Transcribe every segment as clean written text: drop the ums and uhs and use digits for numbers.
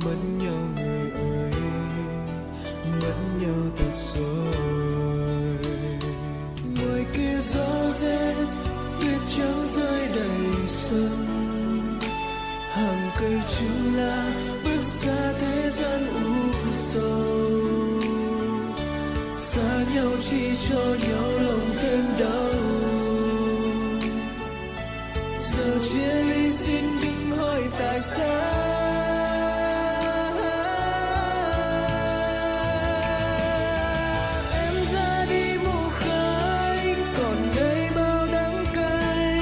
mất nhau người ơi, mất nhau thật rồi. Ngoài kia gió rét, tuyết trắng rơi đầy sân, hàng cây chim la bước xa thế gian u sầu. Xa nhau chỉ cho nhau lòng thêm đau, giờ chia ly xin đừng hỏi tại sao. Em ra đi mù khói, còn đây bao đắng cay.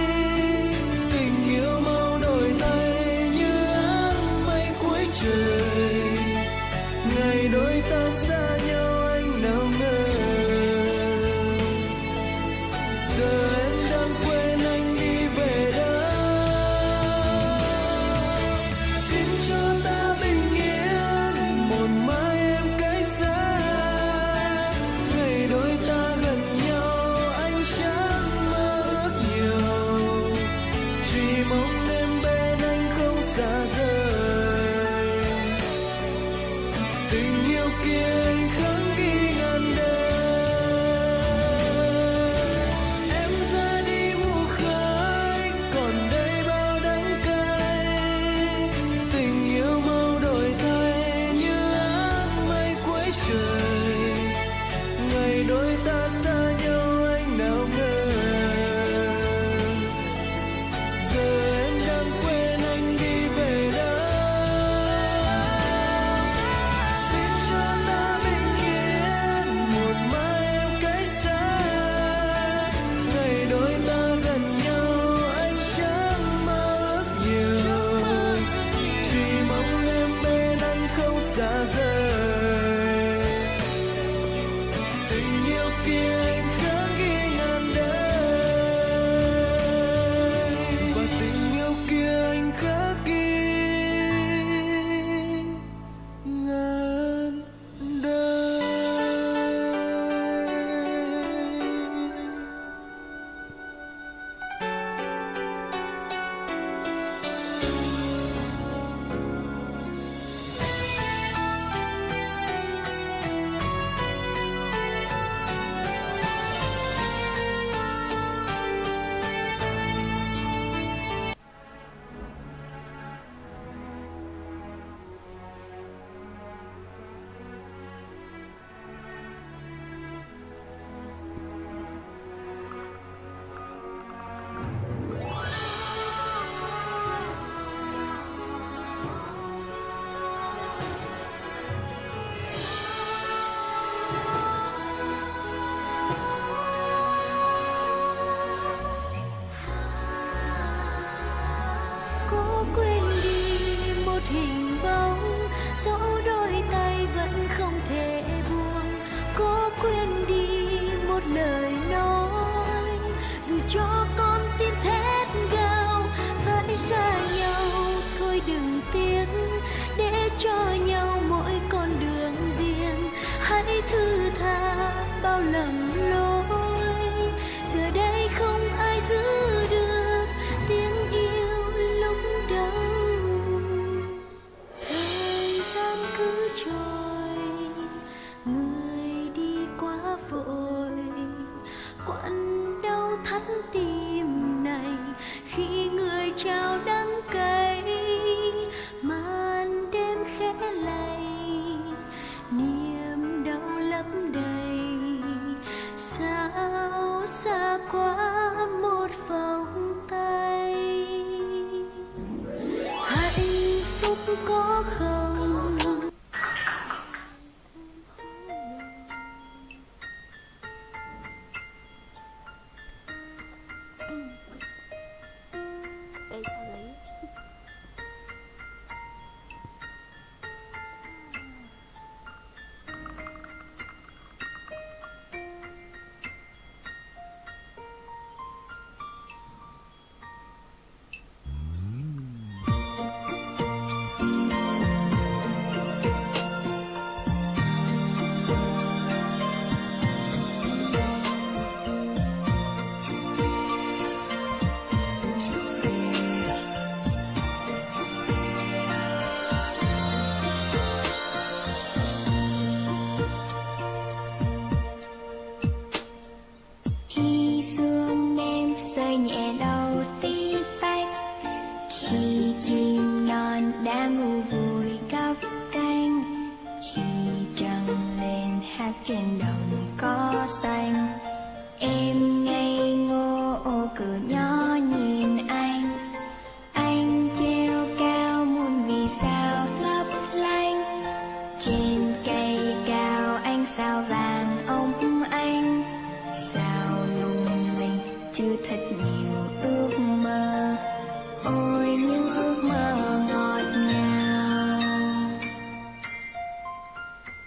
Tình yêu mau đổi thay như áng mây cuối trời. Ngày đôi ta xa nhau anh nào ngờ, giờ em đang quên anh đi về đâu. Xin cho ta bình yên một mai em cách xa. Ngày đôi ta gần nhau anh chẳng mơ ước nhiều, chỉ mong em bên anh không xa rời. Tình yêu kia anh khắc ghi ngàn đời. Em ra đi mù khói, còn đây bao đắng cay. Tình yêu mau đổi thay như áng mây cuối trời. Ngày đôi ta xa nhau anh nào ngờ, giờ em đang quên anh đi về đâu. Xin cho ta bình yên một mai em cách xa. Ngày đôi ta gần nhau anh chẳng mơ ước nhiều, chỉ mong em bên anh không xa rời. Tình yêu kia anh khắc ghi ngàn đời, và tình yêu kia anh khắc ghi ngàn đời. Cố quên đi một hình bóng, dẫu đôi tay vẫn không thể buông. Cố quên đi một lời nói, dù cho con tim thét gào. Phải xa nhau thôi đừng tiếc, để cho nhau mỗi con đường riêng. Hãy thứ tha bao lầm lỗi, giờ đây không ai giữ được tiếng yêu lúc đầu. Thời gian cứ trôi, người đi quá vội, quặn đau thắt tim này khi người trao đắng cay. Màn đêm khẽ lay, niềm đau lấp đầy. Sao xa quá một vòng tay. Hạnh phúc có không? Đây sao lấy.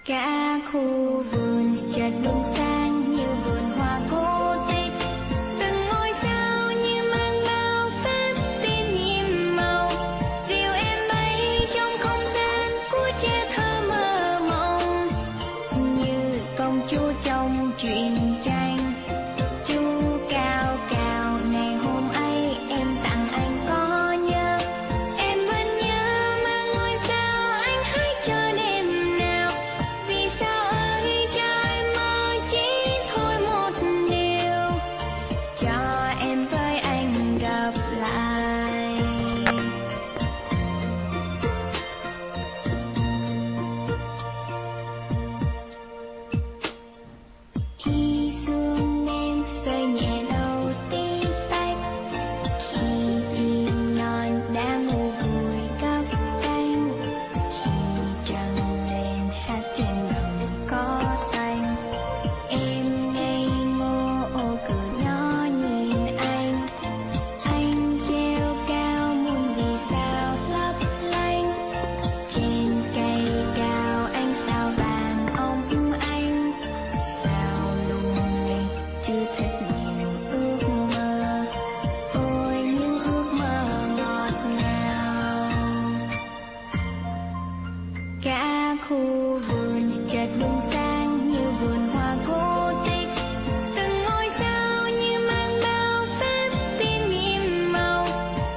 Cả khu vườn chợt bừng sáng như vườn hoa cổ tích, từng ngôi sao như mang bao phép tin nhiệm màu, dìu em bay trong không gian của trẻ thơ mơ mộng, như công chúa trong truyện tranh. Chú cao cao ngày hôm ấy em tặng anh có nhớ, em vẫn nhớ mà ngôi sao anh hãy chờ đêm nào. Vì sao ơi cho em mơ chỉ thôi một điều, cho em với anh gặp lại. Khi sương đêm rơi nhẹ đầu tí tách, khi chim non đã ngủ vùi gấp cánh, khi trăng lên hát trên đồng cỏ xanh, em ngây ngô ô cửa nhỏ nhìn anh treo cao muôn vì sao lấp lánh, trên cây cao ánh sao vàng óng ánh, sao lung linh chưa thật nhiều ước mơ, ôi những ước mơ ngọt ngào. Cả khu vườn chợt bừng sáng như vườn hoa cổ tích, từng ngôi sao như mang bao phép tin nhiệm màu,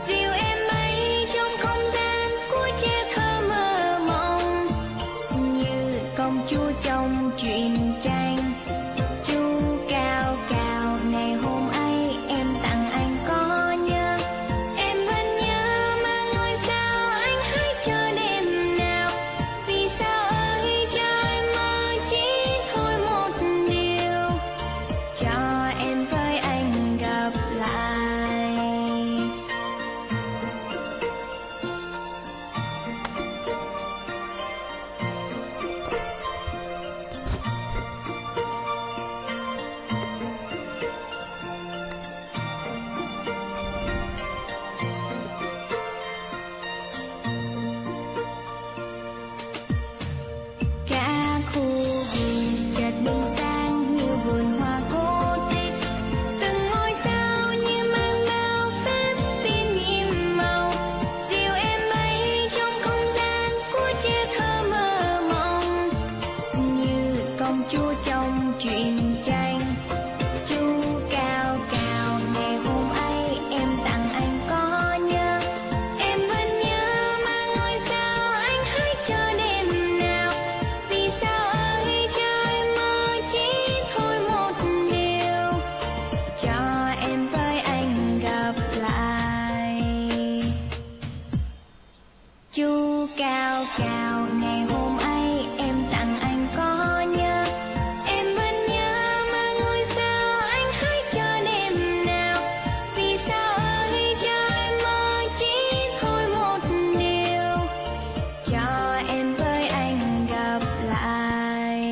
dìu em bay trong không gian của trẻ thơ mơ mộng, như công chúa trong truyện tranh. Chú cao cao ngày hôm ấy em tặng anh có nhớ, em vẫn nhớ mà ngôi sao anh hãy chờ đêm nào. Vì sao ơi cho em mơ chỉ thôi một điều, cho em với anh gặp lại. Cả khu vườn chợt bừng sáng như vườn hoa cổ tích, từng ngôi sao như mang bao phép tin nhiệm màu, dìu em bay trong không gian của trẻ thơ mơ mộng, như công chúa trong truyện tranh. Chú cao cao ngày hôm ấy em tặng anh có nhớ, em vẫn nhớ mà ngôi sao anh hãy chờ đêm nào. Vì sao ơi cho em mơ chỉ thôi một điều, cho em với anh gặp lại. Chú cao cao ngày hôm ấy em tặng anh có nhớ, em vẫn nhớ mà ngôi sao anh hãy chờ đêm nào. Vì sao ơi cho em mơ chỉ thôi một điều, cho em với anh gặp lại.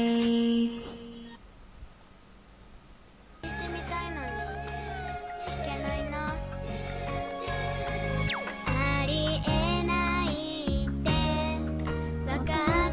行ってみたいのに行けないな。ありえないって分かっ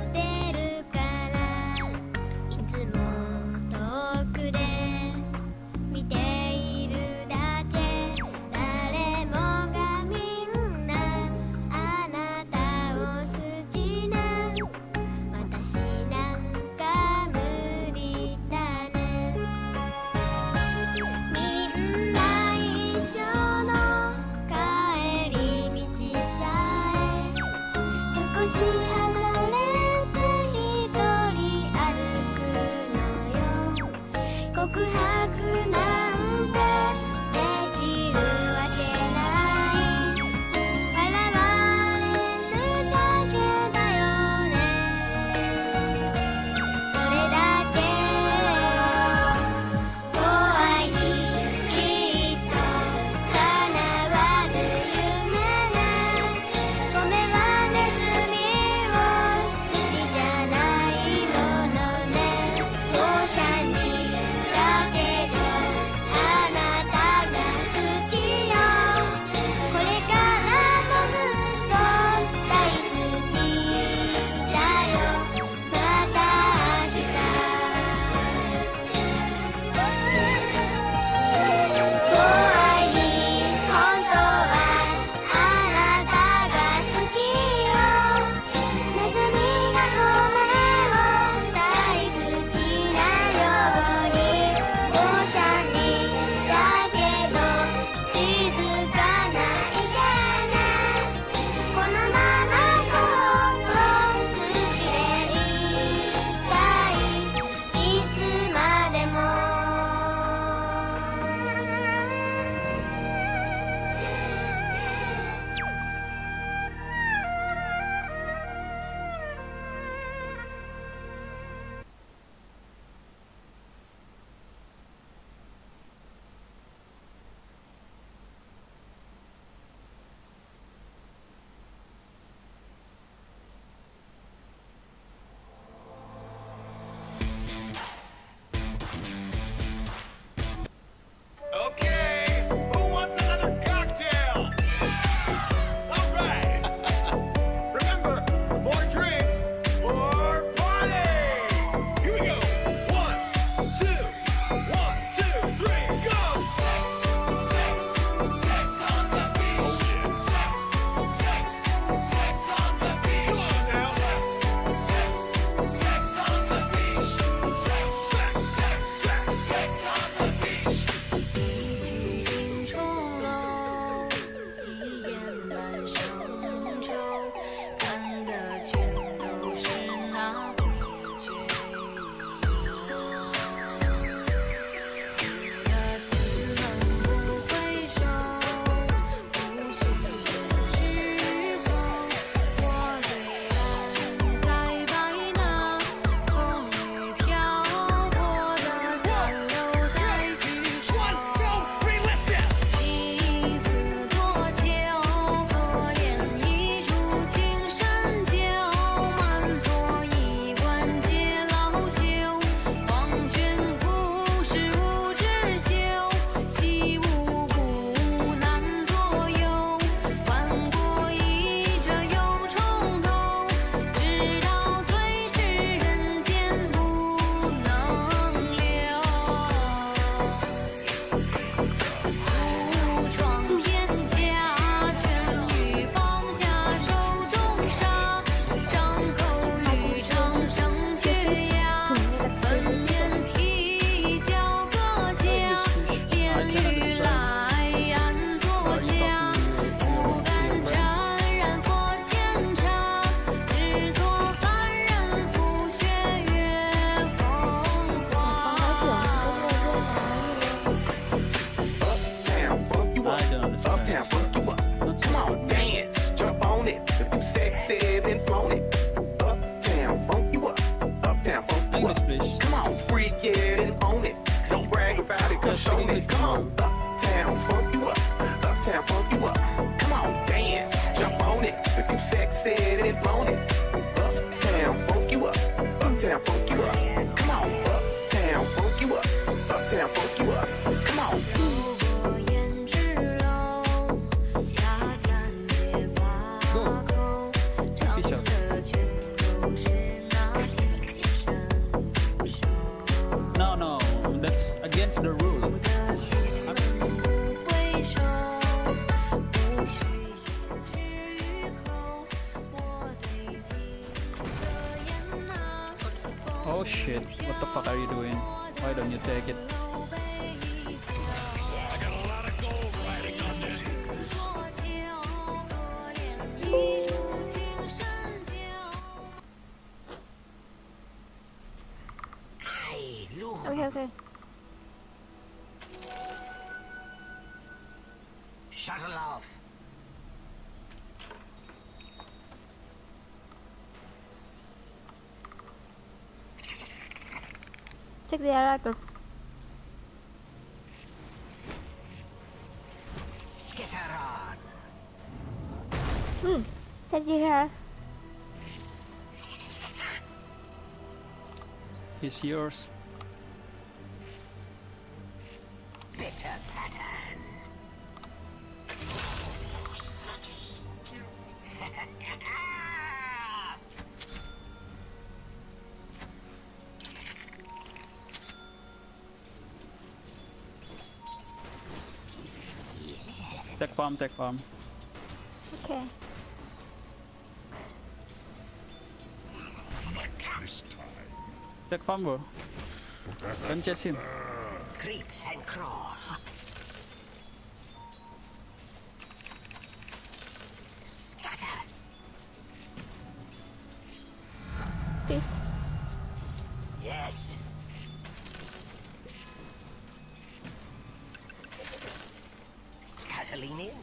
sexy, then flown it. Uptown, funk you up. Uptown, funk you English, up. please. Come on, freak it and own it. Don't brag about it, come Yes, show me. English. Come on, uptown, funk you up. Uptown, funk you up. Come on, dance, jump on it. If you sexy, then flown it. Uptown, funk you up. Uptown, funk you up. Come on, uptown, funk you up. Uptown, funk you up. Come on. 路过胭脂楼，大三斜发口，唱的全都是那情深不寿。 No, no, that's against the rule. 不回首，不许宣之于口。我对镜的眼那 Oh shit, what the fuck are you doing? Why don't you take it? 都被遗弃。我求可怜一处青山酒。 Okay, okay. Shuttle off. Check the reactor. Skitter on. Set you here. He's yours. Bitter pattern. Oh, such skill. Tech farm, tech farm. Okay. Tech farm, bro. Don't chase him. Creep and crawl. Scatter. Sit. Yes. Scuttling in.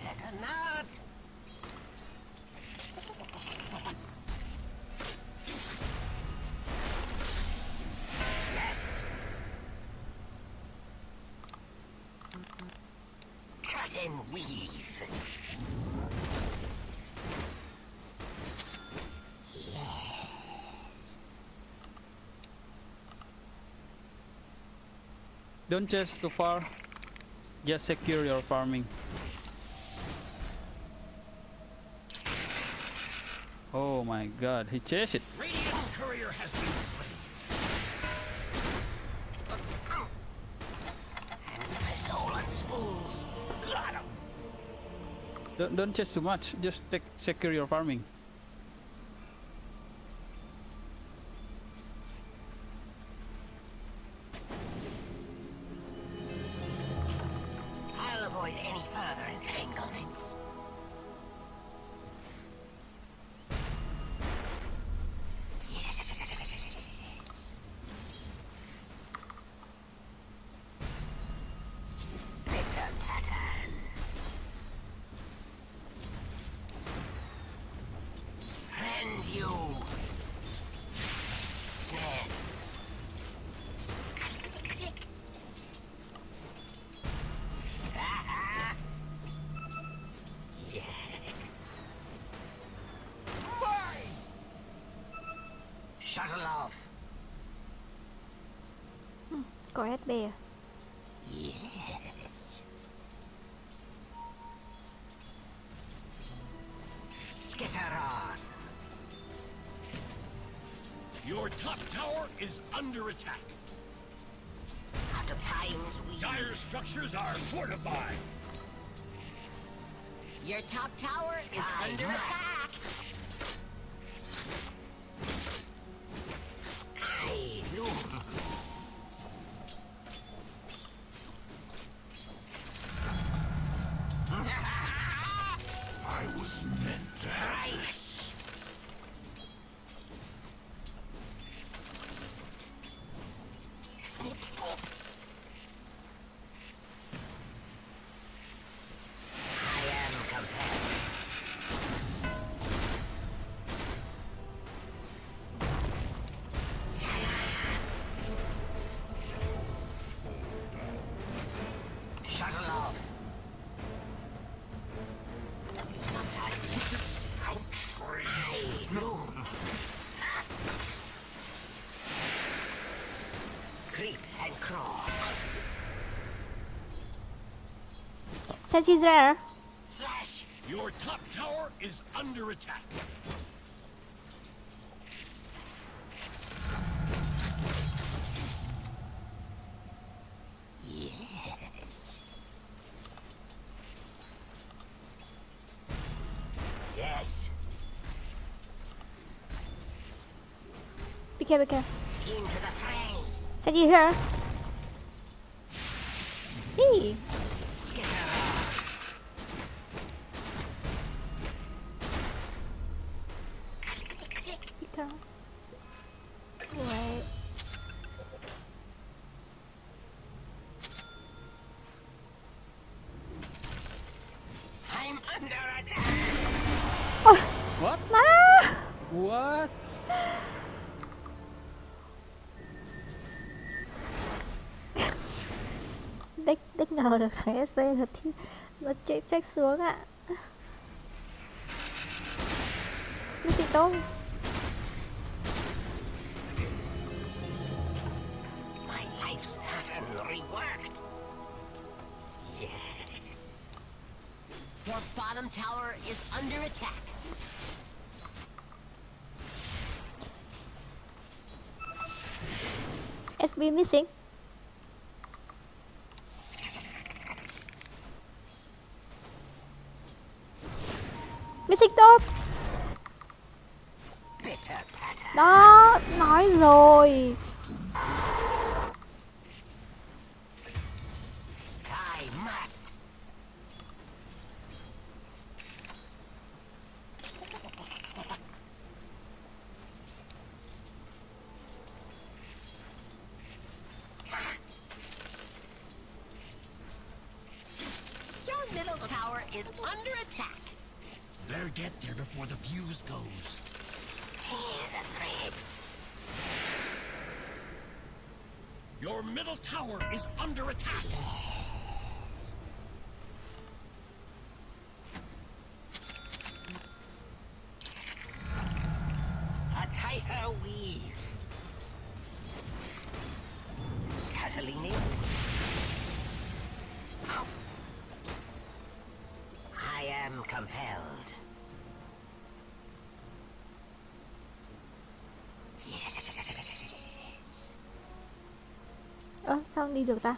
Better not. Yes. Cut and weave. Yes. Don't chase too far. Just secure your farming. Oh my god, he chased it. Radiant's courier has been slain. And soul and spools. Got him. Don't chase too much. Just secure your farming. I'll avoid any further entanglements. Yes. Bitter pattern. Rend you. Snare. Click. Ah-ha. Yes. Shuttle off. Có SB à? Yes. Skitter on. Your top tower is under attack. Out of times we... Dire structures are fortified. Your top tower is under attack. I loom. I was meant to have this. Snip, snip. I am compelled. Said she's there. Slash. Your top tower is under attack. Yes. Yes. Be careful. Into the fray. Said you here. See. Skitter. Clickety click. Come. Wait. I'm under attack. What? Má. What? Đích ngờ được thằng SV là thì nó check xuống ạ. Nó chị tốt. My life's pattern reworked. Yes. Your bottom tower is under attack. SB missing. Missing top. Bitter pattern. Đó, nói rồi. I must. Your middle tower is under attack. Better get there before the fuse goes. Tear the threads. Your middle tower is under attack. A tighter weave. Scuttling in. I am compelled. Yes. Ơ, sao đi được ta?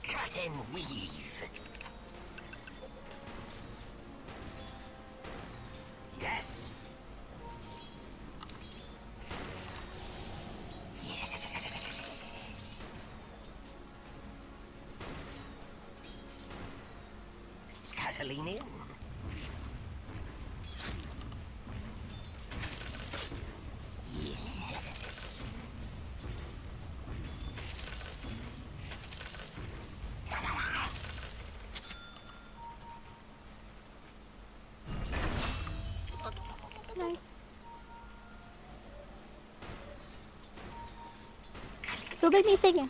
Cut and weave. Yes. Yes. Scuttling in. Yes. Nice. Chú biết missing à?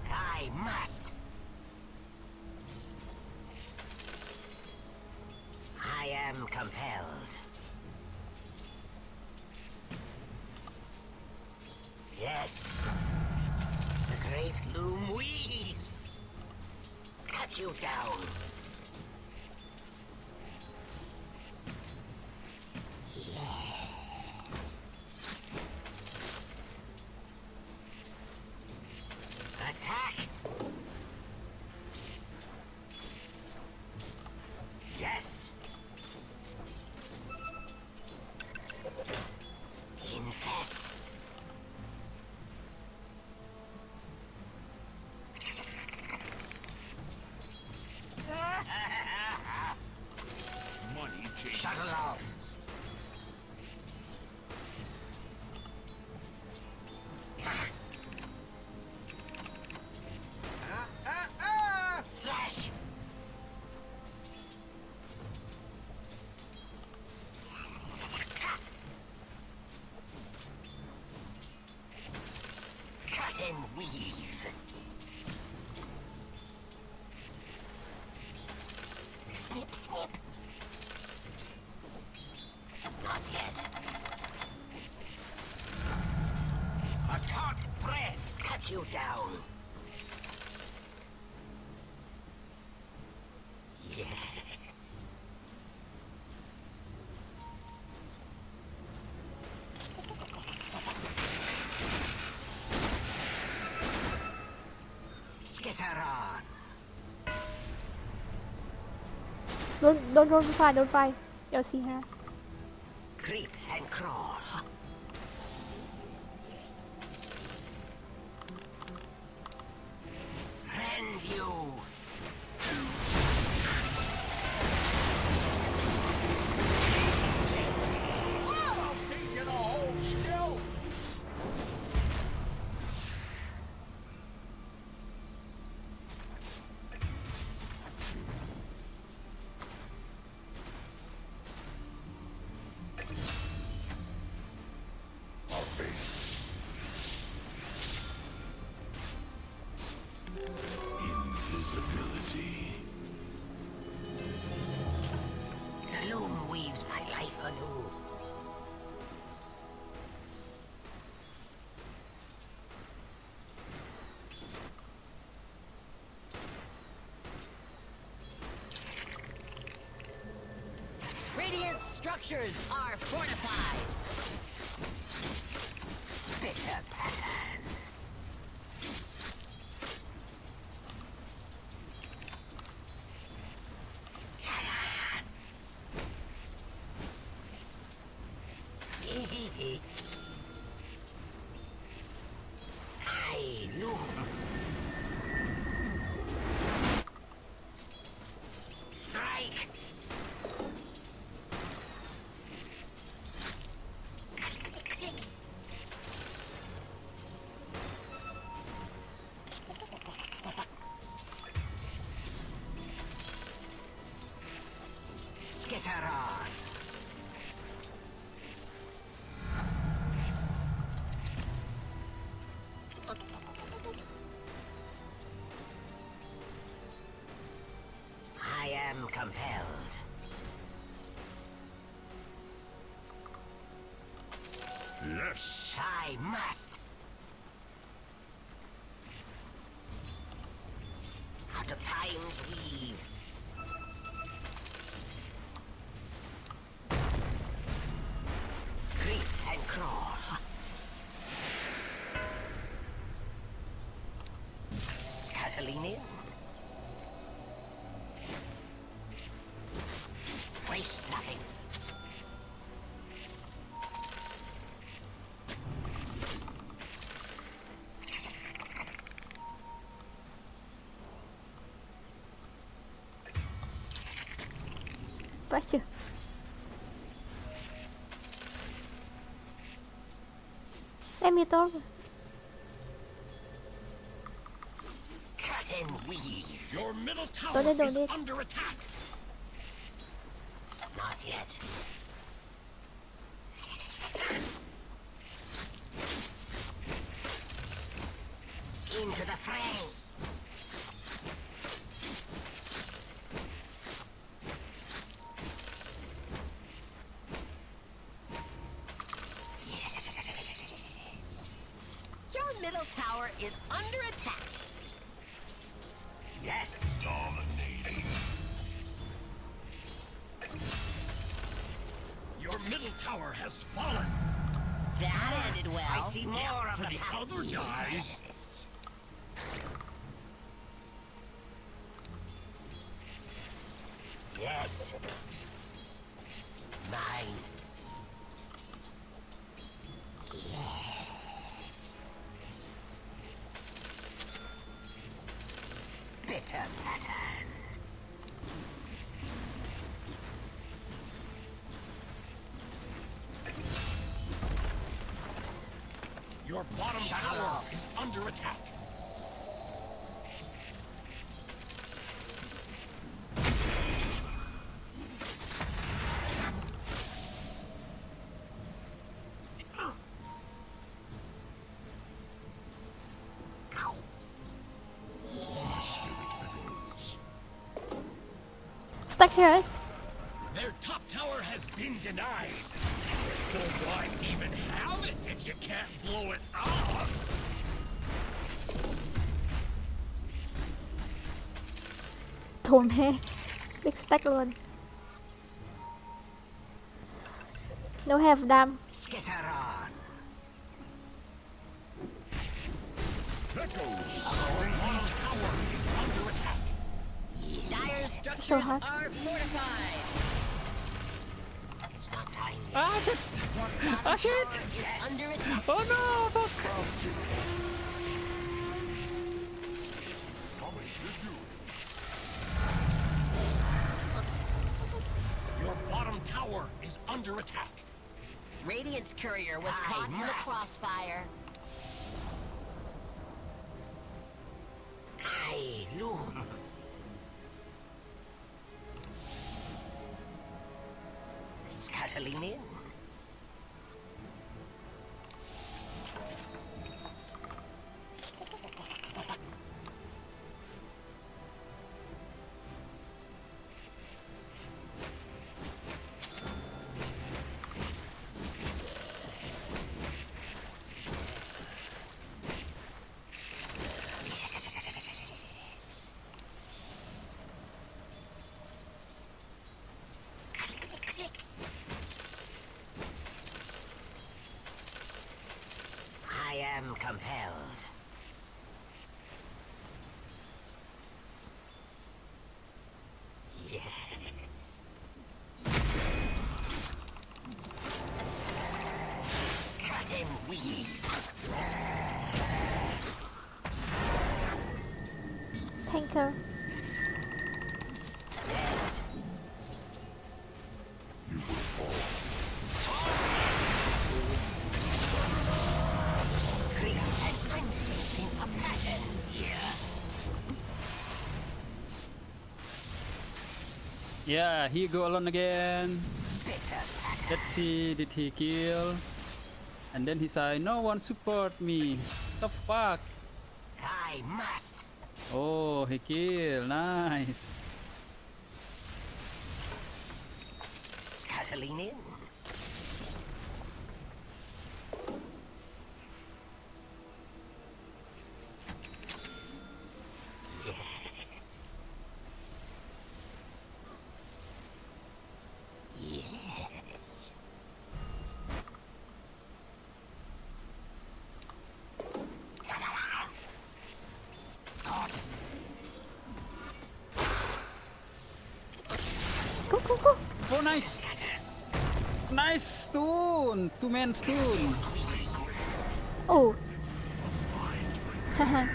I must. I am compelled. Yes. The great loom weaves. Cut you down. Yes. Attack. Yes. Infest. Money changes. Shuttle off. Slash. Cut and weave. Snip, snip. you down. Yes. Skitter on. โดนไฟเดี๋ยวสิฮะ Creep and crawl. Rend you. I'll take you the whole skill. Our fate. Invisibility. The loom weaves my life anew. Radiant structures are fortified. Bitter pattern. I loom. Strike. Skitter on. I am compelled. Yes. I must. Out of time's weave. Creep and crawl. Scuttling in. Waste nothing. 빠져. Em tốt. Cut and weave. Your middle tower Don't is it. under attack. Not yet. Into the fray. Your middle tower is under attack. Yes. Dominating. Your middle tower has fallen. That ended well. I see more Yeah, of for the the pack. other guys. Yes. Yes. Mine. Yes. Bitter pattern. Your bottom Shut it tower off. is under attack. Stuck here. Their top tower has been denied. Well, why even have it if you can't blow it up? thồm he. Big stack luôn. No have dam. Skitter on. Echoes. Our bottom tower is under attack. Dire So structures hot. are fortified. It's not time yet. Ah, shit! Ah, shit! Tower is under attack. Oh no! Fuck! Your bottom tower is under attack. Radiant's courier was caught in the crossfire. I loom. Scuttling in. I am compelled. Yes. Cut him weak. Tanker. Yes. Creep and crimson in a pattern here. Yeah, he go alone again. Bitter pattern. Let's see, did he kill? And then he said, no one support me. The fuck? I must. Oh, he killed. Nice. Scuttling in. Yes. Yes. Caught. Go, go, go. Oh, nice. Nice stone. Two-man stone. Oh. Haha.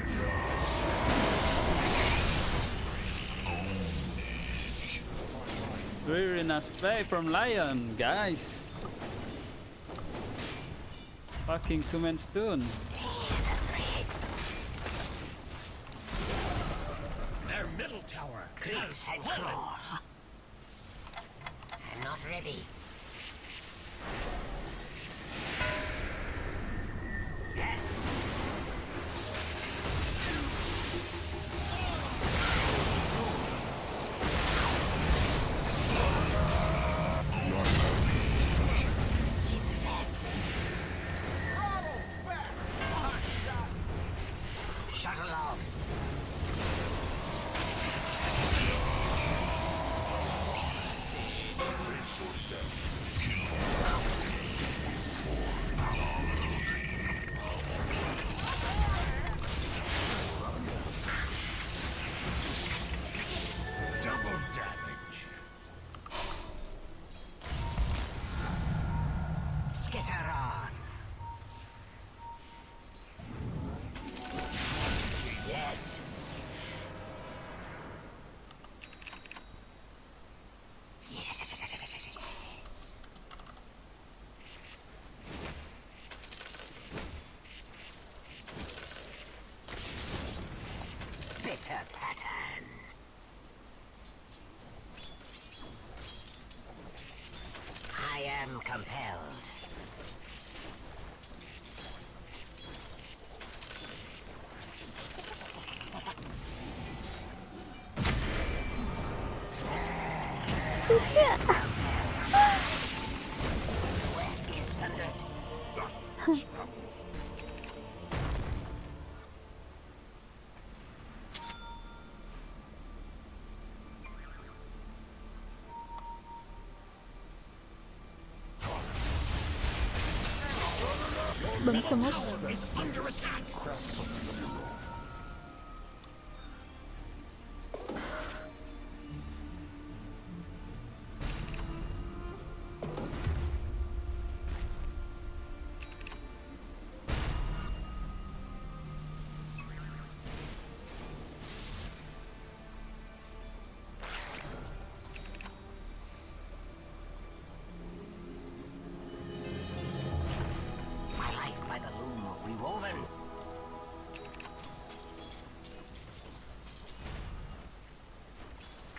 Very nice play from Lion, guys. Fucking two-man stone. Their middle tower Creeps has and fallen. crawl. I'm not ready. Yes. Infest. Shuttle off. Double damage. Skitter on. Yes. Yes. Bitter pattern. I am compelled. Weft gesundet. bấm smoke. Tower is under attack. My life by the loom rewoven.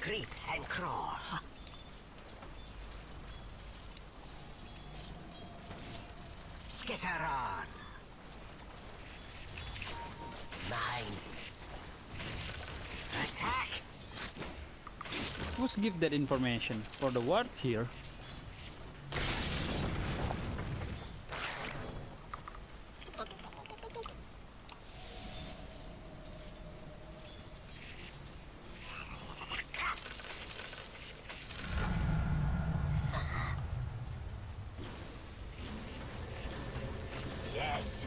Creep and crawl. Skitter on. Mine. Attack. Who's give that information for the word here? Yes.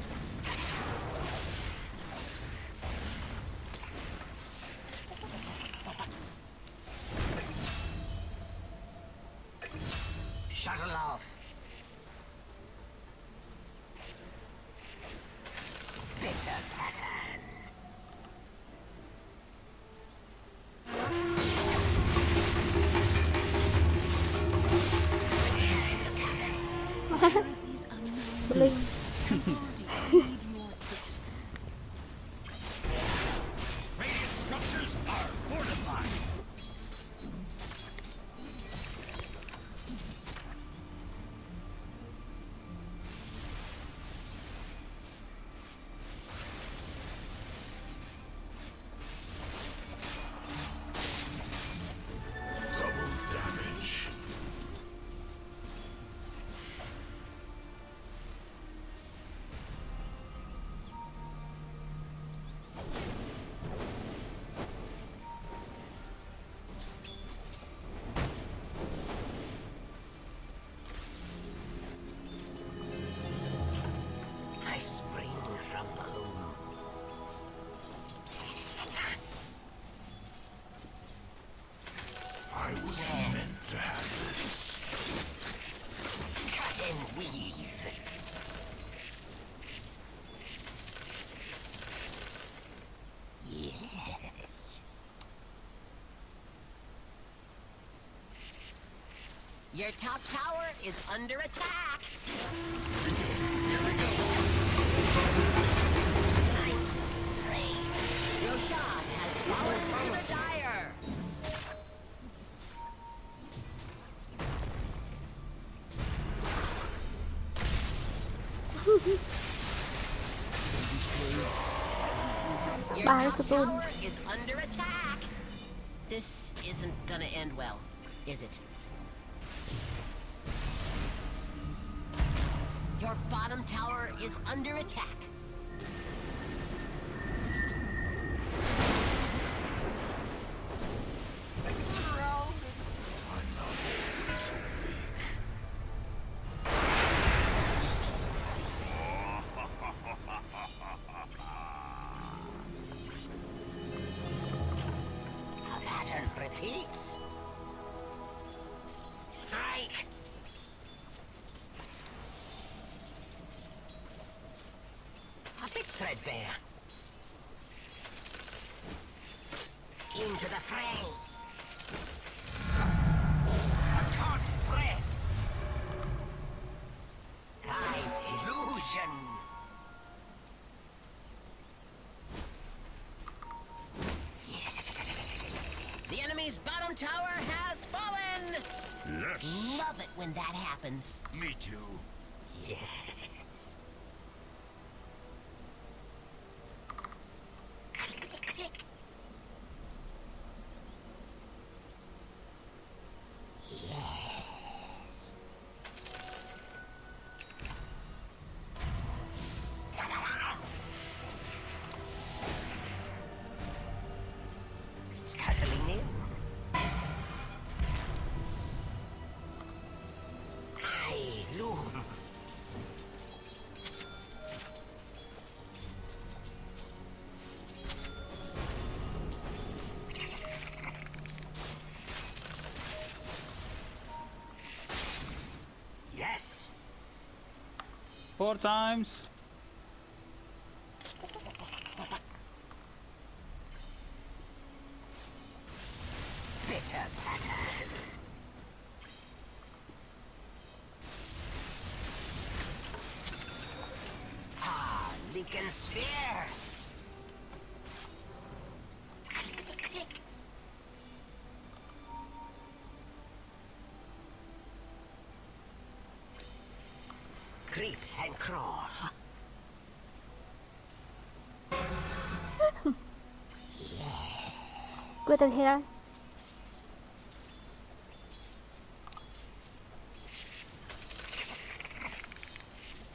Shuttle off. Bitter pattern. Bling. Radiant structures are fortified. Double damage. I spring from the loom. I was meant to have this. Cut and weave. Yes. Your top tower is under attack. I pray. Roshan has fallen to the dire. Your Bye, top Sabun. tower is under attack. This isn't gonna end well, is it? Your bottom tower is under attack. The pattern repeats. Strike! A bit threadbare. Into the fray. A taut threat. I'm illusion. The enemy's bottom tower has fallen. Yes. Love it when that happens. Me too. Yes. Click. Yes. Scuttling in. I loom. 4 times. Bitter pattern. Ah, Lincoln Sphere. Click. Creep and crawl. Gue từng thấy rồi.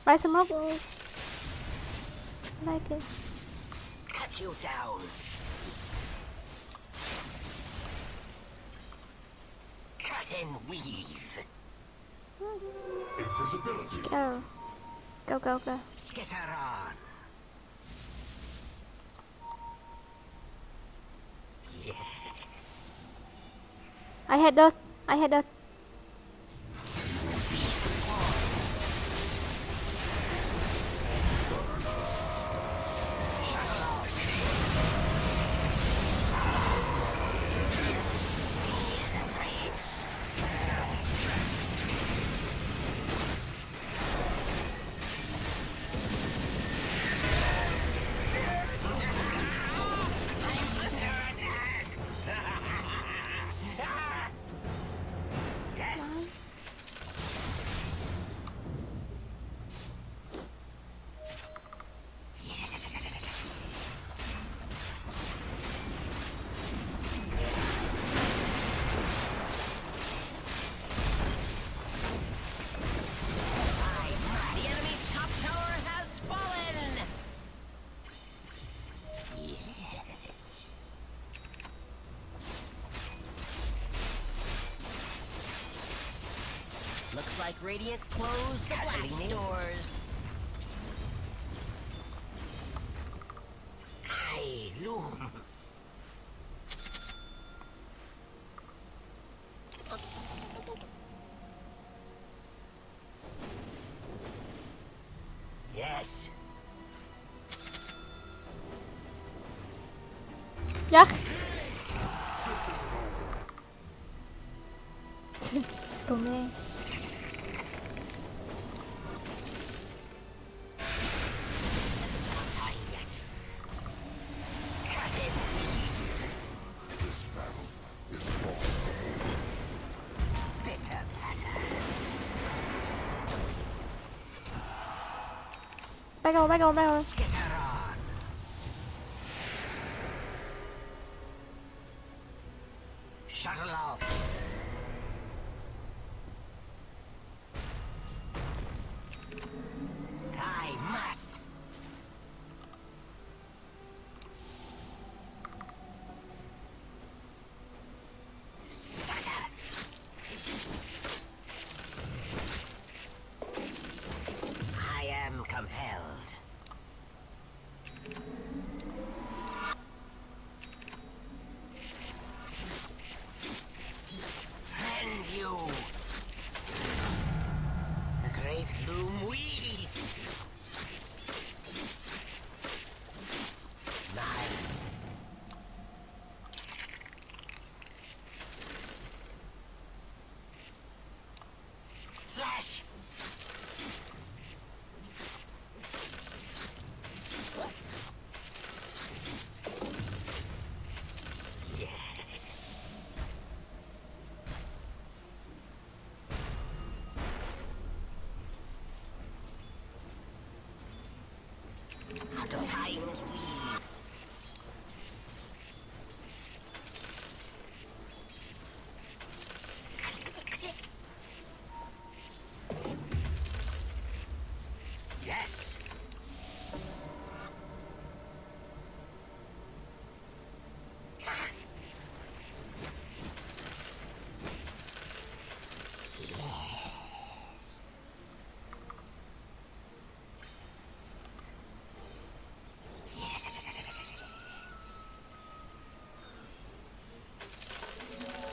Right smoke. Like it. Cut you down. Cut and weave. Go. Skitter on. Yes. I had those. Yes. The enemy's top tower has fallen. Yes. Looks like Radiant closed the blast doors. I loom. Yes. Dạ. Tụi mê. It's not time yet. Cut it. Bitter pattern. Back over. Skitter on. Shuttle off. I must. Scatter. I am compelled. And you. The great loom weaves. Mine. Slash. Yes. Out of time's weave. Yes. Yes. Yes.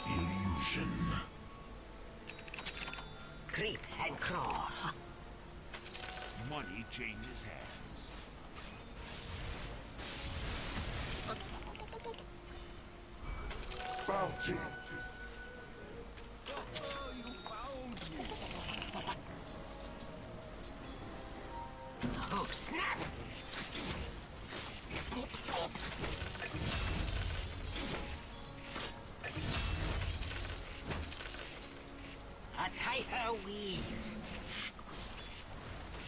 Illusion. Creep and crawl. money changes hands. Bounty. Oh, snap! Snip, snip. A tighter weave.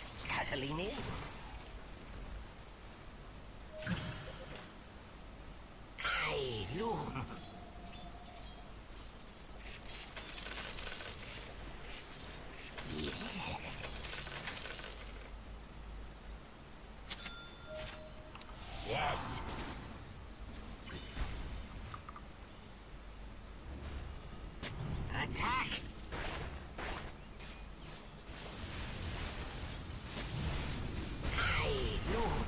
Scuttling in. I loom. Yes. Yes. Attack! I loom.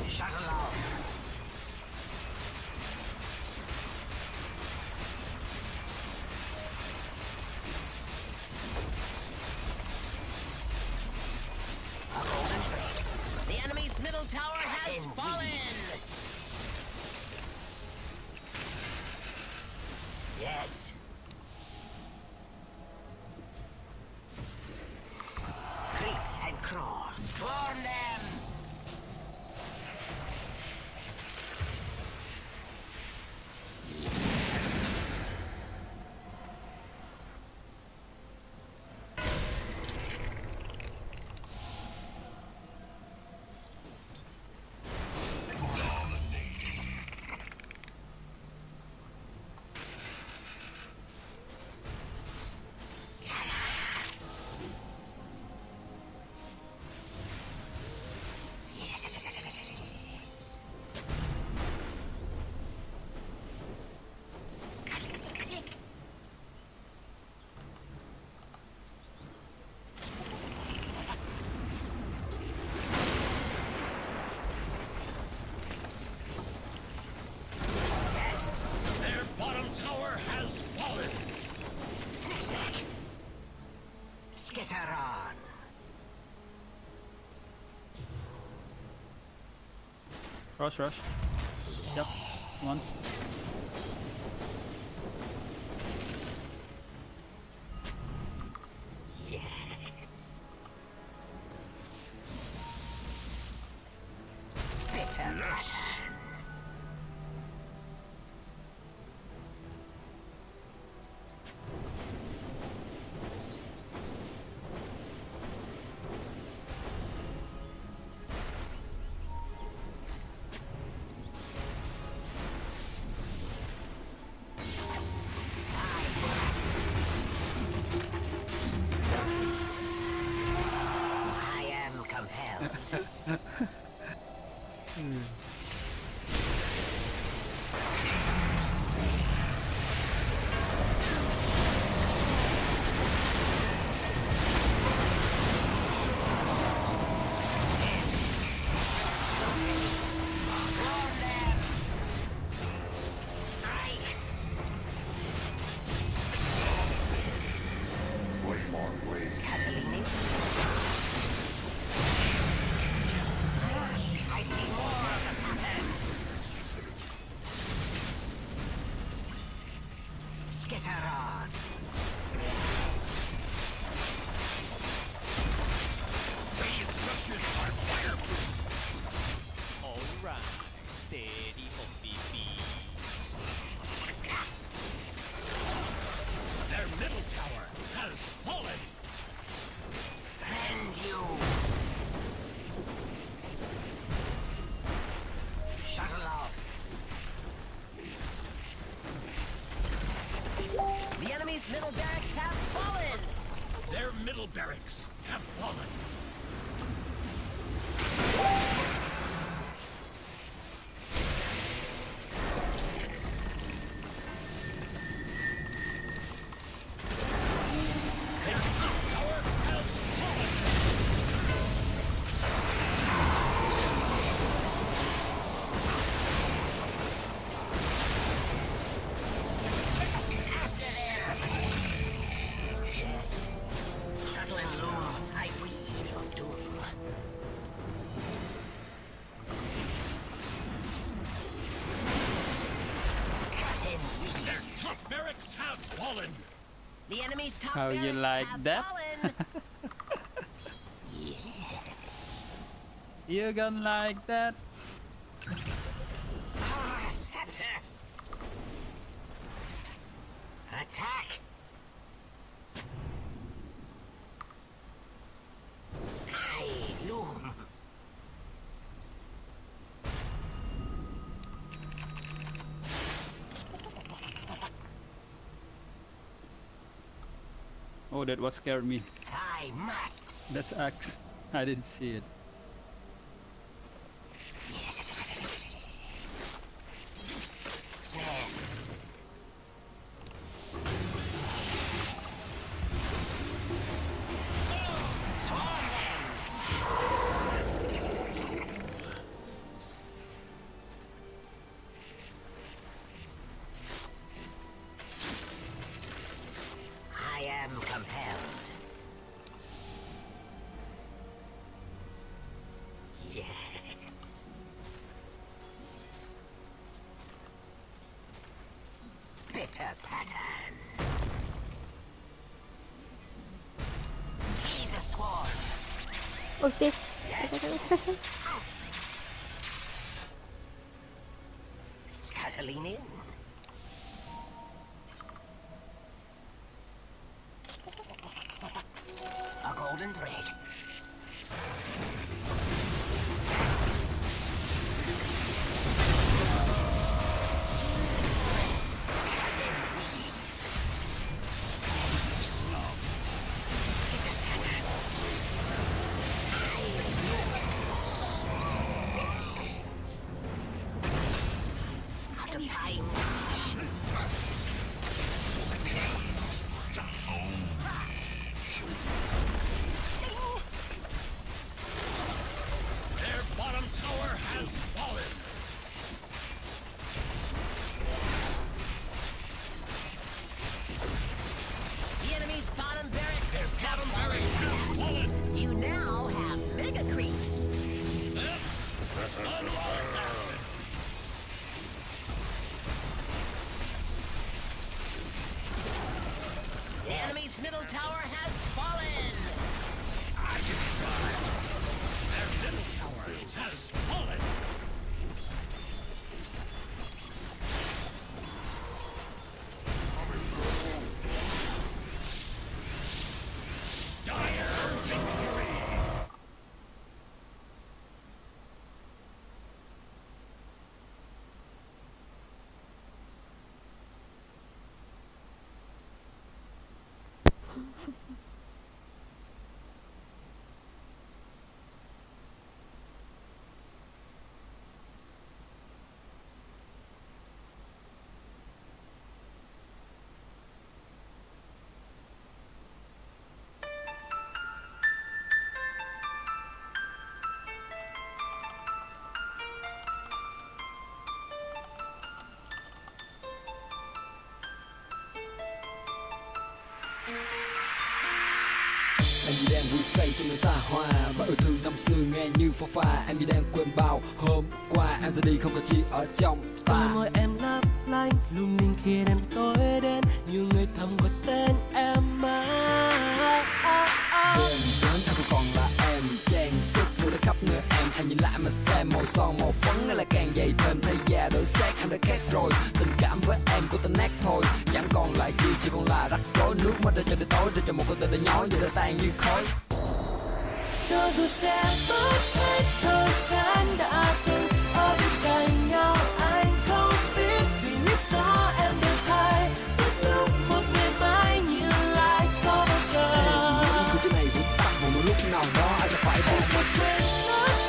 Shuttle off. A golden thread. The enemy's middle tower has fallen! Yes. Creep and crawl. Swarm them! Yes. Yes. Click. Yes. Their bottom tower has fallen. Snack, snack. Skitter on. Rush, rush. Yep. Come on. Yes. Bitter pattern. I must. I am compelled. Swarm them! Strike! Flame on blade. Scuttling in. I see more of the pattern. Skitter on. Radiant structures are fireproof. Alright, steady for BB. Their middle tower has fallen. And you. Shuttle off. The enemy's middle barracks have fallen. Their middle barracks have fallen. Their top tower has fallen. After them. Yes. enemy's top How you barracks like have that? fallen. You gonna like that? Ah, Scepter. Attack. Hey, Loom. Oh, that was scared me. I must. That's axe. I didn't see it. Snare. Swarm them. I am compelled. Yes. Bitter pattern. Heed the swarm. Oh shit. Scuttling in. A golden thread. Out of time. Their bottom tower has fallen. The enemy's bottom barracks have Barracks has fallen. You now have mega creeps. Unblasted. The enemy's middle tower has fallen. Their middle tower has fallen. Dire victory. Em như đang vui say trong nơi xa hoa và yêu thương năm xưa nghe như pháo pha. Em như đang quên bao hôm qua em ra đi không còn chi ở trong ta. Môi em lấp lánh lung linh khi đêm tối đến, nhiều người thầm gọi tên em mãi. Đêm đến em không còn là em, trang sức vui khắp người em nhìn lại mà xem màu son màu phấn hay là càng dày thêm thay da đổi xác em đã khác rồi. Tình cảm với em của tình nát thôi, chẳng còn lại gì chỉ còn là rắc rối. Nước mắt để cho đến tối để cho một con tình đã nhói giờ đã tan như khói. Cho dù sẽ mất hết thời gian đã từng ở bên cạnh nhau, anh không biết vì lý do em được thay. Biết lúc một ngày mai nhìn lại có bao giờ Em nghĩ câu chuyện này vụt tắt vào một lúc nào đó anh sẽ phải bỏ. anh sẽ quên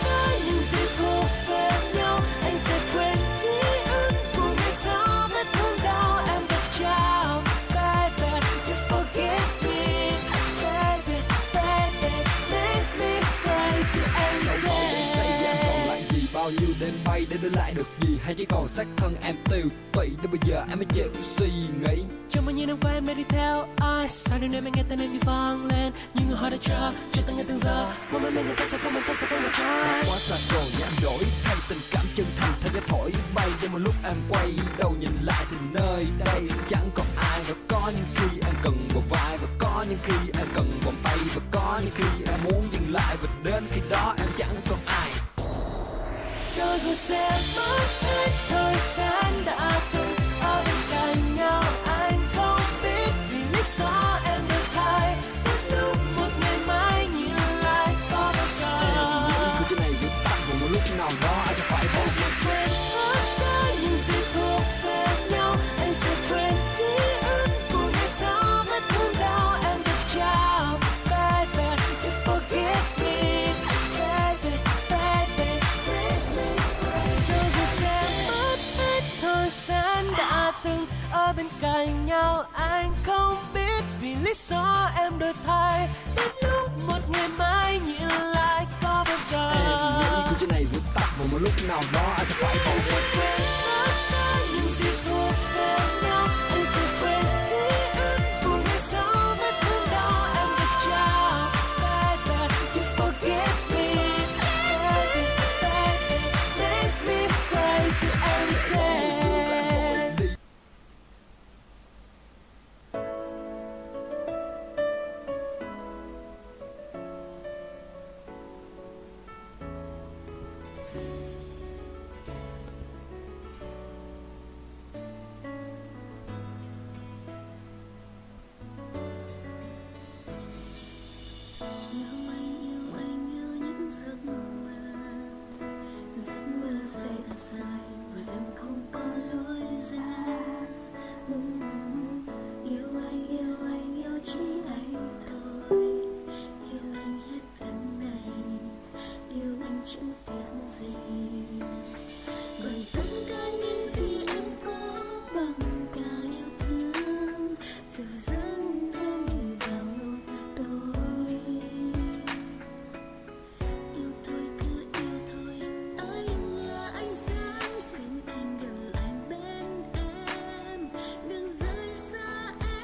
hết những gì thuộc về nhau, anh sẽ quên ký ức của ngày sau vết thương đau em đã trao. Baby, you forget me, baby, baby, make me crazy Sau đó đêm say em còn lại gì, bao nhiêu đêm bay để đưa lại được gì, hay chỉ còn xác thân em tiêu tụy đến bây giờ em mới chịu suy nghĩ. Trong bao nhiêu năm qua em đã đi theo ai, sao đêm nay em nghe tên em như vang lên, những người họ đã chờ từng ngày từng giờ, mong mỏi người ta sẽ không bằng tâm sẽ không một trái. Quá xa rồi nhưng em đổi thay tình cảm chân thành thay cái thổi bay. Để một lúc em quay đầu nhìn lại thì nơi đây chẳng còn ai, và có những khi em cần một vai, và có những khi em cần vòng tay, và có những khi em muốn dừng lại, và đến khi đó em chẳng còn ai. Cho dù sẽ mất hết thời gian đã từng ở bên cạnh nhau, anh không biết vì lý do em đổi thay. Đến lúc một ngày mai nhìn lại có bao giờ Cứ chỗ này viết tắt vào một lúc nào đó anh sẽ phải bỏ sẽ quên tất cả những gì thuộc về nhau. Anh sẽ quên ký ức của ngày sau vết thương đau em được trao. Baby, you forgive me. Baby, baby, baby. Cho dù sẽ mất hết thời gian đã từng ở bên cạnh nhau, anh không biết vì lý do em đổi thay. Đến lúc một ngày mai nhìn lại có bao giờ Cứ chỗ này viết tắt vào một lúc nào đó anh sẽ phải bỏ anh sẽ quên tất cả những gì thuộc về nhau. Anh sẽ quên ký ức của ngày sau vết thương đau em được trao. Baby, you forgive me. Baby, baby, make me crazy every day. Yêu anh yêu những giấc mơ dài thật dài và em không có lối ra. Yêu anh yêu chỉ anh thôi, yêu anh hết thân này, yêu anh chẳng tiếc gì. Bằng tất cả những gì em có, bằng cả yêu thương, dù dấn thân vào một đôi. Yêu thôi cứ yêu thôi, anh là ánh sáng, xin anh gần lại bên em, đừng rời xa em.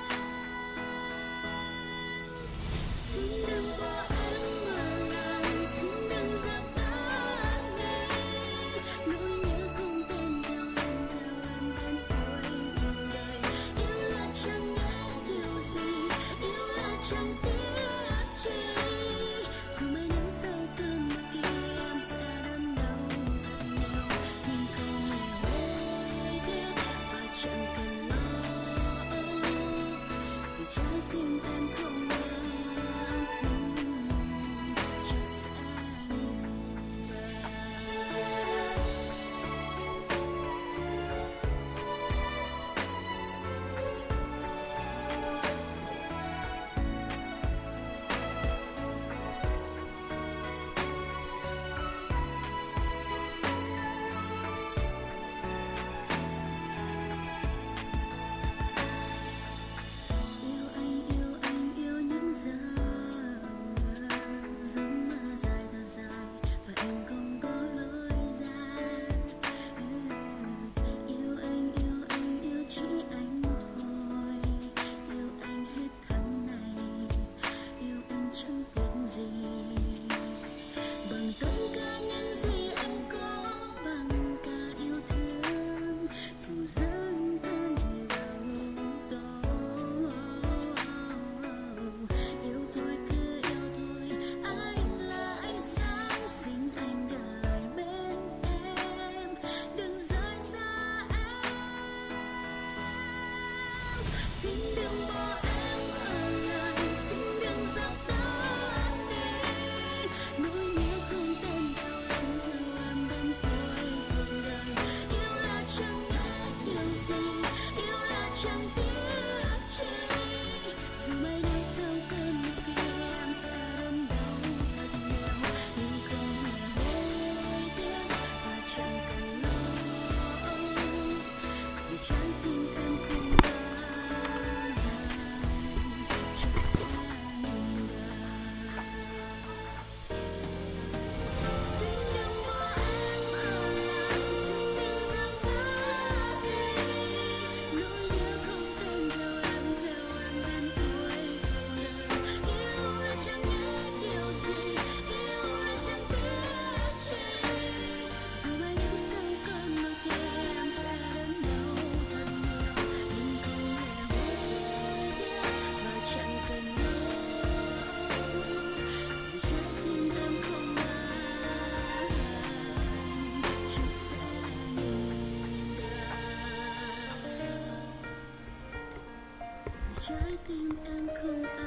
tim em không ai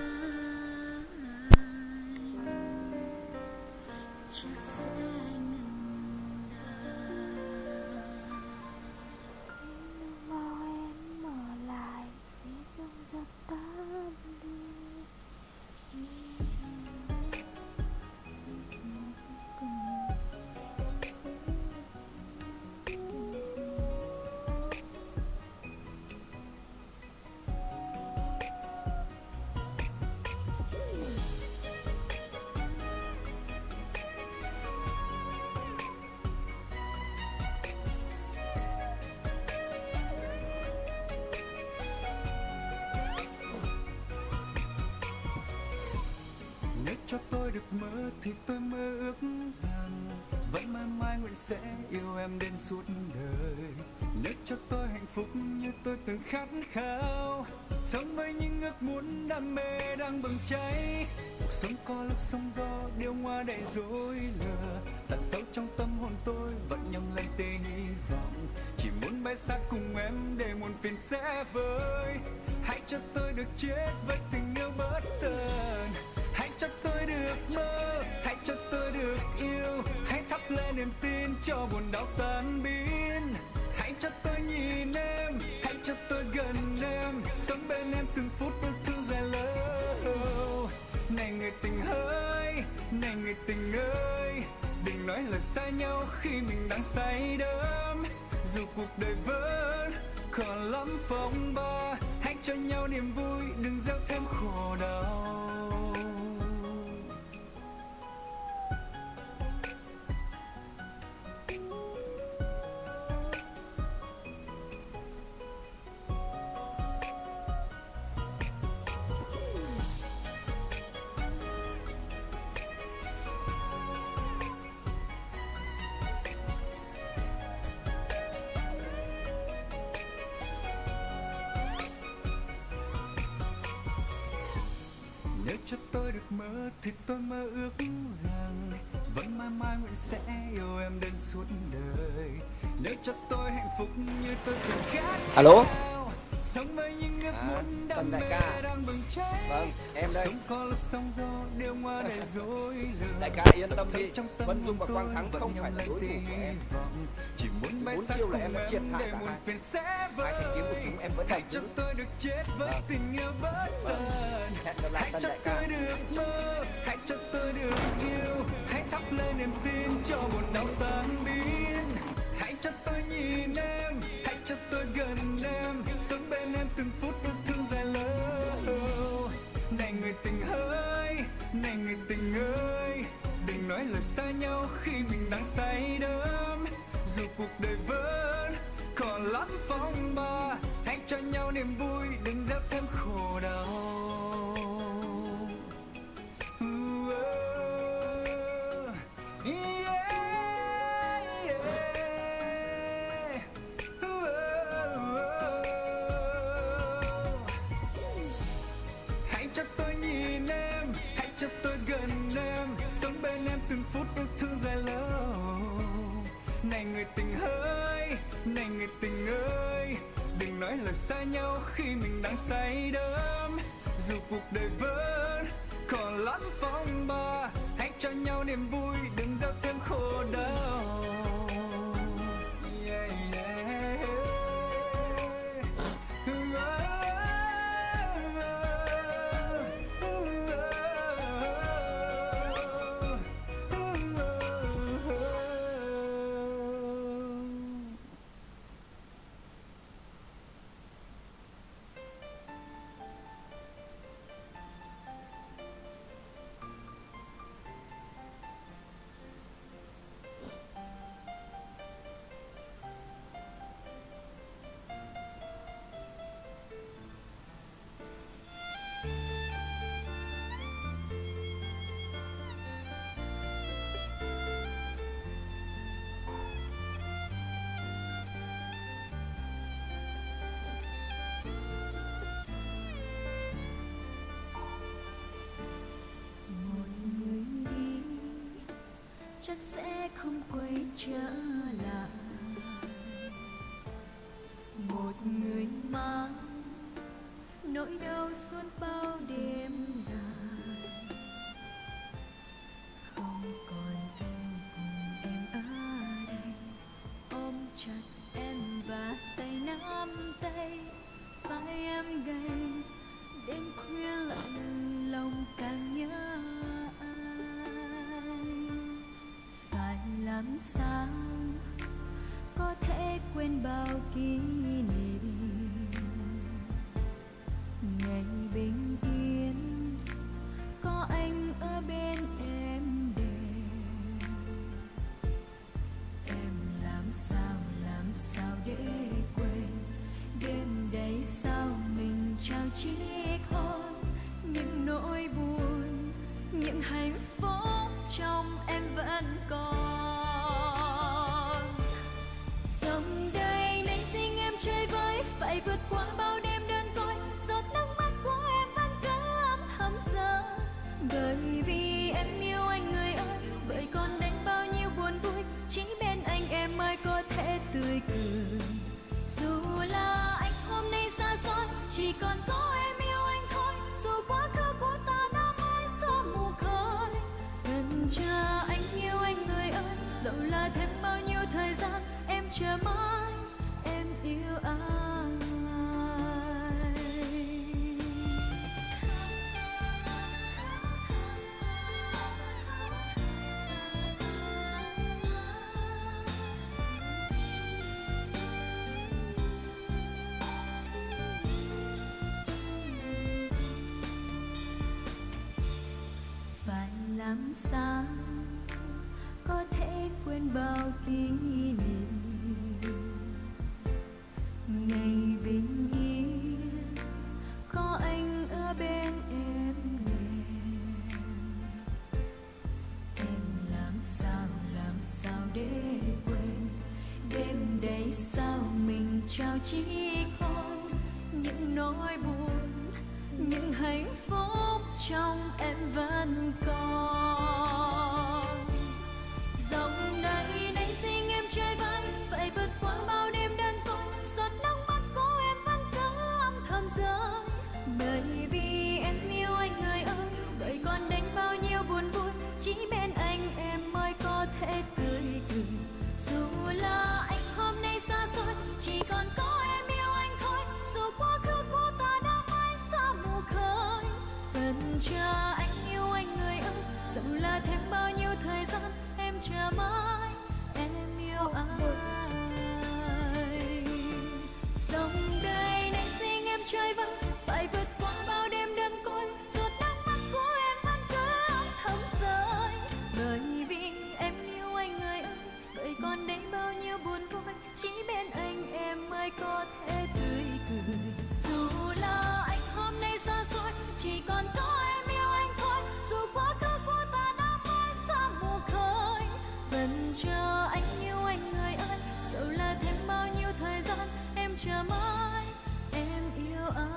chắc sẽ ngừng đợi. Mau em mở lại sẽ dần dần tan đi. Nếu cho tôi được mơ thì tôi mơ ước rằng vẫn mãi mãi nguyện sẽ yêu em đến suốt đời. Nếu cho tôi hạnh phúc như tôi từng khát khao, sống với những ước muốn đam mê đang bừng cháy. Cuộc sống có lúc sóng gió điêu ngoa đầy dối lừa, tận sâu trong tâm hồn tôi vẫn nhông lên tia hy vọng. Chỉ muốn bay xa cùng em để muôn phiền sẽ vơi. Hãy cho tôi được chết với tình yêu bất tận. Hãy cho tôi được mơ, hãy cho tôi được yêu. Hãy thắp lên niềm tin cho buồn đau tan biến. Hãy cho tôi nhìn em, hãy cho tôi gần em, sống bên em từng phút yêu thương dài lâu. Này người tình ơi, này người tình ơi, đừng nói lời xa nhau khi mình đang say đắm. Dù cuộc đời vẫn còn lắm phong ba, hãy cho nhau niềm vui, đừng gieo thêm khổ đau. Nếu cho tôi được mơ thì tôi mơ ước rằng vẫn mãi mãi nguyện sẽ yêu em đến suốt đời. Nếu cho tôi hạnh phúc như tôi từng khát Alo. khao, sống với những ước muốn đam mê đang bừng cháy. Vâng, em đây. Sống có lúc sóng gió điêu ngoa đầy dối lừa. Đại ca yên tâm đi, Vân Dung và Quang Thắng không phải là đối thủ của em. Chỉ muốn bay xa chiêu là cùng em đã triệt em hạ để cả muôn hai. phiền sẽ Hai vơi. thanh kiếm của chúng em vẫn Hãy đang cho giữ. tôi được chết với tình yêu bất tận. Hẹn gặp lại Hãy Tân cho đại ca. tôi được mơ, hãy cho tôi được yêu. Hãy thắp lên niềm tin cho buồn đau tan biến. Hãy cho tôi nhìn em, hãy cho tôi gần em, sống bên em từng phút yêu thương dài lâu. Này người tình ơi, này người tình ơi, đừng nói lời xa nhau khi mình đang say đắm. Dù cuộc đời vẫn còn lắm phong ba, hãy cho nhau niềm vui, đừng gieo thêm khổ đau. Hãy cho tôi nhìn em, hãy cho tôi gần em, sống bên em từng phút yêu thương dài lâu. Này người tình ơi, này người tình ơi, đừng nói lời xa nhau khi mình đang say đắm. Dù cuộc đời vẫn còn lắm phong ba, hãy cho nhau niềm vui, đừng gieo thêm khổ đau. Yeah, yeah. chắc sẽ không quay trở lại. Một người mang nỗi đau suốt em gầy, đêm khuya lặng lòng càng nhớ anh. Phải làm sao có thể quên bao kỷ niệm ngày bình yên có anh ở bên em đêm. Em làm sao để quên đêm đấy, sao mình trao chiếc hôn những nỗi buồn, những hạnh phúc trong em vẫn còn. Dòng đời nảy sinh em chơi với, phải vượt qua bao đêm đơn côi, giọt nước mắt của em vẫn cứ âm thầm rơi. Bởi vì em yêu anh người ơi, bởi còn đánh bao nhiêu buồn vui, chỉ bên anh em mới có thể tươi cười. Dù là anh hôm nay xa xôi, chỉ còn có em yêu anh thôi. Dù quá khứ của ta đã mãi xa mù khói, phần chờ anh yêu anh người ơi, dẫu là thêm bao nhiêu thời gian, em chờ mãi em yêu anh. Phải làm sao có thể quên bao kỷ niệm ngày bình yên có anh ở bên em đêm. Em làm sao để quên đêm đấy, sao mình trao chiếc hôn những nỗi buồn, những hạnh phúc trong em vẫn còn. Dòng đời nảy sinh em chơi với, phải vượt qua bao đêm đơn côi, giọt nước mắt của em vẫn cứ âm thầm rơi. Bởi vì em yêu anh người ơi, bởi còn đánh bao nhiêu buồn vui, chỉ bên anh em mới có thể tươi cười. Dù là anh hôm nay xa xôi, chỉ còn có em yêu anh thôi. Dù quá khứ của ta đã mãi xa mù khói, phần chờ anh yêu anh người ơi, dẫu là thêm bao nhiêu thời gian, em chờ mãi em yêu anh. Dòng đời nảy sinh em chơi với, phải vượt qua bao đêm đơn côi, giọt nước mắt của em vẫn cứ âm thầm rơi. Bởi vì em yêu anh người ơi, bởi còn đấy bao nhiêu buồn vui, chỉ bên anh em mới có thể tươi cười. Dù là anh hôm nay xa xôi, chỉ còn có em yêu anh thôi. Dù quá khứ của ta đã mãi xa mù khói, vẫn chờ anh yêu anh người ơi, dẫu là thêm bao nhiêu thời gian, em chờ mãi em yêu anh.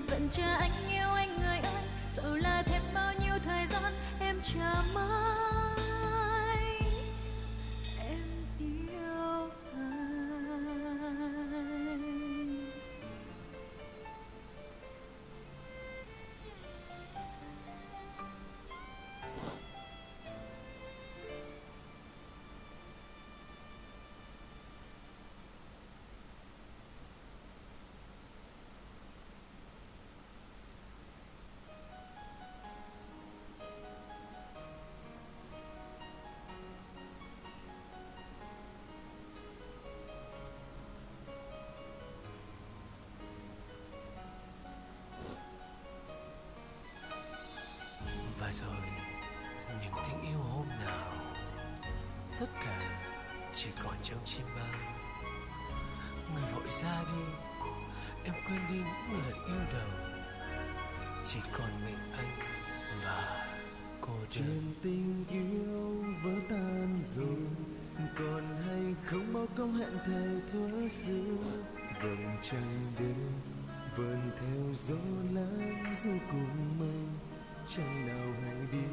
Vẫn chờ anh yêu anh người ơi, dẫu là thêm bao nhiêu thời gian, em chờ mãi em yêu anh. Và rồi những tiếng yêu hôm nào, tất cả chỉ còn trong chim bao. Người vội ra đi, em quên đi những lời yêu đầu, chỉ còn mình anh và cô đơn. Chuyện tình yêu vỡ tan rồi, còn hay không bao câu hẹn thề thuở xưa. Vầng trăng đêm vần theo gió lãng du cùng mây, chẳng nào hay biết.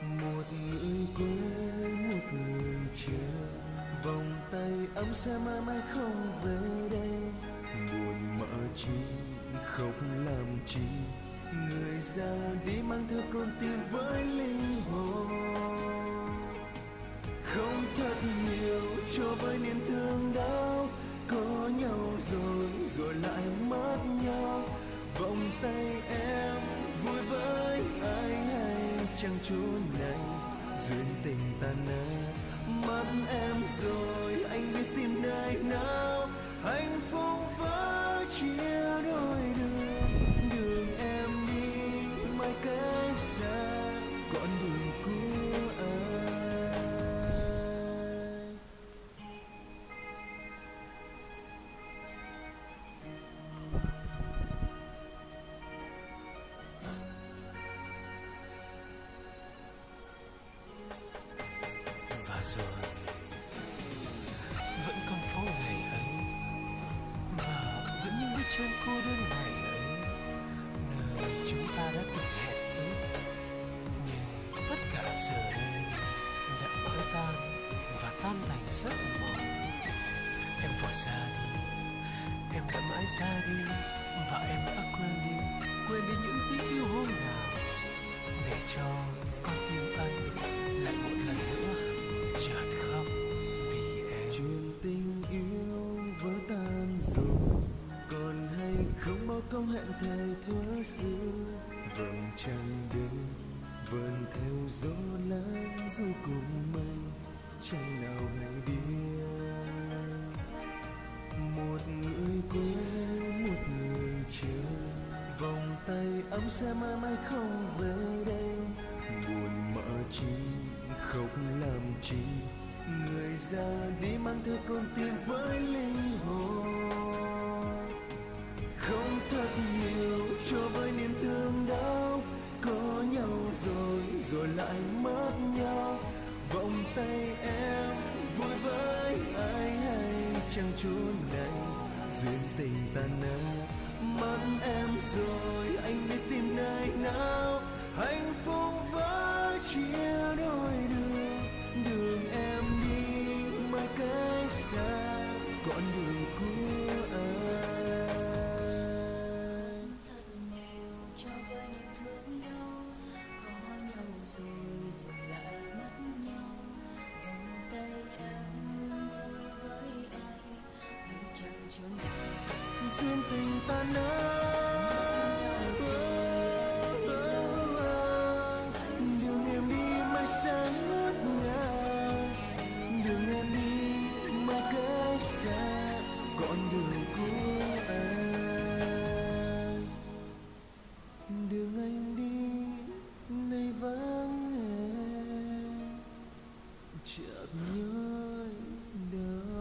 Một người quên một người chờ, vòng tay ấm sẽ mãi mãi không về đây. Buồn mà chi khóc làm chi, người ra đi mang theo con tim với linh hồn. Không thật nhiều cho với niềm thương đau, có nhau rồi lại mất nhau. Vòng tay em vui với ai hay chẳng chốn này duyên tình tan nát. Mất em rồi anh biết tìm nơi nào, hạnh phúc với chia đôi đường em đi mãi cách xa con đường của ai. Và rồi vẫn còn phố ngày ấy, và vẫn những bước chân cô đơn ngày ấy, nơi chúng ta đã từng hẹn ước. Nhưng tất cả giờ đây đã vỡ tan và tan thành giấc mộng. Em vội ra đi, em đã mãi ra đi, và em đã quên đi những tiếng yêu hôm nào, để cho con tim anh lại một lần nữa chợt khóc vì em. Chuyện tình yêu vỡ tan rồi, còn hay không bao câu hẹn thề thuở xưa. Vầng trăng đêm vần theo gió lãng du cùng mây, chẳng nào hay biết. Một người quên một người chờ, vòng tay ấm sẽ mãi mãi không về đây. Buồn mỡ chi khóc làm chi, người ra đi mang theo con tim với linh hồn. Không thật nhiều cho với niềm thương đau, có nhau rồi lại mất nhau. Vòng tay em vui với ai hay chẳng chốn này duyên tình tan nát. Mất em rồi anh biết tìm nơi nào, hạnh phúc với chia đôi đường em đi mãi cách xa con đường của ai. Thật nhiều cho với niềm thương đau, có nhau rồi lại mất nhau. Vòng tay em vui với ai hay chẳng chốn nào duyên tình tan nát. Đường em đi mãi xa ngất ngào, đường em đi mãi cách xa con đường của ai. Đường anh đi nơi vắng em chợt nhớ đâu.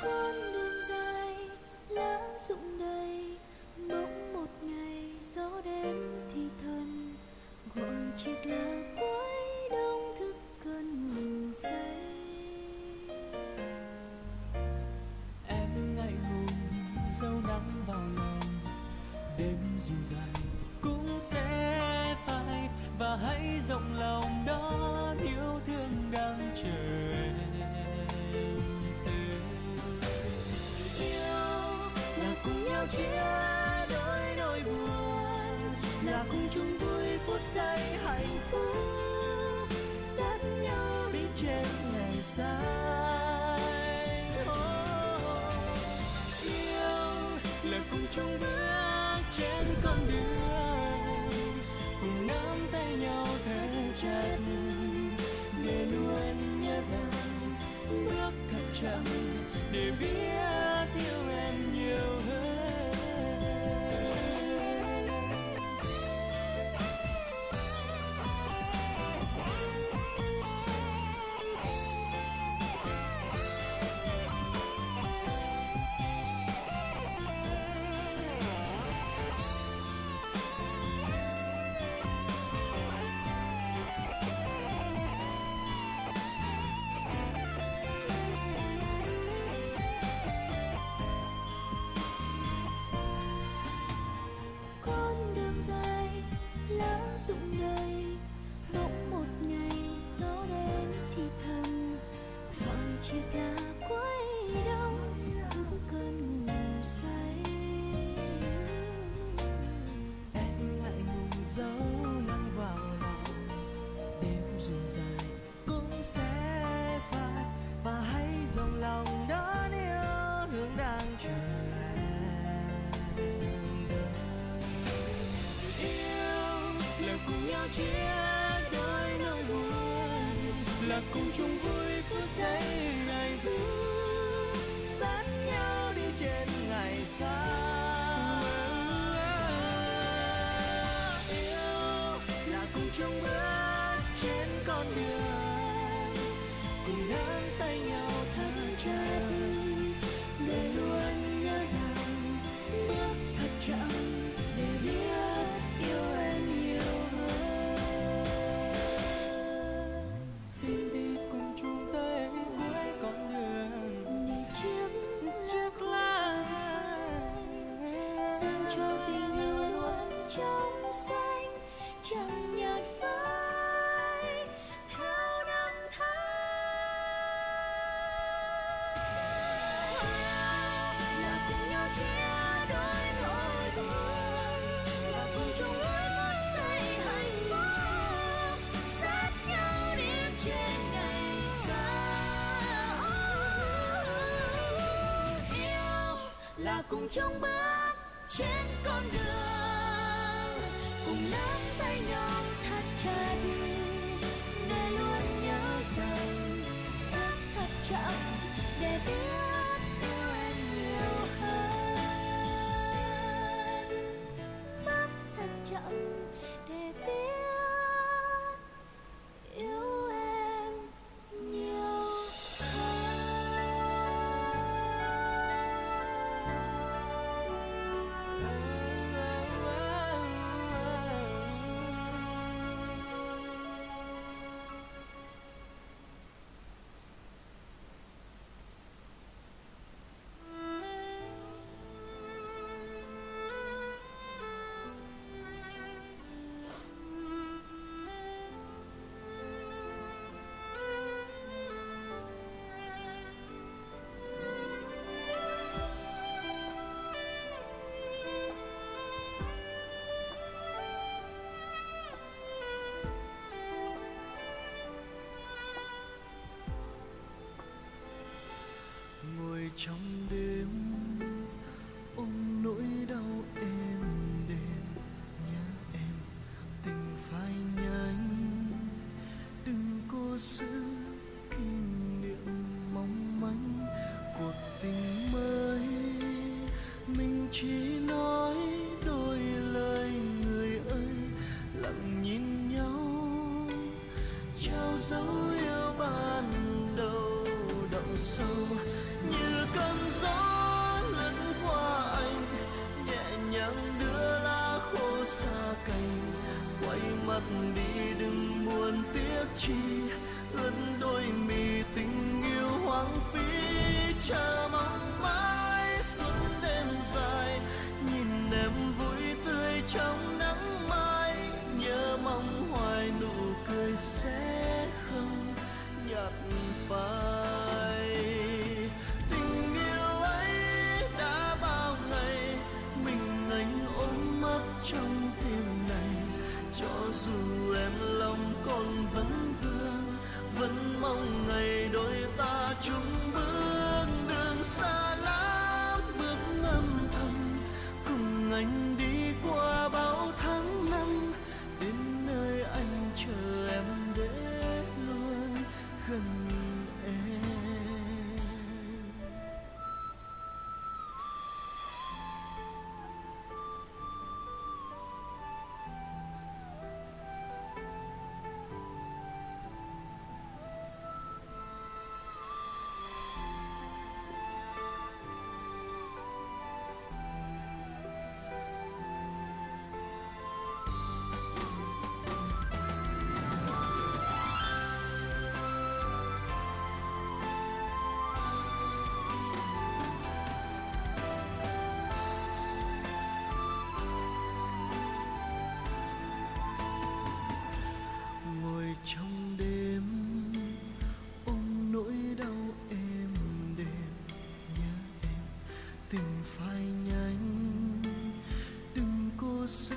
con đường dài lá rụng đầy. Bỗng một ngày gió đến thì thầm, gọi chiếc lá cuối đông thức cơn ngủ say. Em ngại ngùng dấu nắng vào lòng, đêm dù dài cũng sẽ phai, và hãy rộng lòng đón yêu thương đang chờ em tới. Yêu là cùng nhau chia đôi nỗi buồn, là cùng chung vui phút giây hạnh phúc, dắt nhau đi trên ngày dài. Yêu là cùng chung bước trên con đường, cùng nắm tay nhau thật chặt, để luôn nhớ rằng bước thật chậm để biết yêu em nhiều hơn. chung vui phút giây hạnh phúc, dắt nhau đi trên ngày xa. Yêu là cùng chung bước trên con đường, cùng nắm tay nhau thật chặt, để luôn nhớ rằng bước thật chậm để biết yêu em nhiều hơn. Xin đi cùng chung tới cuối con đường, đi trước lá xin cho tình yêu luôn trong xanh chẳng nhạt phai theo năm tháng. Là cùng nhau chia đôi nỗi buồn, là cùng chung lối phút giây hạnh phúc, dắt nhau đi trên ngày xa. Yêu là cùng chung bước trên con đường, cùng nắm tay nhau thật chặt, để luôn nhớ rằng bước thật chậm để biết yêu em nhiều hơn. Bước thật chậm để biết yêu em nhiều hơn. Ngồi trong đêm ôm nỗi đau êm đềm, nhớ em tình phai nhanh, đừng cố giữ kỷ niệm mong manh cuộc tình mới. Mình chỉ nói đôi lời người ơi, lặng nhìn nhau trao dấu yêu ban đầu đậm sâu như cơn gió lướt qua anh, nhẹ nhàng đưa lá khô xa cành. Quay mặt đi đừng buồn tiếc chi, ướt đôi mi tình yêu hoang phí. Chờ mong mãi suốt đêm dài, nhìn em vui tươi trong nắng mai. Nhớ mong hoài nụ cười sẽ không nhạt phai. Tình yêu ấy đã bao ngày mình anh ôm mất trong đêm này. Cho dù em lòng còn vẫn vương, vẫn mong ngày đôi ta chung bước đường xa lắm, bước âm thầm cùng anh đi qua bao tháng năm, đến nơi anh chờ em để luôn gần em. Ngồi trong đêm ôm nỗi đau êm đềm, nhớ em tình phai nhanh, đừng cố giữ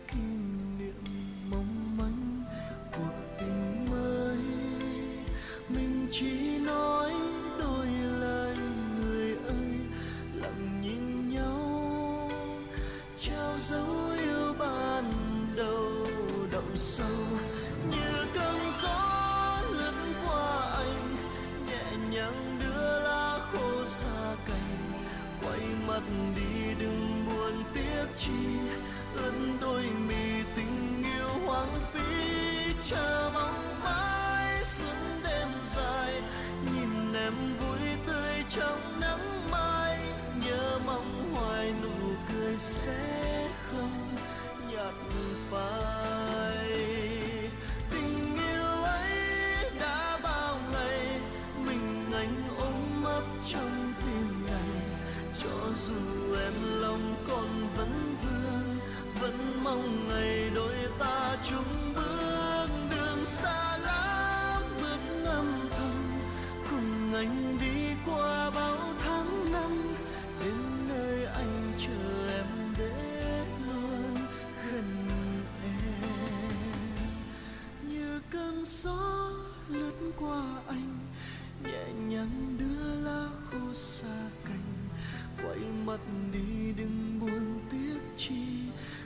kỷ niệm mong manh cuộc tình mới. Mình chỉ nói đôi lời người ơi, lặng nhìn nhau trao dấu yêu ban đầu đậm sâu như cơn gió lướt qua mất đi đừng buồn tiếc chi, ướt đôi mi tình yêu hoang phí, chờ mong mãi suốt đêm dài, nhìn em vui tươi trong nắng mai, nhớ mong hoài nụ cười sẽ không nhạt phai. Tình yêu ấy đã bao ngày mình anh ôm ấp trong tim này, cho dù em lòng còn vẫn vương, vẫn mong ngày đôi ta chung bước đường xa lắm, bước âm thầm cùng anh đi qua bao tháng năm, đến nơi anh chờ em để luôn gần em. Như cơn gió lướt qua anh, nhẹ nhàng đưa lá khô xa cành, quay mặt đi đừng buồn tiếc chi,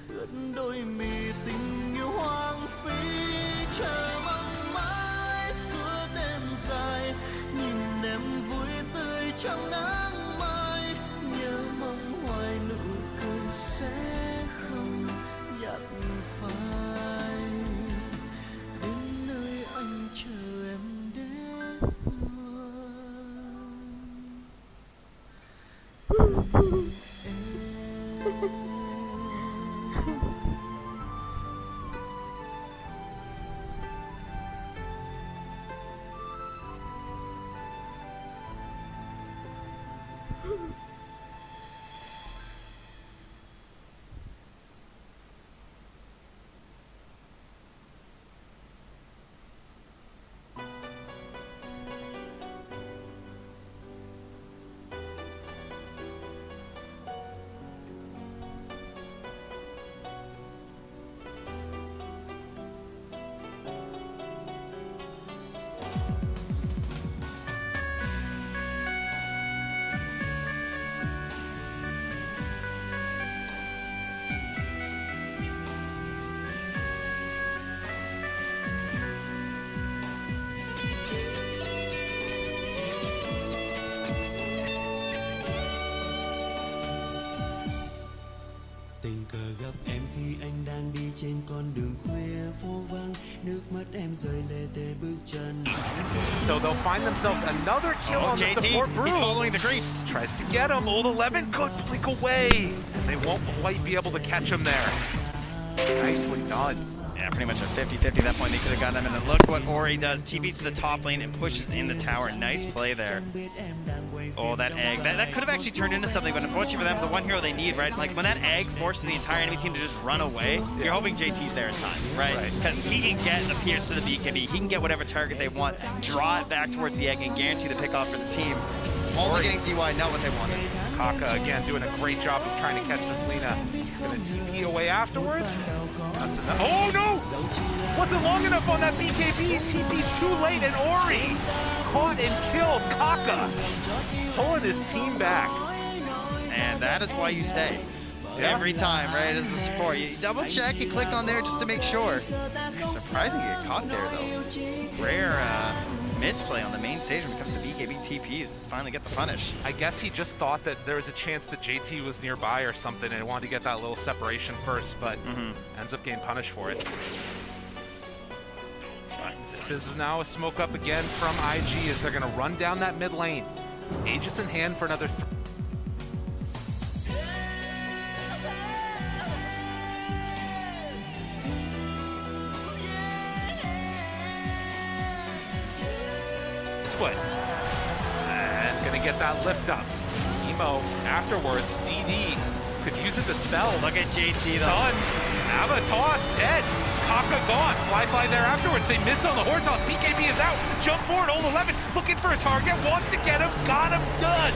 ướt đôi mi tình yêu hoang phí, chờ mong mãi suốt đêm dài, nhìn em vui tươi trong nắng mai, nhớ mong hoài nụ cười sẽ không nhạt phai, đến nơi anh chờ em đến luôn. Tình cờ gặp em khi anh đang đi trên con đường khuya phố vắng, nước mắt em rơi lê tê bước chân. So they'll find themselves another kill on the support He's Broom. following the creeps. Tries to get him. Old 11 could blink away. And they won't quite be able to catch him there. Nicely done. Yeah, pretty much a 50-50 at that point. They could have gotten him. And then look what Ori does. TP's to the top lane and pushes in the tower. Nice play there. Oh, that egg. That could have actually turned into something, but unfortunately for them, the one hero they need, right? Like when that egg forces the entire enemy team to just run away, you're hoping JT's there in time, right? Because he can get the Pierce to the BKB. He can get whatever target they want, draw it back towards the egg, and guarantee the pick off for the team. Only getting DY, not what they wanted. Kaka again doing a great job of trying to catch this Lina. Gonna TP away afterwards. That's enough. Oh no! Wasn't long enough on that BKB. TP too late, and Ori caught and killed Kaka, pulling his team back. And that is why you stay. Yeah. Every time, right, as the support. You double check, you click on there just to make sure. Surprising to get caught there, though. Rare misplay on the main stage when it comes to BKB TPs. Finally get the punish. I guess he just thought that there was a chance that JT was nearby or something and wanted to get that little separation first, but ends up getting punished for it. This is now a smoke up again from IG as they're going to run down that mid lane. Aegis in hand for another split. And gonna get that lift up. Emo afterwards, DD could use it to spell. Look at JT though. Done. Avatos dead. Kaka gone. Fly there afterwards. They miss on the Hortoss. BKB is out. Jump forward. Old 11 looking for a target. Wants to get him. Got him. Done.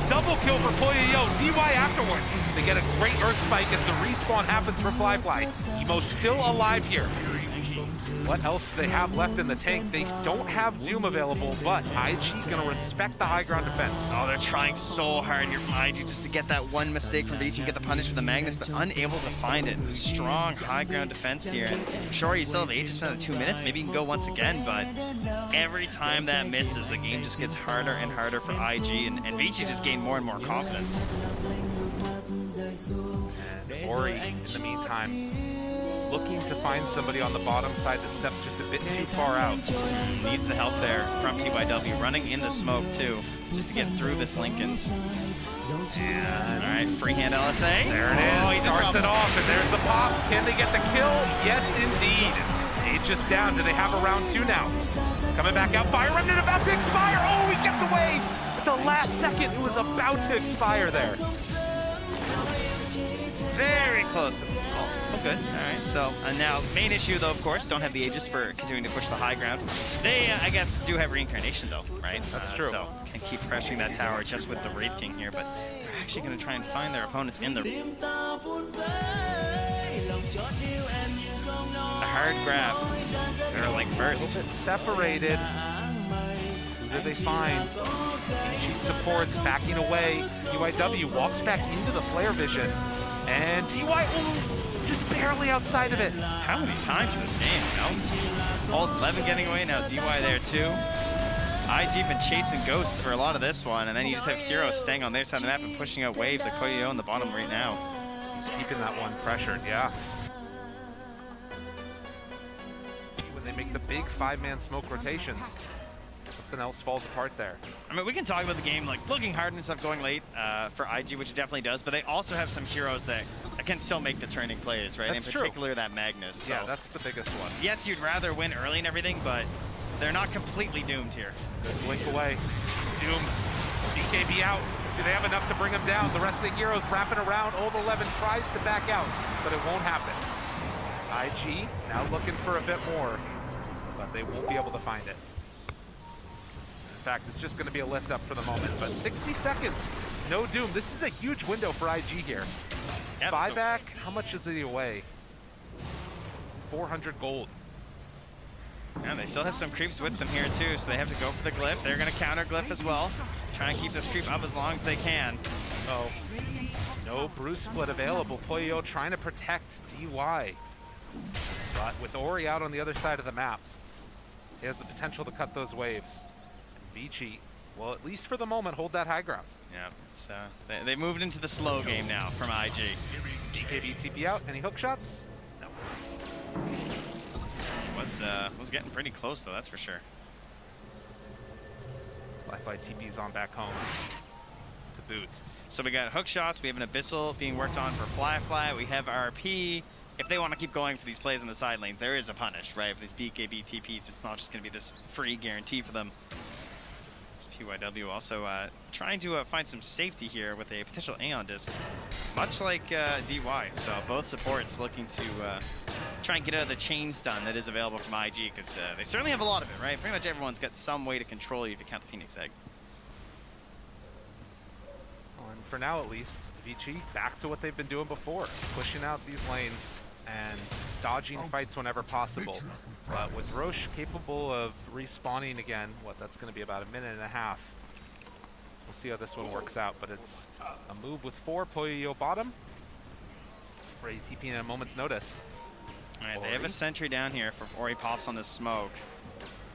Double kill for Poyo. DY afterwards. They get a great Earth spike as the respawn happens for Fly. Emo still alive here. what else do they have left in the tank? They don't have Doom available, but IG gonna respect the high ground defense. Oh, they're trying so hard here from IG just to get that one mistake from Vici and get the punish with the Magnus, but unable to find it. Strong high ground defense here. And sure, you still have Aegis for another 2 minutes. Maybe you can go once again, but every time that misses, the game just gets harder and harder for IG, and Vici just gained more and more confidence. And Ori, in the meantime, looking to find somebody on the bottom side that steps just a bit too far out. Needs the help there from PYW, running in the smoke too, just to get through this Lincolns. And, all right, freehand LSA. There it is. He starts it off, and there's the pop. Can they get the kill? Yes, indeed. Aegis down. Do they have a round 2 now? It's coming back out. Fire Remnant about to expire. Oh, he gets away at the last second. It was about to expire there. Very close, but oh, good. All right, so now main issue though, of course, don't have the Aegis for continuing to push the high ground. They, I guess, do have reincarnation though, right? That's true. So can keep pressuring that tower just with the Wraith King here, but they're actually going to try and find their opponents in the hard grab. They're like first. A little bit separated. Who do they find? She supports backing away. UIW walks back into the flare vision. And DY just barely outside of it. How many times in this game, you know? All 11 getting away, now DY there too. IG been chasing ghosts for a lot of this one, and then you just have Hero staying on their side of the map and pushing out waves like Koyo in the bottom right now. He's keeping that one pressured, yeah. When they make the big 5-man smoke rotations, something else falls apart there. I mean, we can talk about the game like looking hard and stuff going late for IG, which it definitely does, but they also have some heroes that can still make the turning plays, right? That's in true. particular, that Magnus. So, yeah, that's the biggest one. yes, you'd rather win early and everything, but they're not completely doomed here. Good blink away. Doom, BKB out. Do they have enough to bring him down? The rest of the heroes wrapping around. Old 11 tries to back out, but it won't happen. IG now looking for a bit more, but they won't be able to find it. In fact, it's just going to be a lift up for the moment, but 60 seconds, no Doom. This is a huge window for IG here. Yep. Buyback, how much is he away? 400 gold. Yeah, they still have some creeps with them here too, so they have to go for the glyph. They're going to counter glyph as well. Try and keep this creep up as long as they can. Oh, no Bruce split available. Poyo trying to protect DY. But with Ori out on the other side of the map, he has the potential to cut those waves. Vici will, at least for the moment, hold that high ground. Yeah, it's, they moved into the slow game now from IG. BKB TP out. Any hook shots? No. Was getting pretty close though, that's for sure. Li-Fi TP's on back home to boot. So we got hook shots, we have an Abyssal being worked on for Fly. We have RP. If they want to keep going for these plays in the side lanes, there is a punish, right? For these BKB TPs, it's not just going to be this free guarantee for them. This PYW also trying to find some safety here with a potential Aeon Disc, much like DY. So both supports looking to try and get out of the chain stun that is available from IG, because they certainly have a lot of it, right? Pretty much everyone's got some way to control you if you count the Phoenix Egg. And for now, at least, Vici back to what they've been doing before, pushing out these lanes and dodging fights whenever possible. But with Roche capable of respawning again, that's going to be about a minute and a half. We'll see how this one works out, but it's a move with 4, Poyo bottom. Ready TP in a moment's notice. All right, they have a sentry down here for Ori pops on this smoke.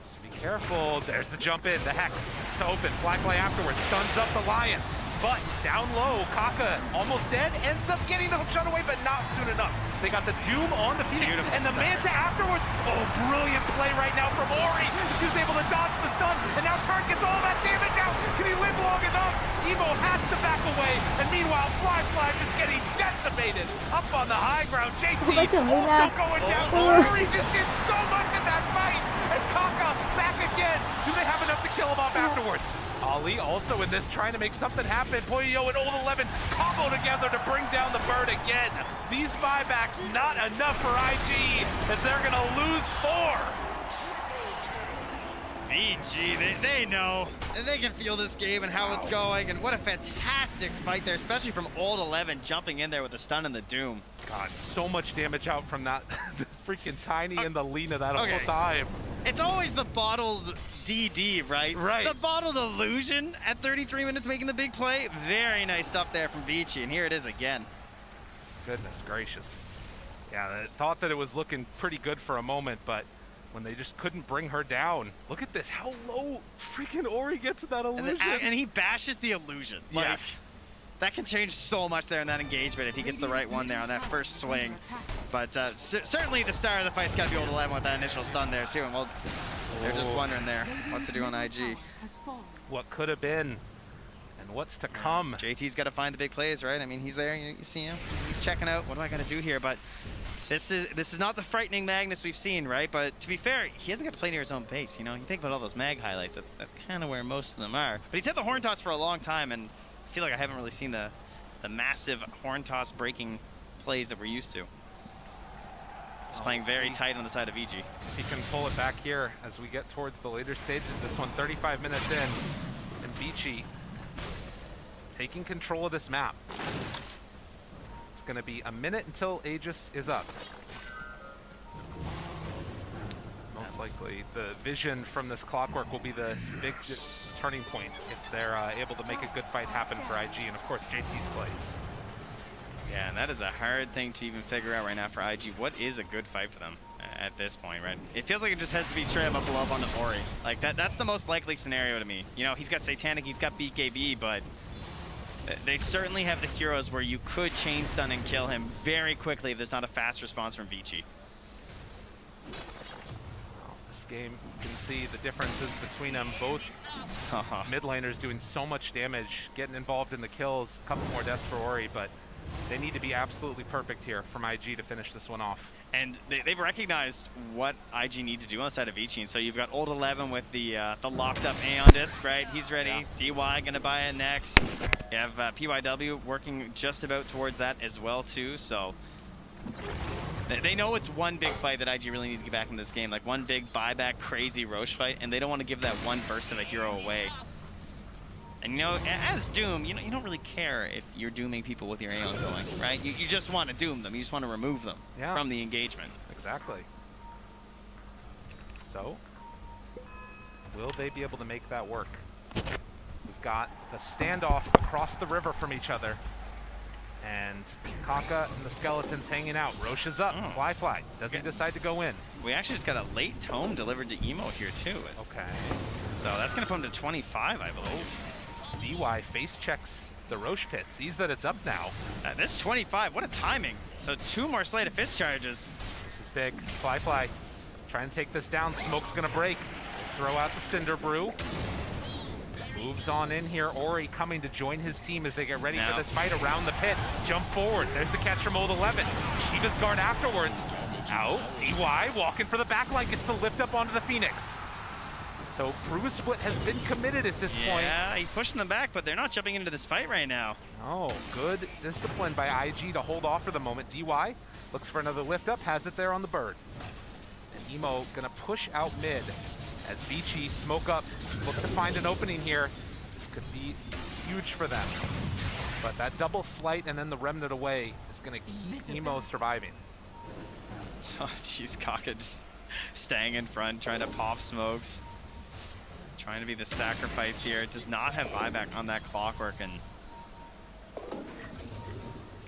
So be careful. There's the jump in, the Hex to open. Blacklight afterwards stuns up the Lion. But down low, Kaka almost dead, ends up getting the hook shot away, but not soon enough. They got the Doom on the Phoenix, and the Manta afterwards. Oh, brilliant play right now from Ori. He was able to dodge the stun, and now Turn gets all that damage out. Can he live long enough? Evo has to back away, and meanwhile, Fly just getting decimated. Up on the high ground, JT also going down. Ori just did so much in that fight, and Kaka back again. Do they have enough to kill him off afterwards? Ali also in this trying to make something happen. Poyo and Old 11 combo together to bring down the bird again. These buybacks not enough for IG as they're going to lose 4. VG, they know. They can feel this game and how it's going, and what a fantastic fight there, especially from Old 11 jumping in there with the stun and the Doom. God, so much damage out from that freaking tiny in the Lina that Okay. whole time. It's always the bottled DD, right? Right. The bottled illusion at 33 minutes making the big play. Very nice stuff there from Vici, and here it is again. Goodness gracious. Yeah, I thought that it was looking pretty good for a moment, but when they just couldn't bring her down. Look at this, how low freaking Ori gets in that illusion. And he bashes the illusion. Like, Yes. that can change so much there in that engagement if he gets the right one there on that first swing. But certainly the star of the fight's got to be able to land with that initial stun there too. And well, they're just wondering there what to do on IG. What could have been and what's to come. JT's got to find the big plays, right? I mean, he's there, you see him, he's checking out. What do I got to do here? But this is not the frightening Magnus we've seen, right? But to be fair, he hasn't got to play near his own pace. You know, you think about all those mag highlights. That's kind of where most of them are. But he's had the horn toss for a long time, and I feel like I haven't really seen the massive horn toss breaking plays that we're used to. Just playing very tight on the side of EG. He can pull it back here as we get towards the later stages. This one 35 minutes in, and Vici taking control of this map. It's going to be a minute until Aegis is up. Most likely the vision from this clockwork will be the big turning point if they're able to make a good fight happen for IG, and of course JT's plays. Yeah, and that is a hard thing to even figure out right now for IG. What is a good fight for them at this point, right? It feels like it just has to be straight up a blow up on the Ori. Like, that's the most likely scenario to me. You know, he's got Satanic, he's got BKB, but they certainly have the heroes where you could chain stun and kill him very quickly if there's not a fast response from Vici. This game, you can see the differences between them. Both mid laners doing so much damage, getting involved in the kills. A couple more deaths for Ori, but they need to be absolutely perfect here from IG to finish this one off. And they've recognized what IG need to do on the side of Vici. And so you've got Old 11 with the locked up Aeon disc, right? He's ready. Yeah. DY gonna buy it next. You have PYW working just about towards that as well too. So they know it's one big fight that IG really needs to get back in this game. Like one big buyback crazy Roche fight, and they don't want to give that one burst of a hero away. And you know, as Doom, you don't really care if you're dooming people with your Aeon going, right? You just want to doom them. You just want to remove them from the engagement. Exactly. So, will they be able to make that work? We've got the standoff across the river from each other. And Kaka and the Skeletons hanging out. Roche is up. Fly. Doesn't decide to go in. We actually just got a late tome delivered to Emo here, too. Okay. So that's going to put him to 25, I believe. DY face checks the Roche pit, sees that it's up now. This 25, what a timing. So 2 more Slate of Fist charges. This is big. Fly. Trying to take this down. Smoke's gonna break. Throw out the Cinder Brew. Moves on in here. Ori coming to join his team as they get ready for this fight around the pit. Jump forward. There's the catch from Old 11. Shiva's guard afterwards. Out. DY walking for the backline. Gets the lift up onto the Phoenix. So Brew Split has been committed at this point. Yeah, he's pushing them back, but they're not jumping into this fight right now. Oh, good discipline by IG to hold off for the moment. DY looks for another lift up, has it there on the bird. And Emo gonna push out mid as Vici smoke up, look to find an opening here. This could be huge for them. But that double slight and then the remnant away is gonna keep Emo surviving. Oh, jeez, Kaka just staying in front, trying to pop smokes. Trying to be the sacrifice here. Does not have buyback on that clockwork, and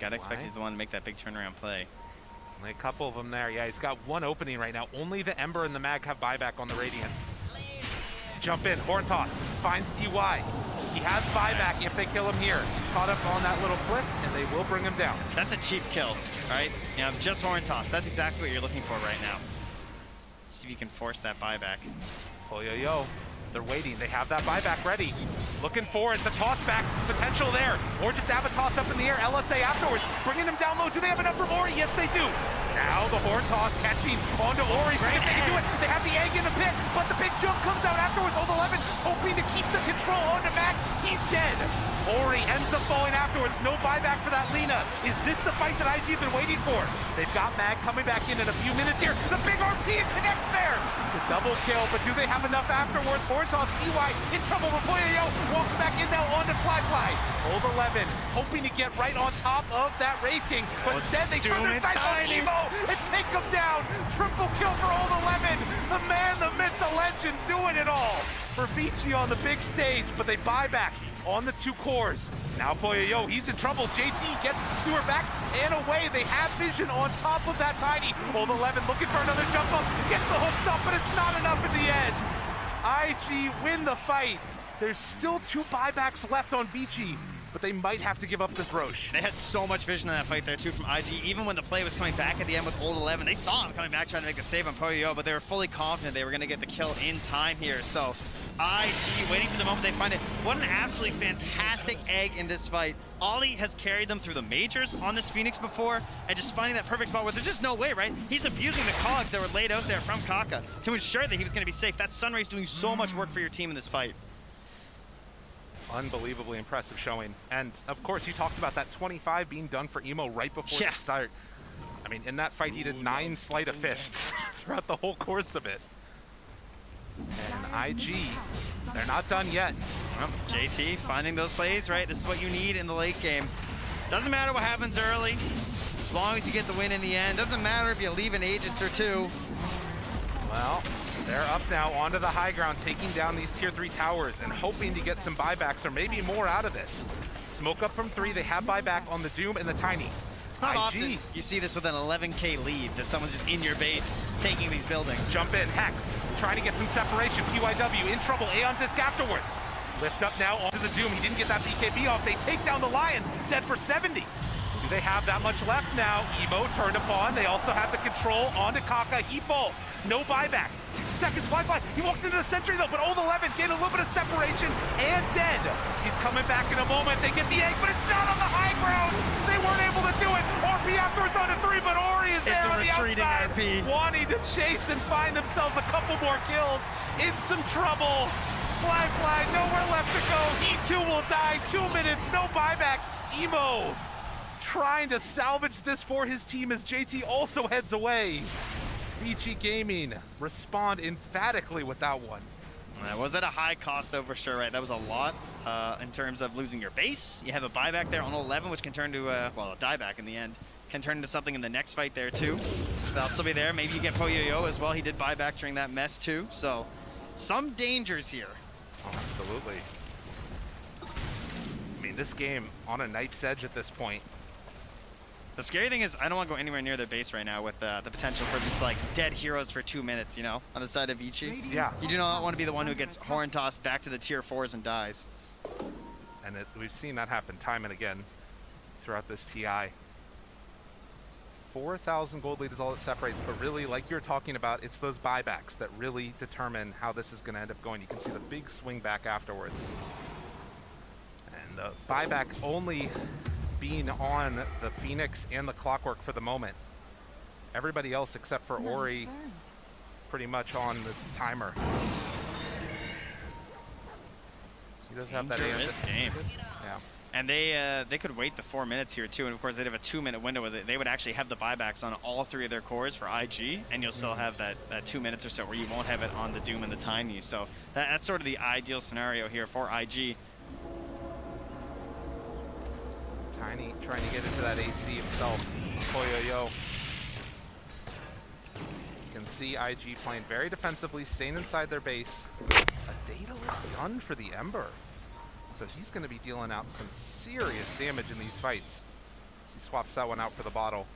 gotta expect he's the one to make that big turnaround play. Only a couple of them there. Yeah, he's got one opening right now. Only the Ember and the Mag have buyback on the Radiant. Jump in, horn toss, finds DY. He has buyback if they kill him here. He's caught up on that little cliff, and they will bring him down. That's a cheap kill, right? You know, just horn toss. That's exactly what you're looking for right now. See if you can force that buyback. Oh, yo. They're waiting. They have that buyback ready. Looking forward. The toss back potential there. Or just have a toss up in the air. LSA afterwards. Bringing them down low. Do they have enough for Ori? Yes, they do. Now the horn toss catching onto Ori. See if they can do it. They have the egg in the pit, but the big jump comes out afterwards. Old 11 hoping to keep the control onto Mac. He's dead. Ori ends up falling afterwards. No buyback for that Lina. Is this the fight that IG have been waiting for? They've got Mag coming back in a few minutes here. The big RP connects there. The double kill, but do they have enough afterwards? Horntoss, EY in trouble. Rapoyo walks back in now onto Fly. Old 11 hoping to get right on top of that Wraith King, but instead they turn their sights on Evo and take him down. Triple kill for Old 11. The man, the myth, the legend doing it all for Vici on the big stage, but they buy back on the 2 cores. Now Poyoyo, he's in trouble. JT gets the skewer back and away. They have vision on top of that Tiny. Old 11 looking for another jump up. Gets the hook stop, but it's not enough in the end. IG win the fight. There's still 2 buybacks left on Vici, but they might have to give up this Roche. They had so much vision in that fight there too from IG. Even when the play was coming back at the end with Old 11, they saw him coming back trying to make a save on Poyoyo, but they were fully confident they were going to get the kill in time here. So IG waiting for the moment they find it. What an absolutely fantastic egg in this fight. Ollie has carried them through the majors on this Phoenix before, and just finding that perfect spot where there's just no way, right? He's abusing the cogs that were laid out there from Kaka to ensure that he was going to be safe. That Sunray's doing so much work for your team in this fight. Unbelievably impressive showing. And of course, you talked about that 25 being done for Emo right before the start. I mean, in that fight, he did 9 sleight of fists throughout the whole course of it. And IG, they're not done yet. Well, JT finding those plays, right? This is what you need in the late game. Doesn't matter what happens early, as long as you get the win in the end. Doesn't matter if you leave an Aegis or 2. Well, they're up now onto the high ground, taking down these tier 3 towers and hoping to get some buybacks or maybe more out of this. Smoke up from 3, they have buyback on the Doom and the Tiny. It's not often you see this with an 11K lead, that someone's just in your base taking these buildings. Jump in, Hex, trying to get some separation. PYW in trouble, Aeon Disc afterwards. Lift up now onto the Doom, he didn't get that BKB off. They take down the Lion, dead for 70. Do they have that much left now? Emo turned upon. They also have the control onto Kaka. He falls. No buyback. 6 seconds, Fly. He walked into the sentry though, but Old 11 getting a little bit of separation and dead. He's coming back in a moment. They get the egg, but it's not on the high ground. They weren't able to do it. RP afterwards onto 3, but Ori is there on the outside, wanting to chase and find themselves a couple more kills. In some trouble. Fly, nowhere left to go. He too will die. 2 minutes, no buyback. Emo trying to salvage this for his team as JT also heads away. Vici Gaming respond emphatically with that one. Was at a high cost though, for sure, right? That was a lot in terms of losing your base. You have a buyback there on 11, which can turn to, well, a dieback in the end. Can turn into something in the next fight there too. They'll still be there. Maybe you get Poyoyo as well. He did buyback during that mess too. So some dangers here. Oh, absolutely. I mean, this game on a knife's edge at this point. The scary thing is I don't want to go anywhere near their base right now with the potential for just like dead heroes for 2 minutes, you know, on the side of Vici. Yeah. You do not want to be the one who gets horn tossed back to the tier 4s and dies. And we've seen that happen time and again throughout this TI. 4,000 gold lead is all it separates, but really, like you're talking about, it's those buybacks that really determine how this is going to end up going. You can see the big swing back afterwards. And the buyback only being on the Phoenix and the Clockwork for the moment. Everybody else except for Ori pretty much on the timer. He does have that dangerous game. Yeah. And they could wait the 4 minutes here too, and of course they'd have a 2-minute window with it. They would actually have the buybacks on all 3 of their cores for IG, and you'll still have that 2 minutes or so where you won't have it on the Doom and the Tiny. So that's sort of the ideal scenario here for IG. Tiny trying to get into that AC himself. Poyoyo. You can see IG playing very defensively, staying inside their base. A Daedalus done for the Ember. So he's going to be dealing out some serious damage in these fights. So he swaps that one out for the bottle.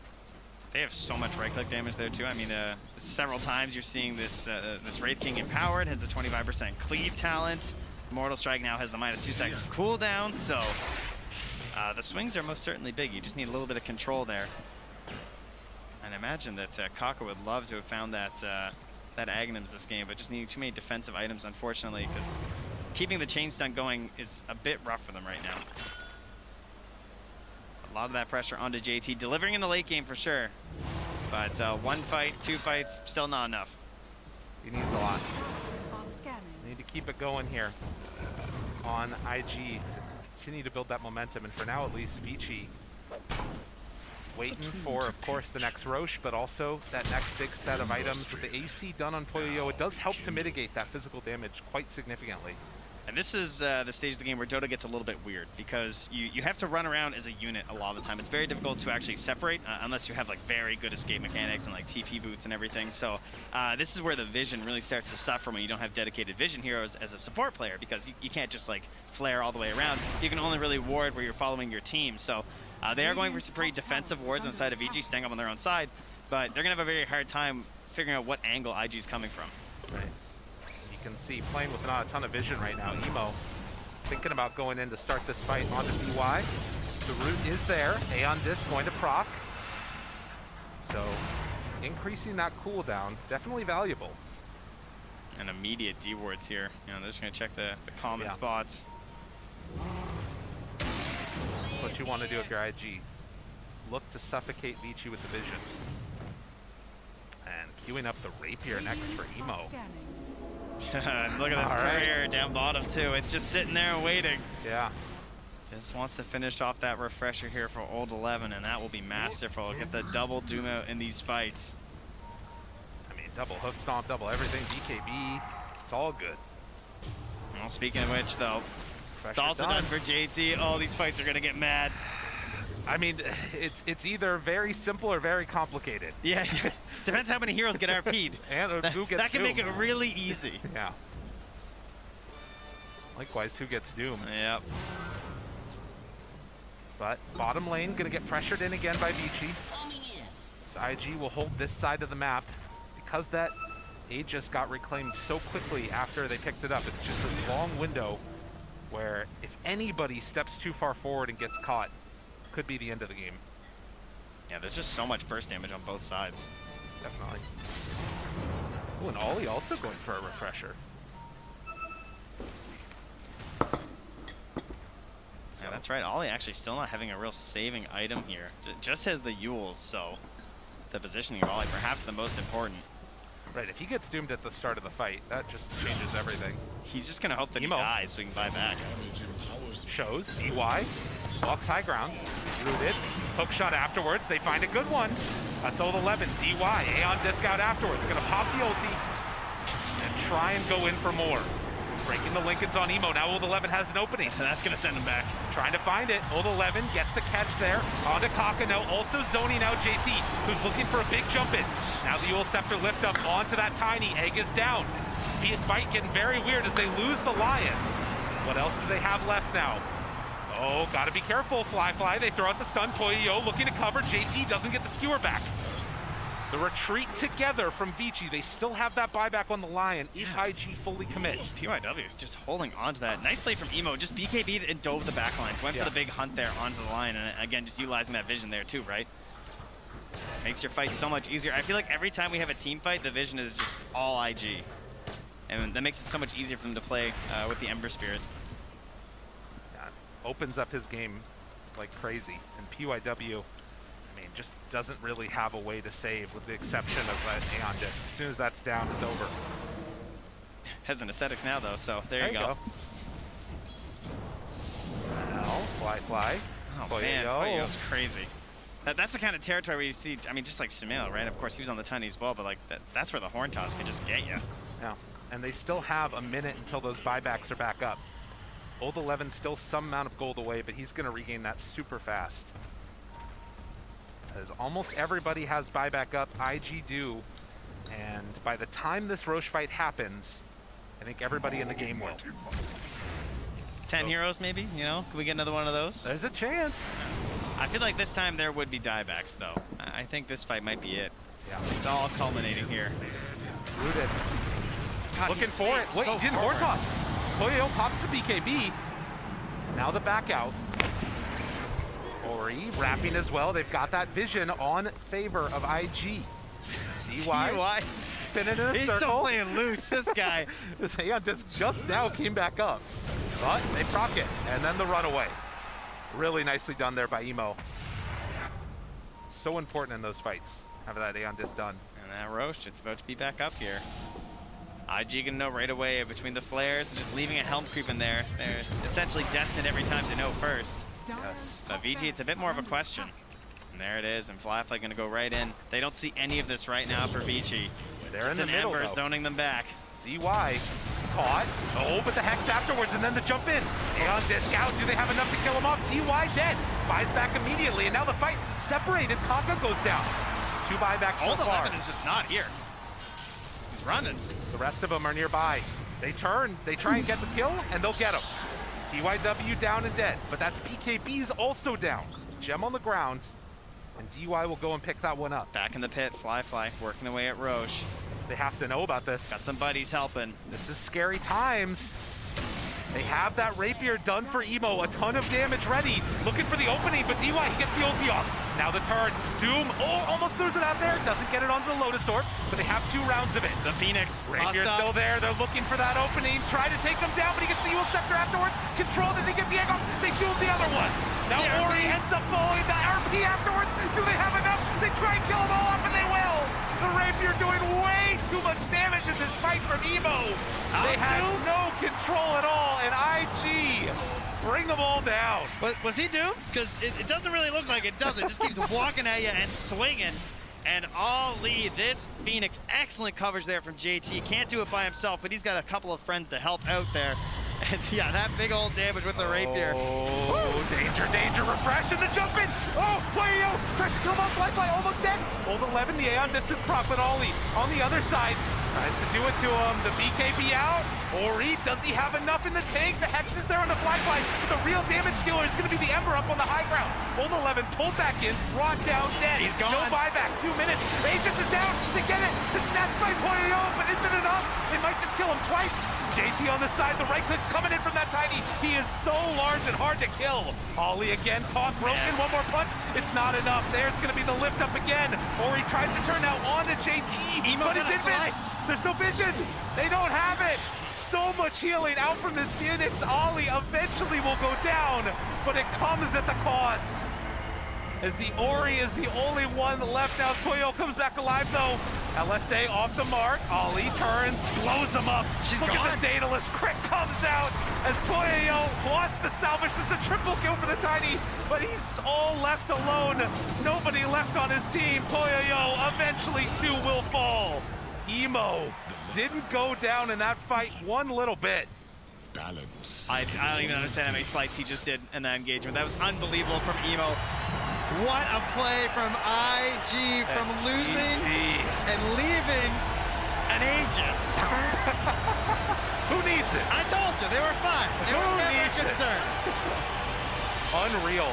They have so much right-click damage there too. I mean, several times you're seeing this this Wraith King empowered, has the 25% cleave talent. Mortal Strike now has the -2 seconds cooldown, so the swings are most certainly big. You just need a little bit of control there. And I imagine that Kaka would love to have found that Aghanims this game, but just needing too many defensive items, unfortunately, because keeping the chain stun going is a bit rough for them right now. A lot of that pressure onto JT, delivering in the late game for sure. But 1 fight, 2 fights, still not enough. He needs a lot. Need to keep it going here on IG to continue to build that momentum. And for now, at least, Vici waiting for, of course, the next Roche, but also that next big set of items. With the AC done on Poyo, it does help to mitigate that physical damage quite significantly. And this is the stage of the game where Dota gets a little bit weird, because you have to run around as a unit a lot of the time. It's very difficult to actually separate unless you have like very good escape mechanics and like TP boots and everything. So this is where the vision really starts to suffer when you don't have dedicated vision heroes as a support player, because you can't just like flare all the way around. You can only really ward where you're following your team. So they are going for some pretty defensive wards on the side of EG, staying up on their own side, but they're going to have a very hard time figuring out what angle IG is coming from. Right. You can see playing with not a ton of vision right now. Emo thinking about going in to start this fight onto DY. The root is there. Aeon Disc going to proc. So increasing that cooldown, definitely valuable. And immediate D wards here. You know, they're just going to check the common spots. That's what you want to do if you're IG. Look to suffocate Vici with the vision. And queuing up the Rapier next for Emo. Look at this career down bottom too. It's just sitting there waiting. Yeah. Just wants to finish off that refresher here for Old 11, and that will be masterful. Get the double doom out in these fights. I mean, double hoof stomp, double everything, BKB. It's all good. Well, speaking of which, though, it's also done done for JT. Oh, these fights are gonna get mad. I mean, it's either very simple or very complicated. Yeah, depends how many heroes get RP'd. And who gets that can make it really easy. Yeah. Likewise, who gets doomed. Yep. But bottom lane gonna get pressured in again by Vici. So IG will hold this side of the map. Because that Aegis got reclaimed so quickly after they picked it up, it's just this long window where if anybody steps too far forward and gets caught, could be the end of the game. Yeah, there's just so much burst damage on both sides. Definitely. Oh, and Ollie also going for a refresher. Yeah, that's right. Ollie actually still not having a real saving item here. Just has the Euls, so the positioning of Ollie perhaps the most important. Right, if he gets doomed at the start of the fight, that just changes everything. He's just gonna hope that Emo he dies so he can buy back. Shows DY, walks high ground, rooted, hook shot afterwards, they find a good one. That's Old 11, DY, Aeon Disc out afterwards, gonna pop the ulti, and try and go in for more. Breaking the Lincolns on Emo, now Old 11 has an opening. That's gonna send him back. Trying to find it, Old 11 gets the catch there, onto Kakano, also zoning out JT, who's looking for a big jump in. Now the Eul Scepter lift up onto that Tiny, Egg is down. Fight getting very weird as they lose the Lion. What else do they have left now? Oh, gotta be careful, Fly. They throw out the stun, Poyo looking to cover, JT doesn't get the skewer back. The retreat together from Vici, they still have that buyback on the Lion if IG fully commits. PYW is just holding on to that. Nice play from Emo, just BKB'd and dove the backlines. Went for the big hunt there onto the Lion, and again, just utilizing that vision there too, right? Makes your fight so much easier. I feel like every time we have a team fight, the vision is just all IG. And that makes it so much easier for them to play with the Ember Spirit. Yeah, opens up his game like crazy. And PYW, I mean, just doesn't really have a way to save with the exception of that Aeon Disc. As soon as that's down, it's over. Has an aesthetics now though, so there you go. Now, Fly. Oh man, Poyo's crazy. That's the kind of territory where you see, I mean, just like Sumail, right? Of course, he was on the Tiny as well, but like that's where the Horn Toss can just get you. Yeah, and they still have a minute until those buybacks are back up. Old 11 still some amount of gold away, but he's going to regain that super fast. As almost everybody has buyback up, IG do, and by the time this Roche fight happens, I think everybody in the game will. 10 heroes maybe, you know? Can we get another one of those? There's a chance. I feel like this time there would be diebacks though. I think this fight might be it. Yeah. It's all culminating here. Rooted. God, looking for it. Wait, he didn't Horn Toss. Poyo pops the BKB. Now the back out. Ori wrapping as well. They've got that vision on favor of IG. DY spinning in a He's circle. still playing loose, this guy. This Aeon Disc just now came back up. But they proc it, and then the runaway. Really nicely done there by Emo. So important in those fights, having that Aeon Disc done. And that Roche, it's about to be back up here. IG gonna know right away between the flares, just leaving a helm creep in there. They're essentially destined every time to know first. Yes. But VG, it's a bit more of a question. And there it is, and Flyfly gonna go right in. They don't see any of this right now for VG. They're in the middle, Ember though. zoning them back. DY caught. Oh, but the Hex afterwards, and then the jump in. Aeon disc out. Do they have enough to kill him off? DY dead. Buys back immediately, and now the fight separated. Kaka goes down. 2 buybacks so Old far. 11 is just not here. He's running. The rest of them are nearby. They turn, they try and get the kill, and they'll get him. DYW down and dead, but that's BKB's also down. Gem on the ground, and DY will go and pick that one up. Back in the pit, Flyfly working away at Roche. They have to know about this. Got some buddies helping. This is scary times. They have that rapier done for Emo, a ton of damage ready. Looking for the opening, but DY, he gets the ulti off. Now the turn, Doom, almost throws it out there. Doesn't get it onto the Lotus Orb, but they have 2 rounds of it. The Phoenix, Rapier's still there, they're looking for that opening. Try to take him down, but he gets the Evil Scepter afterwards. Control, does he get the egg off? They duel the other one. Now Ori ends up falling, the RP afterwards. Do they have enough? They try and kill them all off, and they will. The Rapier doing way too much damage in this fight from Emo. They had no control at all, and IG bring them all down. Was he doomed? Because it doesn't really look like it, does it? Just keeps walking at you and swinging. And Ali, this Phoenix, excellent coverage there from JT. Can't do it by himself, but he's got a couple of friends to help out there. And yeah, that big old damage with the Rapier. Oh, danger, danger, refresh, and the jump in. Oh, Playo tries to kill him off, Flyfly almost dead. Old 11, the Aeon Disc is proc, but Ollie on the other side tries to do it to him. The BKB out. Ori, does he have enough in the tank? The Hex is there on the Flyfly, but the real damage dealer is going to be the Ember up on the high ground. Old 11 pulled back in, brought down, dead. He's gone. No buyback, 2 minutes. Aegis is down. They get it. It's snapped by Playo, but is it enough? They might just kill him twice. JT on the side, the right click's coming in from that Tiny. He is so large and hard to kill. Ollie again, caught, broken, one more punch. It's not enough. There's gonna be the lift up again. Ori tries to turn now on to JT, but his invis, there's no vision. They don't have it. So much healing out from this Phoenix. Ollie eventually will go down, but it comes at the cost. As the Ori is the only one left now. Toyo comes back alive though. LSA off the mark. Ollie turns, blows him up. Look at the Daedalus. Crit comes out as Toyo wants to salvage. This is a triple kill for the Tiny, but he's all left alone. Nobody left on his team. Toyo eventually 2 will fall. Emo didn't go down in that fight one little bit. Balance. I don't even understand how many slices he just did in that engagement. That was unbelievable from Emo. What a play from IG, from losing and leaving an Aegis. Who needs it? I told you, they were fine. They were never concerned. Unreal.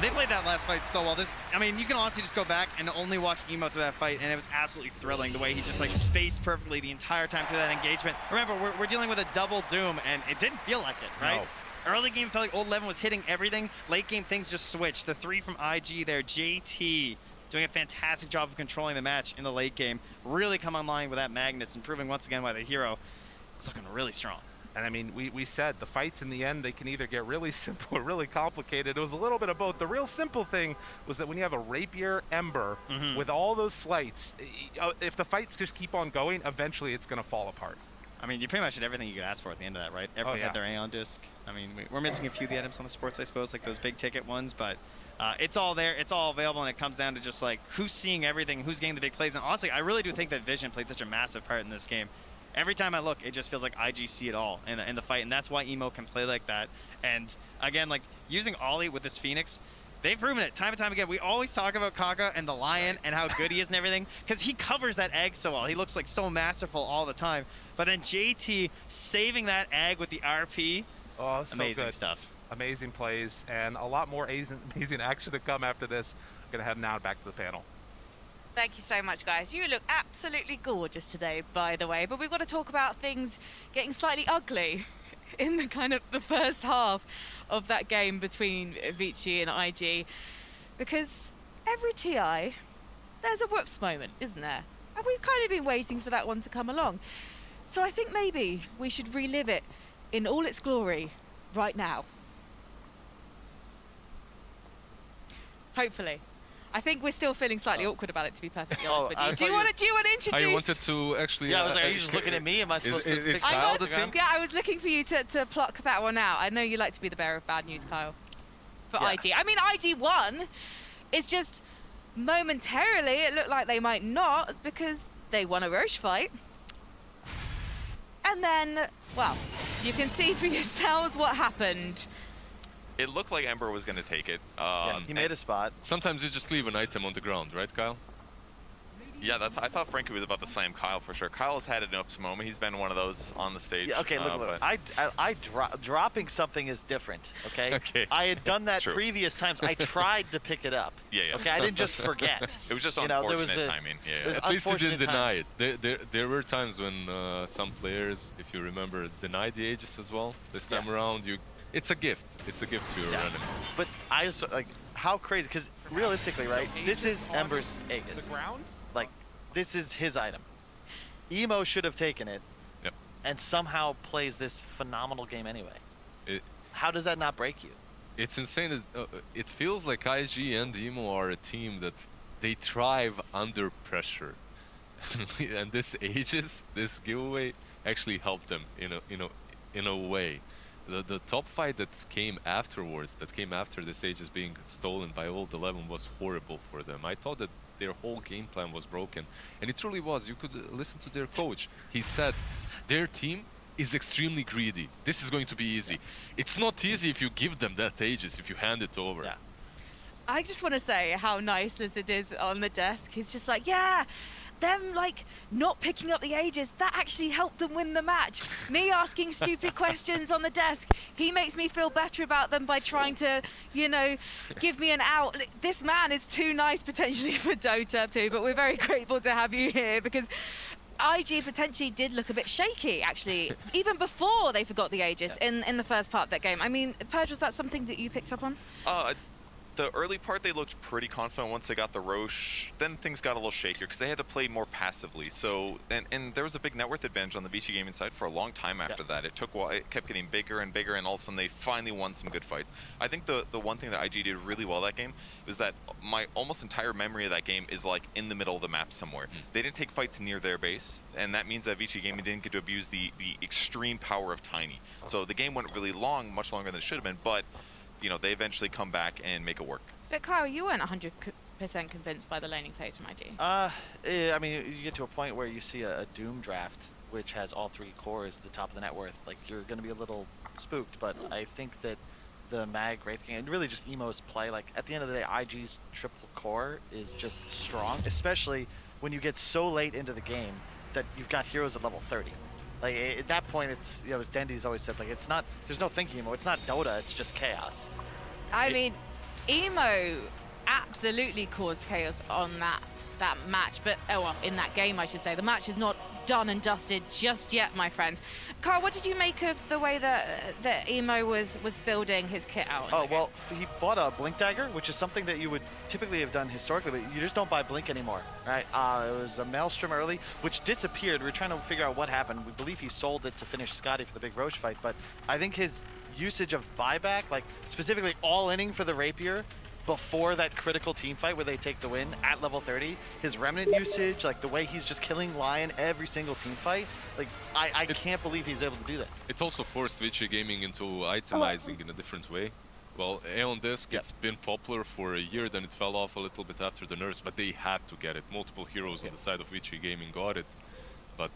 They played that last fight so well. I mean, you can honestly just go back and only watch Emo through that fight, and it was absolutely thrilling the way he just like spaced perfectly the entire time through that engagement. Remember, we're dealing with a double Doom, and it didn't feel like it, right? No. Early game felt like Old 11 was hitting everything. Late game, things just switched. The 3 from IG there, JT doing a fantastic job of controlling the match in the late game. Really come online with that Magnus and proving once again why the hero is looking really strong. And I mean, we said the fights in the end, they can either get really simple or really complicated. It was a little bit of both. The real simple thing was that when you have a Rapier Ember with all those slights, if the fights just keep on going, eventually it's going to fall apart. I mean, you pretty much had everything you could ask for at the end of that, right? Everyone had their Aeon Disc. I mean, we're missing a few of the items on the sports, I suppose, like those big ticket ones, but it's all there, it's all available, and it comes down to just like who's seeing everything, who's getting the big plays. And honestly, I really do think that Vision played such a massive part in this game. Every time I look, it just feels like IG see it all in the fight, and that's why Emo can play like that. And again, like using Ollie with this Phoenix, they've proven it time and time again. We always talk about Kaka and the Lion and how good he is and everything, because he covers that egg so well. He looks like so masterful all the time. But then JT saving that egg with the RP, so amazing good. stuff. Amazing plays, and a lot more amazing action to come after this. I'm gonna head now back to the panel. Thank you so much, guys. You look absolutely gorgeous today, by the way, but we've got to talk about things getting slightly ugly in the kind of the first half of that game between Vici and IG, because every TI, there's a whoops moment, isn't there? And we've kind of been waiting for that one to come along. So I think maybe we should relive it in all its glory right now. Hopefully. I think we're still feeling slightly awkward about it, to be perfectly Oh, honest with I you. Do thought you want to introduce? I wanted to actually. Yeah, I was like, are you just looking at me? Am I supposed to pick Kyle the the team? Yeah, I was looking for you to pluck that one out. I know you like to be the bearer of bad news, Kyle. For Yeah. IG. I mean, IG won. It's just momentarily it looked like they might not because they won a Roche fight. And then, well, you can see for yourselves what happened. It looked like Ember was going to take it. Yeah, he made a spot. Sometimes you just leave an item on the ground, right, Kyle? Yeah, I thought Frankie was about to slam Kyle for sure. Kyle has had an ups moment. He's been one of those on the stage. Yeah, okay, look. Dropping something is different, okay? Okay. I had done that True. previous times. I tried to pick it up. Yeah. Okay, I didn't just forget. It was just You know, there was unfortunate a- timing. it was Yeah. At least you didn't unfortunate deny it. There were times when some players, if you remember, denied the Aegis as well. This time around, it's a gift. It's a gift to your enemy. But I just, like, how crazy, because realistically, right, this is Ember's Aegis. The ground? Like, this is his item. Emo should have taken it, Yep. and somehow plays this phenomenal game anyway. How does that not break you? It's insane. It feels like IG and Emo are a team that they thrive under pressure, and this Aegis, this giveaway, actually helped them in a way. The top fight that came afterwards, that came after this Aegis being stolen by Old 11, was horrible for them. I thought that their whole game plan was broken, and it truly was. You could listen to their coach. He said their team is extremely greedy. This is going to be easy. It's not easy if you give them that Aegis, if you hand it over. Yeah. I just want to say how nice Lizard is on the desk. He's just like, yeah, them like not picking up the Aegis, that actually helped them win the match. Me asking stupid questions on the desk, he makes me feel better about them by trying to, give me an out. This man is too nice potentially for Dota too, but we're very grateful to have you here because IG potentially did look a bit shaky, actually, even before they forgot the Aegis in the first part of that game. I mean, Purge, was that something that you picked up on? The early part, they looked pretty confident. Once they got the Roche, then things got a little shakier because they had to play more passively. So, and there was a big net worth advantage on the Vici Gaming side for a long time after that. It took a while. It kept getting bigger and bigger, and all of a sudden they finally won some good fights. I think the one thing that IG did really well that game was that my almost entire memory of that game is like in the middle of the map somewhere. They didn't take fights near their base, and that means that Vici Gaming didn't get to abuse the extreme power of Tiny. So the game went really long, much longer than it should have been, but they eventually come back and make it work. But Kyle, you weren't 100% convinced by the laning phase from IG. I mean, you get to a point where you see a Doom draft, which has all 3 cores, the top of the net worth. Like, you're going to be a little spooked, but I think that the Mag, Wraith King, and really just Emo's play, like, at the end of the day, IG's triple core is just strong, especially when you get so late into the game that you've got heroes at level 30. Like, at that point, it's, as Dendy's always said, like, it's not, there's no thinking Emo, it's not Dota, it's just chaos. I mean, Emo absolutely caused chaos on that match, but in that game, I should say. The match is not done and dusted just yet, my friends. Carl, what did you make of the way that Emo was building his kit out? Oh, well, he bought a Blink Dagger, which is something that you would typically have done historically, but you just don't buy Blink anymore, right? It was a Maelstrom early, which disappeared. We were trying to figure out what happened. We believe he sold it to finish Scotty for the big Roche fight, but I think his usage of buyback, like specifically all-inning for the Rapier before that critical team fight where they take the win at level 30, his Remnant usage, like the way he's just killing Lion every single team fight, like I can't believe he's able to do that. It also forced Vici Gaming into itemizing in a different way. Well, Aeon Disc, it's been popular for a year, then it fell off a little bit after the nerfs, but they had to get it. Multiple heroes on the side of Vici Gaming got it. But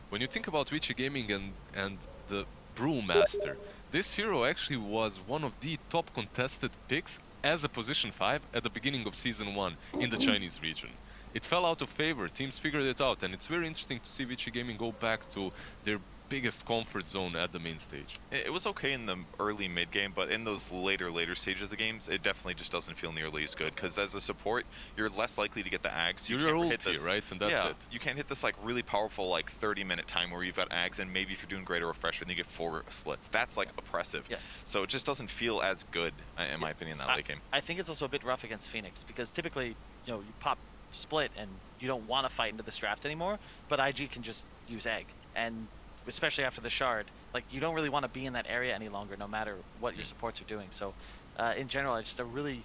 when you think about Vici Gaming and the Brewmaster, this hero actually was one of the top contested picks as a position 5 at the beginning of Season 1 in the Chinese region. It fell out of favor, teams figured it out, and it's very interesting to see Vici Gaming go back to their biggest comfort zone at the main stage. It was okay in the early mid game, but in those later stages of the games, it definitely just doesn't feel nearly as good. Because as a support, you're less likely to get the Ags. You're ulti, right? And that's it. You can't hit this like really powerful 30-minute time where you've got Ags, and maybe if you're doing great or refresher, then you get 4 splits. That's like oppressive. Yeah. So it just doesn't feel as good, in my opinion, that late game. I think it's also a bit rough against Phoenix because typically, you pop split and you don't want to fight into the draft anymore, but IG can just use Egg, and especially after the shard, like you don't really want to be in that area any longer, no matter what your supports are doing. So, in general, it's just a really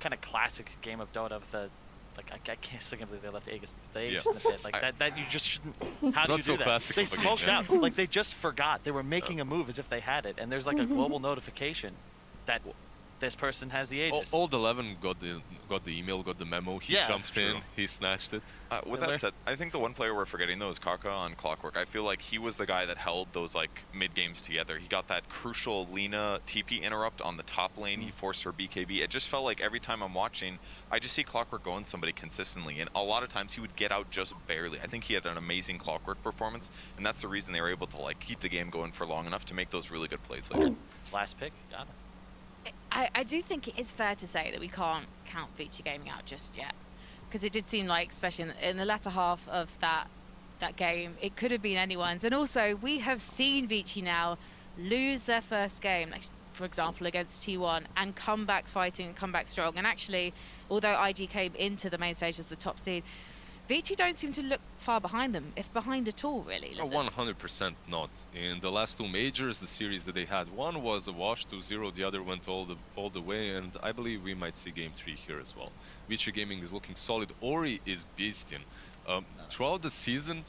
kind of classic game of Dota with the. Like I can't still can't believe they left the Aegis in the pit. Like that you just shouldn't. How do you do that? They smoked out. Like they just forgot. They were making a move as if they had it, and there's like a global notification that this person has the Aegis. Old 11 got the email, got the memo. He jumped in, he snatched it. With that said, I think the one player we're forgetting though is Kaka on Clockwork. I feel like he was the guy that held those like mid games together. He got that crucial Lina TP interrupt on the top lane. He forced her BKB. It just felt like every time I'm watching, I just see Clockwork going somebody consistently, and a lot of times he would get out just barely. I think he had an amazing Clockwork performance, and that's the reason they were able to like keep the game going for long enough to make those really good plays later. Last pick, got it. I do think it's fair to say that we can't count Vici Gaming out just yet, because it did seem like, especially in the latter half of that game, it could have been anyone's. And also, we have seen Vici now lose their first game, like, for example, against T1, and come back fighting and come back strong. And actually, although IG came into the main stage as the top seed, Vici don't seem to look far behind them, if behind at all, really. 100% not. In the last 2 majors, the series that they had, one was a wash 2-0, the other went all the way, and I believe we might see Game 3 here as well. Vici Gaming is looking solid. Ori is beasting. Throughout the season,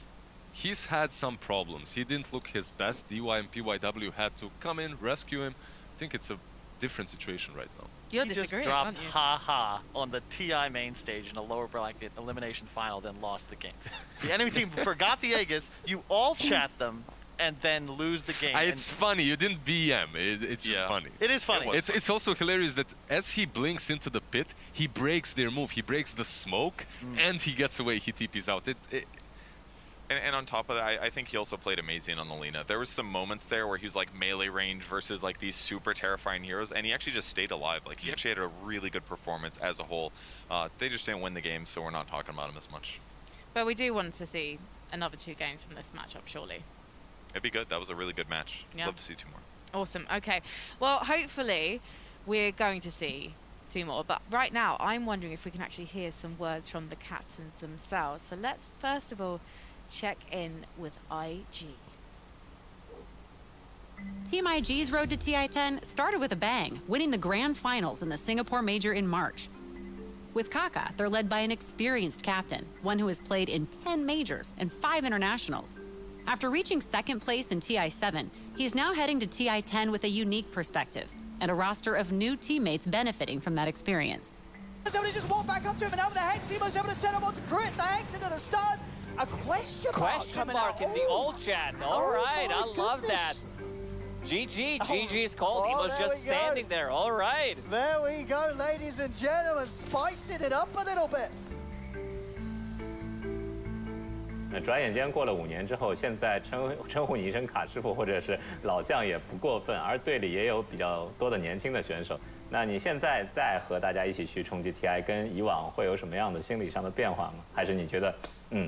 he's had some problems. He didn't look his best. DY and PYW had to come in, rescue him. I think it's a different situation right now. You're he disagreeing, just dropped aren't you? haha on the TI main stage in a lower bracket elimination final, then lost the game. The enemy team forgot the Aegis, you all chat them, and then lose the game. It's funny, you didn't BM, it's just funny. It is funny. It's also hilarious that as he blinks into the pit, he breaks their move, he breaks the smoke, and he gets away, he TPs out. And on top of that, I think he also played amazing on the Lina. There was some moments there where he was like melee range versus like these super terrifying heroes, and he actually just stayed alive. Like he actually had a really good performance as a whole. They just didn't win the game, so we're not talking about him as much. But we do want to see another 2 games from this matchup, surely. It'd be good. That was a really good match. Yeah. Love to see 2 more. Awesome. Okay. Well, hopefully we're going to see 2 more. But right now, I'm wondering if we can actually hear some words from the captains themselves. So let's first of all check in with IG. Team IG's road to TI-10 started with a bang, winning the grand finals in the Singapore Major in March. With Kaka, they're led by an experienced captain, one who has played in 10 majors and 5 internationals. After reaching 2nd place in TI-7, he's now heading to TI-10 with a unique perspective and a roster of new teammates benefiting from that experience. Somebody just walked back up to him, and over the Hex, he was able to set up onto Crit, the Hex into the stun. A question mark in the old chat. All right, I love that. GG's called. He was just standing there. All right. There we go, ladies and gentlemen, spicing it up a little bit. 那转眼间过了5年之后，现在称呼你一声卡师傅或者是老将也不过分，而队里也有比较多的年轻的选手。那你现在再和大家一起去冲击 TI， 跟以往会有什么样的心理上的变化吗？还是你觉得，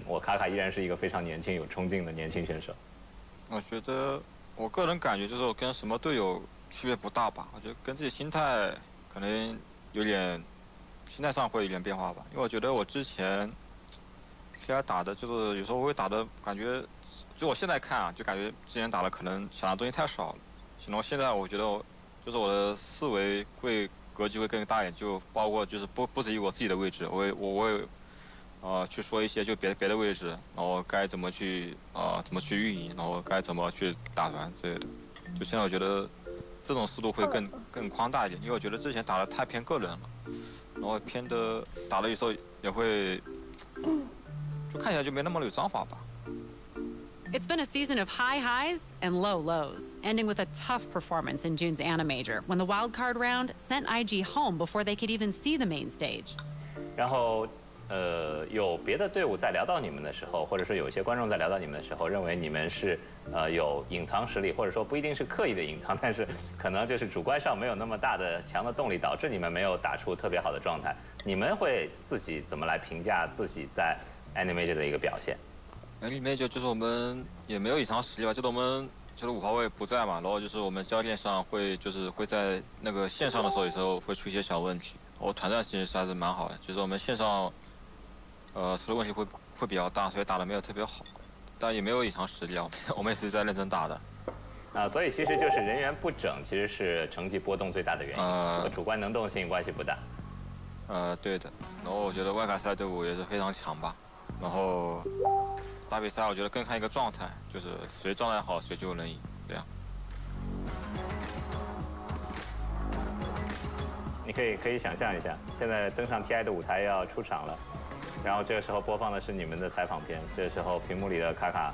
我卡卡依然是一个非常年轻、有冲劲的年轻选手？我觉得我个人感觉就是我跟什么队友区别不大吧。我觉得跟自己心态可能有点，心态上会有点变化吧。因为我觉得我之前 TI 打的就是有时候我会打的感觉，就我现在看啊，就感觉之前打的可能想的东西太少了。然后现在我觉得就是我的思维会格局会更大一点，就包括就是不止于我自己的位置，我会去说一些就别的位置，然后该怎么去运营，然后该怎么去打团之类的。就现在我觉得这种思路会更宽大一点，因为我觉得之前打的太偏个人了，然后偏的打的有时候也会。 就看起来就没那么有章法吧。 It's been a season of high highs and low lows, ending with a tough performance in June's Ana Major when the wildcard round sent IG home before they could even see the main stage. 然后，有别的队伍在聊到你们的时候，或者说有一些观众在聊到你们的时候，认为你们是有隐藏实力，或者说不一定是刻意的隐藏，但是可能就是主观上没有那么大的强的动力，导致你们没有打出特别好的状态。你们会自己怎么来评价自己在 Ana Major 的一个表现？ Ana Major 就是我们也没有隐藏实力吧，就是我们就是5号位不在嘛，然后就是我们教练上会在那个线上的时候，有时候会出一些小问题。我团战其实还是蛮好的，就是我们线上出的问题会比较大，所以打的没有特别好，但也没有隐藏实力啊，我们也是在认真打的。所以其实就是人员不整，其实是成绩波动最大的原因，和主观能动性关系不大。对的。然后我觉得外卡赛队伍也是非常强吧。然后打比赛我觉得更看一个状态，就是谁状态好谁就能赢，这样。你可以想象一下，现在登上 TI 的舞台要出场了，然后这个时候播放的是你们的采访片，这个时候屏幕里的卡卡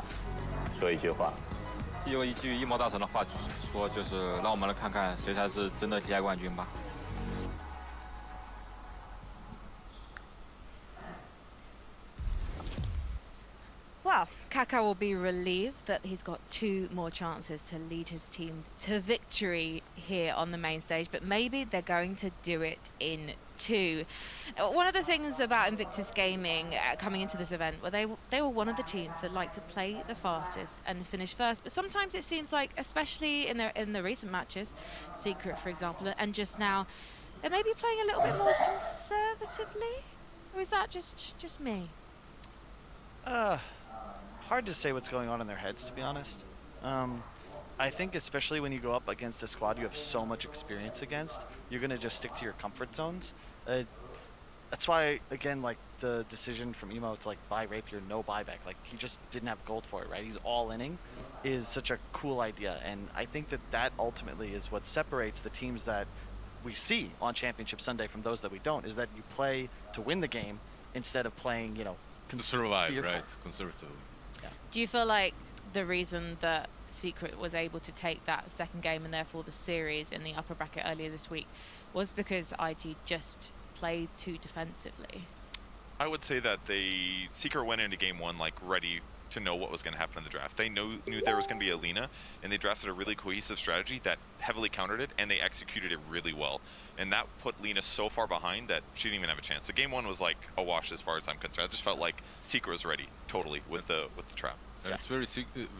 说一句话，有一句一毛大神的话，就是让我们来看看谁才是真的 TI 冠军吧。Well, Kaká will be relieved that he's got 2 more chances to lead his team to victory here on the main stage, but maybe they're going to do it in 2. One of the things about Invictus Gaming coming into this event, well, they were one of the teams that like to play the fastest and finish first, but sometimes it seems like, especially in the recent matches, Secret, for example, and just now, they're maybe playing a little bit more conservatively, or is that just me? Hard to say what's going on in their heads, to be honest. I think especially when you go up against a squad you have so much experience against, you're going to just stick to your comfort zones. That's why, again, like the decision from Emo to like buy Rapier, no buyback, like he just didn't have gold for it, right? He's all inning is such a cool idea. And I think that ultimately is what separates the teams that we see on Championship Sunday from those that we don't, is that you play to win the game instead of playing, you know, to survive, fearful. right? Conservatively. Yeah. Do you feel like the reason that Secret was able to take that second game and therefore the series in the upper bracket earlier this week was because IG just played too defensively? I would say that Secret went into game 1 like ready to know what was going to happen in the draft. They knew there was going to be a Lina, and they drafted a really cohesive strategy that heavily countered it, and they executed it really well. And that put Lina so far behind that she didn't even have a chance. So game 1 was like a wash as far as I'm concerned. I just felt like Secret was ready totally with the trap. And it's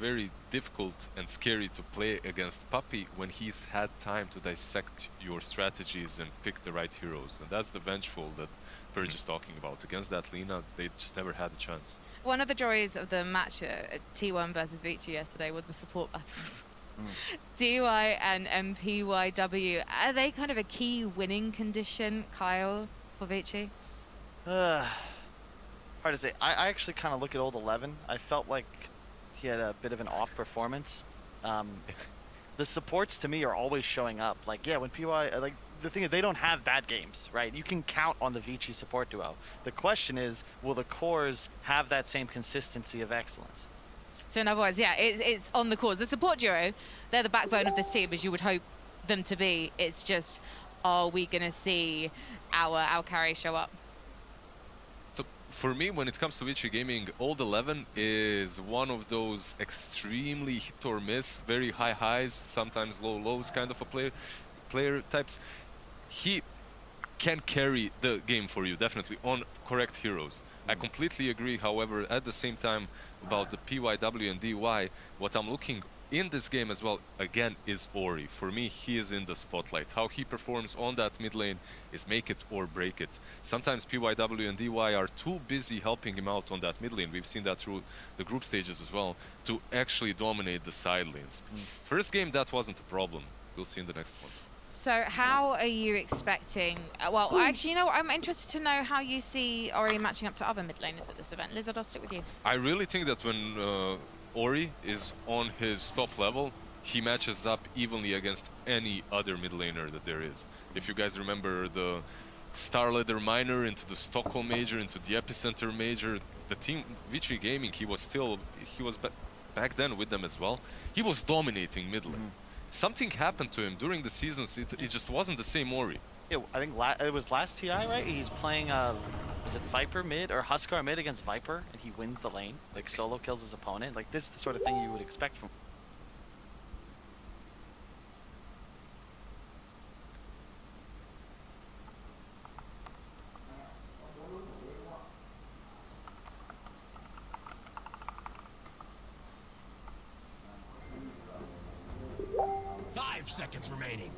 very difficult and scary to play against Puppey when he's had time to dissect your strategies and pick the right heroes. And that's the vengeful that Purge is talking about. Against that Lina, they just never had a chance. One of the joys of the match at T1 versus Vici yesterday was the support battles. DY and MPYW, are they kind of a key winning condition, Kyle, for Vici? Hard to say. I actually kind of look at old 11. I felt like he had a bit of an off performance. The supports to me are always showing up. Like, yeah, when PY, like, the thing is they don't have bad games, right? You can count on the Vici support duo. The question is, will the cores have that same consistency of excellence? So in other words, yeah, it's on the cores. The support duo, they're the backbone of this team, as you would hope them to be. It's just, are we going to see our carry show up? So for me, when it comes to Vici Gaming, Old 11 is one of those extremely hit or miss, very high highs, sometimes low lows kind of a player types. He can carry the game for you, definitely, on correct heroes. I completely agree, however, at the same time, about the PYW and DY, what I'm looking in this game as well, again, is Ori. For me, he is in the spotlight. How he performs on that mid lane is make it or break it. Sometimes PYW and DY are too busy helping him out on that mid lane. We've seen that through the group stages as well, to actually dominate the side lanes. First game, that wasn't a problem. We'll see in the next one. So how are you expecting... well, actually, you know, I'm interested to know how you see Ori matching up to other mid laners at this event. Lizard, I'll stick with you. I really think that when Ori is on his top level, he matches up evenly against any other mid laner that there is. If you guys remember the Starladder Minor into the Stockholm Major, into the Epicenter Major, the team Vici Gaming, he was back then with them as well. He was dominating mid lane. Something happened to him during the seasons. It just wasn't the same Ori. Yeah, I think it was last TI, right? He's playing, was it Viper mid or Huskar mid against Viper, and he wins the lane, like solo kills his opponent. Like, this is the sort of thing you would expect from. Seconds remaining.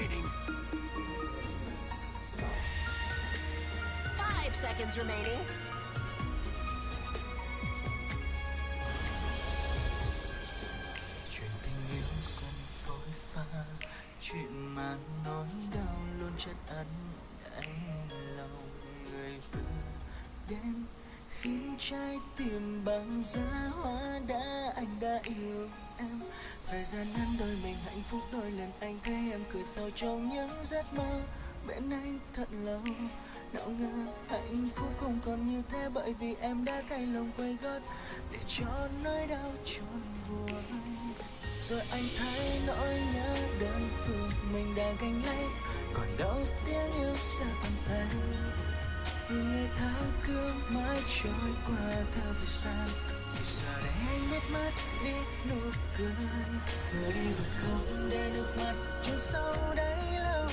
remaining. 5 seconds remaining. Chuyện tình yêu dần phôi pha, chuyện mà nỗi đau luôn chất ẩn đáy lòng người vừa đến, khiến trái tim bằng giá hoa đã anh đã yêu em. Thời gian ngắn đôi mình hạnh phúc đôi lần anh thấy em cười sau trong những giấc mơ bên anh thật lâu. Nào ngờ hạnh phúc không còn như thế, bởi vì em đã thay lòng quay gót để cho nỗi đau trốn buồn. Rồi anh thấy nỗi nhớ đơn phương mình đang gánh lấy, còn đâu tiếng yêu xa tầm tay. Nhưng ngày tháng cứ mãi trôi qua theo thời gian, thì giờ đây anh biết mất đi nụ cười. Vừa đi vừa không để nước mắt trôi sâu đáy lòng,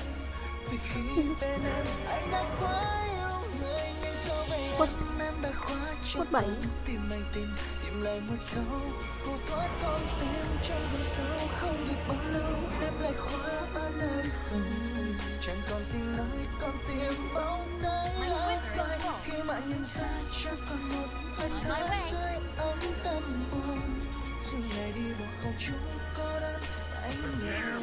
vì khi bên em anh đã quá yêu người. Nhưng sau vậy em đã khóa trong con tim anh tìm lại một câu cô thoát con tim trong vực sâu. Không biết bao lâu em lại khóa ở nơi không, chẳng còn tiếng nói con tim bóng nay lấp loài. Khi mà nhìn ra chẳng còn một hơi thở dưới ấm tâm buồn, dừng lại đi vào không chúng cô đơn anh nhớ.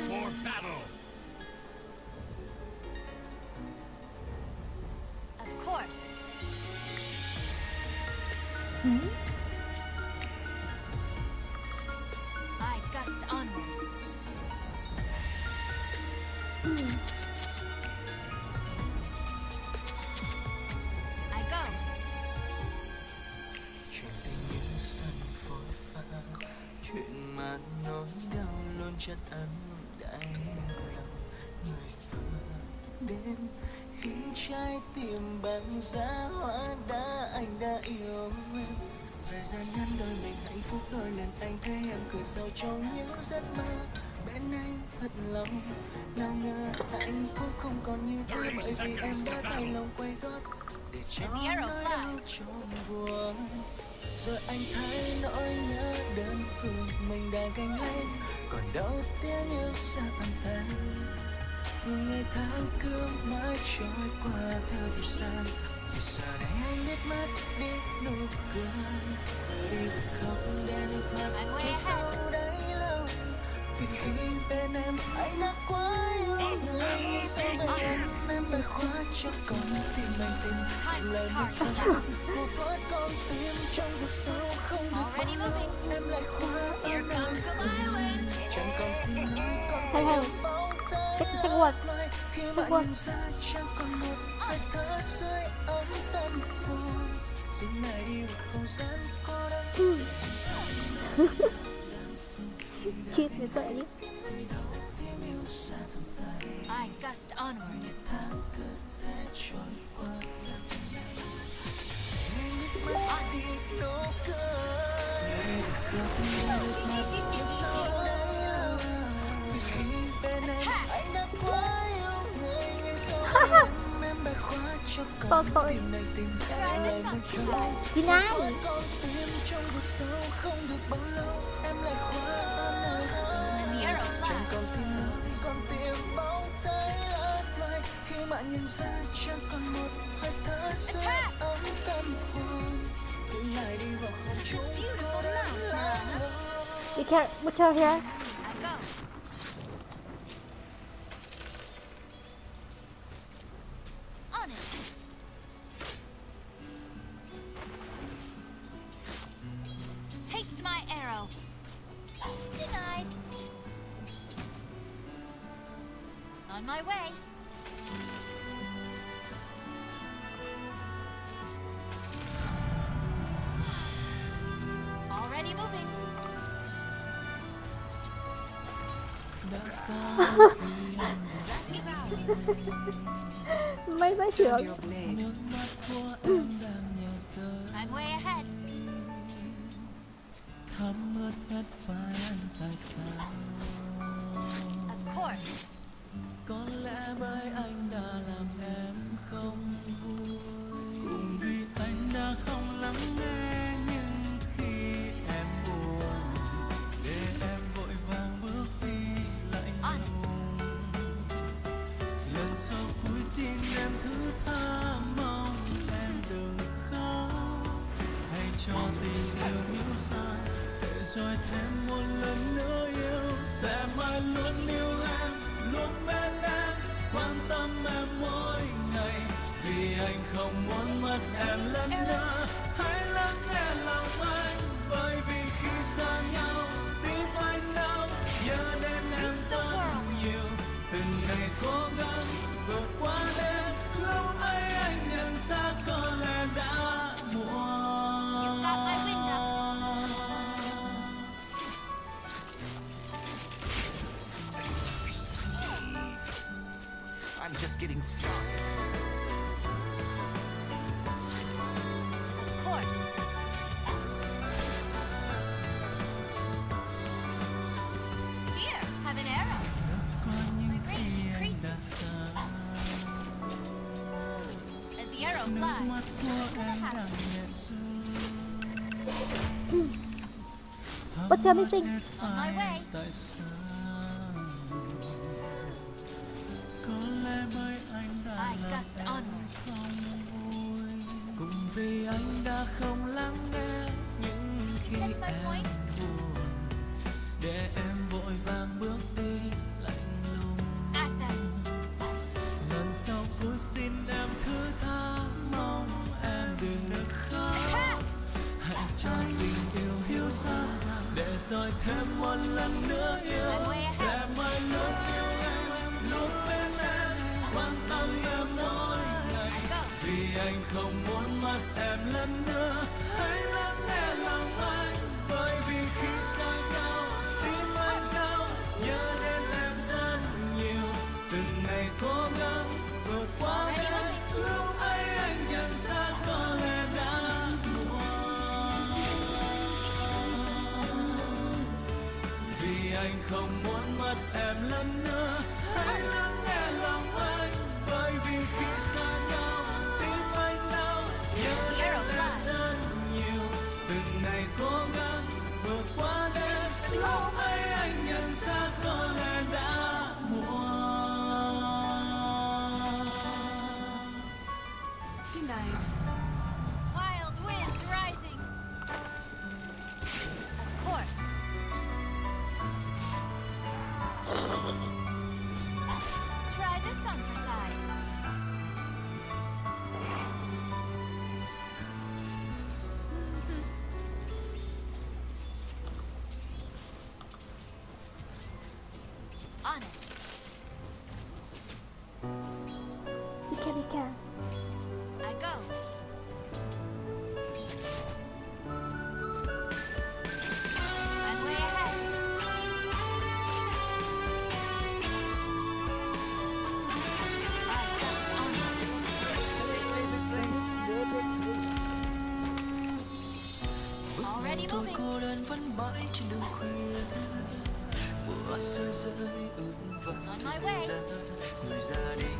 Of course. I gust onward. I go. Chuyện tình yêu dần phôi pha, chuyện mà nỗi đau luôn chất ẩn đáy lòng người vừa đến, khiến trái tim bằng giá hoa đã anh đã yêu em. Thời gian ngắn đôi mình hạnh phúc đôi lần anh thấy em cười sau trong những giấc mơ bên anh thật lâu. Nào ngờ hạnh phúc không còn như thế, bởi vì em đã thay lòng quay gót để cho nỗi đau trốn buồn. Rồi anh thấy nỗi nhớ đơn phương mình đang gánh lấy, còn đâu tiếng yêu xa tầm tay. Nhưng ngày tháng cứ mãi trôi qua theo thời gian, thì giờ đây anh biết mất đi nụ cười. Vừa đi vừa không để nước mắt trôi sâu đáy lòng, vì khi bên em anh đã quá yêu người. Nhưng sau này em đã khóa cho con tim anh tìm lại một câu cô thoát con tim trong vực sâu. Không được bao lâu em lại khóa ở nơi không, chẳng còn tiếng nói con tim bóng tay lấp loài. Khi mà nhìn ra chẳng còn một hơi thở dưới ấm tâm hồn, dừng lại đi vào không gian cô đơn. Chết mới sợ chứ. I gust onward. Tội tội. Đi này. Chẳng còn tiếng nói con tim bóng tay lấp loài. Khi mà nhìn ra chẳng còn một hơi thở dưới ấm tâm hồn, dừng lại đi vào không chúng cô đơn là Be careful, watch out here. On it. Taste my arrow. Denied. On my way. Already moving. Mấy bác trưởng. I'm way ahead. thấm ướt hết vai anh tại sao? Of course. Có lẽ bởi anh đã làm em không vui, cũng vì anh đã không lắng nghe những khi em buồn, để em vội vàng bước đi lạnh lùng. xin em thứ tha mong em đừng khóc, hãy cho tình yêu hiểu sai để rồi thêm một lần nữa yêu. Sẽ mãi luôn yêu em, luôn bên em, quan tâm em mỗi ngày, vì anh không muốn mất em lần nữa. Hãy lắng nghe lòng anh, bởi vì khi xa nhau tim anh đau, nhớ đến em rất nhiều. Từng ngày cố gắng vượt qua đêm, lúc ấy anh nhận ra có lẽ đã muộn. I'm just getting started. Of course. Here, have an arrow. My range increases. As the arrow flies, what's gonna happen? What's your missing? On my way. I gust onward. Cùng vì anh đã không lắng nghe những khi em buồn, để em vội vàng bước đi lạnh lùng. Lần sau cứ xin em thứ tha mong em đừng khóc, hãy cho tình yêu hiểu ra để rồi thêm một lần nữa yêu. Sẽ mãi luôn yêu em, luôn bên em, quan tâm em mỗi ngày, vì anh không muốn mất em lần nữa. Hãy lắng nghe lòng anh, bởi vì khi xa nhau tim anh đau, nhớ đến em rất nhiều. Từng ngày cố gắng vượt qua đêm, lúc ấy anh nhận ra có lẽ đã muộn, vì anh không muốn mất em lần nữa. Hãy lắng nghe lòng anh, bởi vì khi xa nhau tim anh đau, nhớ đến em rất nhiều. Từng ngày cố gắng vượt qua đêm, lúc ấy anh nhận ra có lẽ đã muộn. Wild winds rising. Of course. Try this on for size. On it. Be careful. I go. I'm way ahead. I gust onward. Already Tôi moving. cô đơn vẫn mãi trên đường khuya, mùa rơi rơi ướt vàng On my way. người ra đi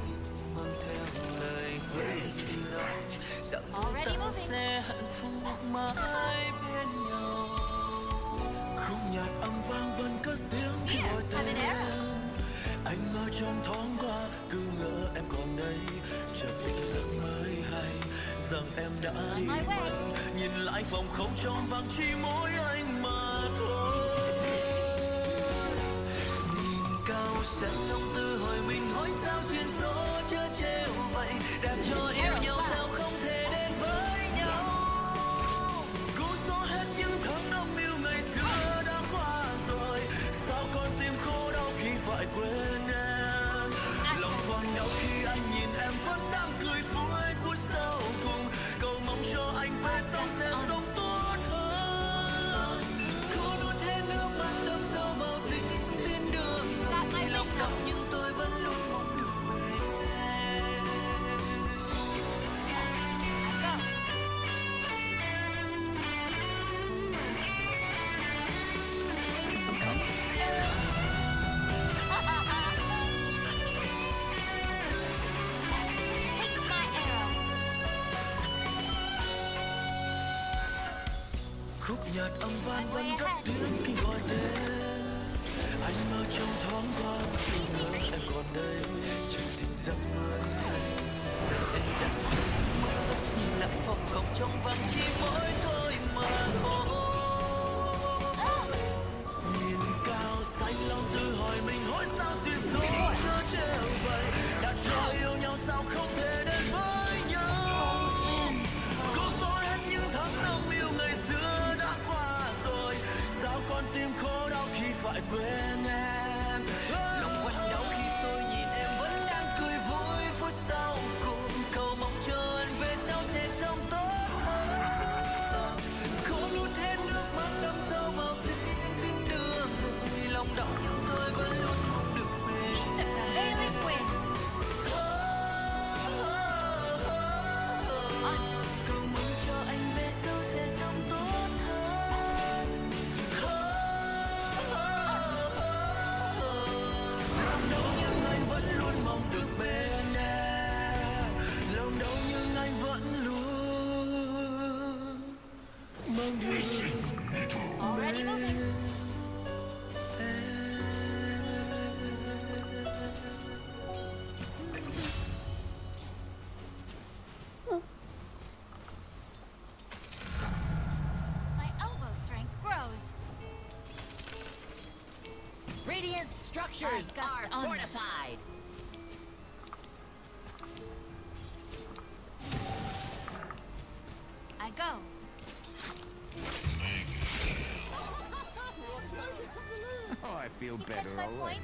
mang theo lời hứa xưa rằng Already ta moving. sẽ hạnh phúc mãi bên nhau. Khúc nhạc âm vang vẫn cất tiếng khi gọi tên em. Anh mơ trong thoáng qua cứ ngỡ em còn đây, chợt tỉnh giấc mới hay rằng em đã đi mất. Nhìn lại phòng không trong vắng chỉ mỗi anh mà thôi. Nhìn cao sen đông từ hỏi mình hỏi sao duyên số chớ trêu vậy, đã cho yêu nhau sao không thể đến với nhau. Cố xóa hết những tháng năm yêu ngày xưa đã qua rồi, sao con tim khô đau khi phải quên em. Lòng còn đau khi anh nhìn em vẫn đang cười vui phút sau cùng, cầu mong cho anh về sau sẽ sống tốt hơn. Cố nuốt hết nước mắt đâm sâu vào tình tin đường người, lòng đau nhưng tôi vẫn luôn mong được về em. Taste my arrow. Khúc nhạc âm vang vẫn cất tiếng khi gọi tên. Anh mơ trong thoáng qua từ ngỡ em còn đây, chỉ tình giấc mơ hay trong vắng chỉ mỗi tôi mà thôi. Nhìn cao xanh lòng tự hỏi mình hỏi sao duyên số nó trở vậy, đã cho yêu nhau sao không thể đến với nhau. Cố xóa hết những tháng năm yêu ngày xưa đã qua rồi, sao con tim khổ đau khi phải quên em. Lòng quặn đau khi tôi nhìn em vẫn đang cười vui phút sau cùng, cầu mong cho anh về sau sẽ sống tốt hơn. Cố nuốt hết nước mắt đâm sâu vào tim đưa người, lòng đau nhưng tôi vẫn luôn mong được về em. Cầu mong cho anh về sau sẽ sống tốt hơn. Lòng đau nhưng anh vẫn luôn mong được bên em. Lòng đau nhưng anh vẫn luôn mong được Already moving. My elbow strength grows. Radiant structures are fortified. I go. Oh, I feel Catch better my already. point?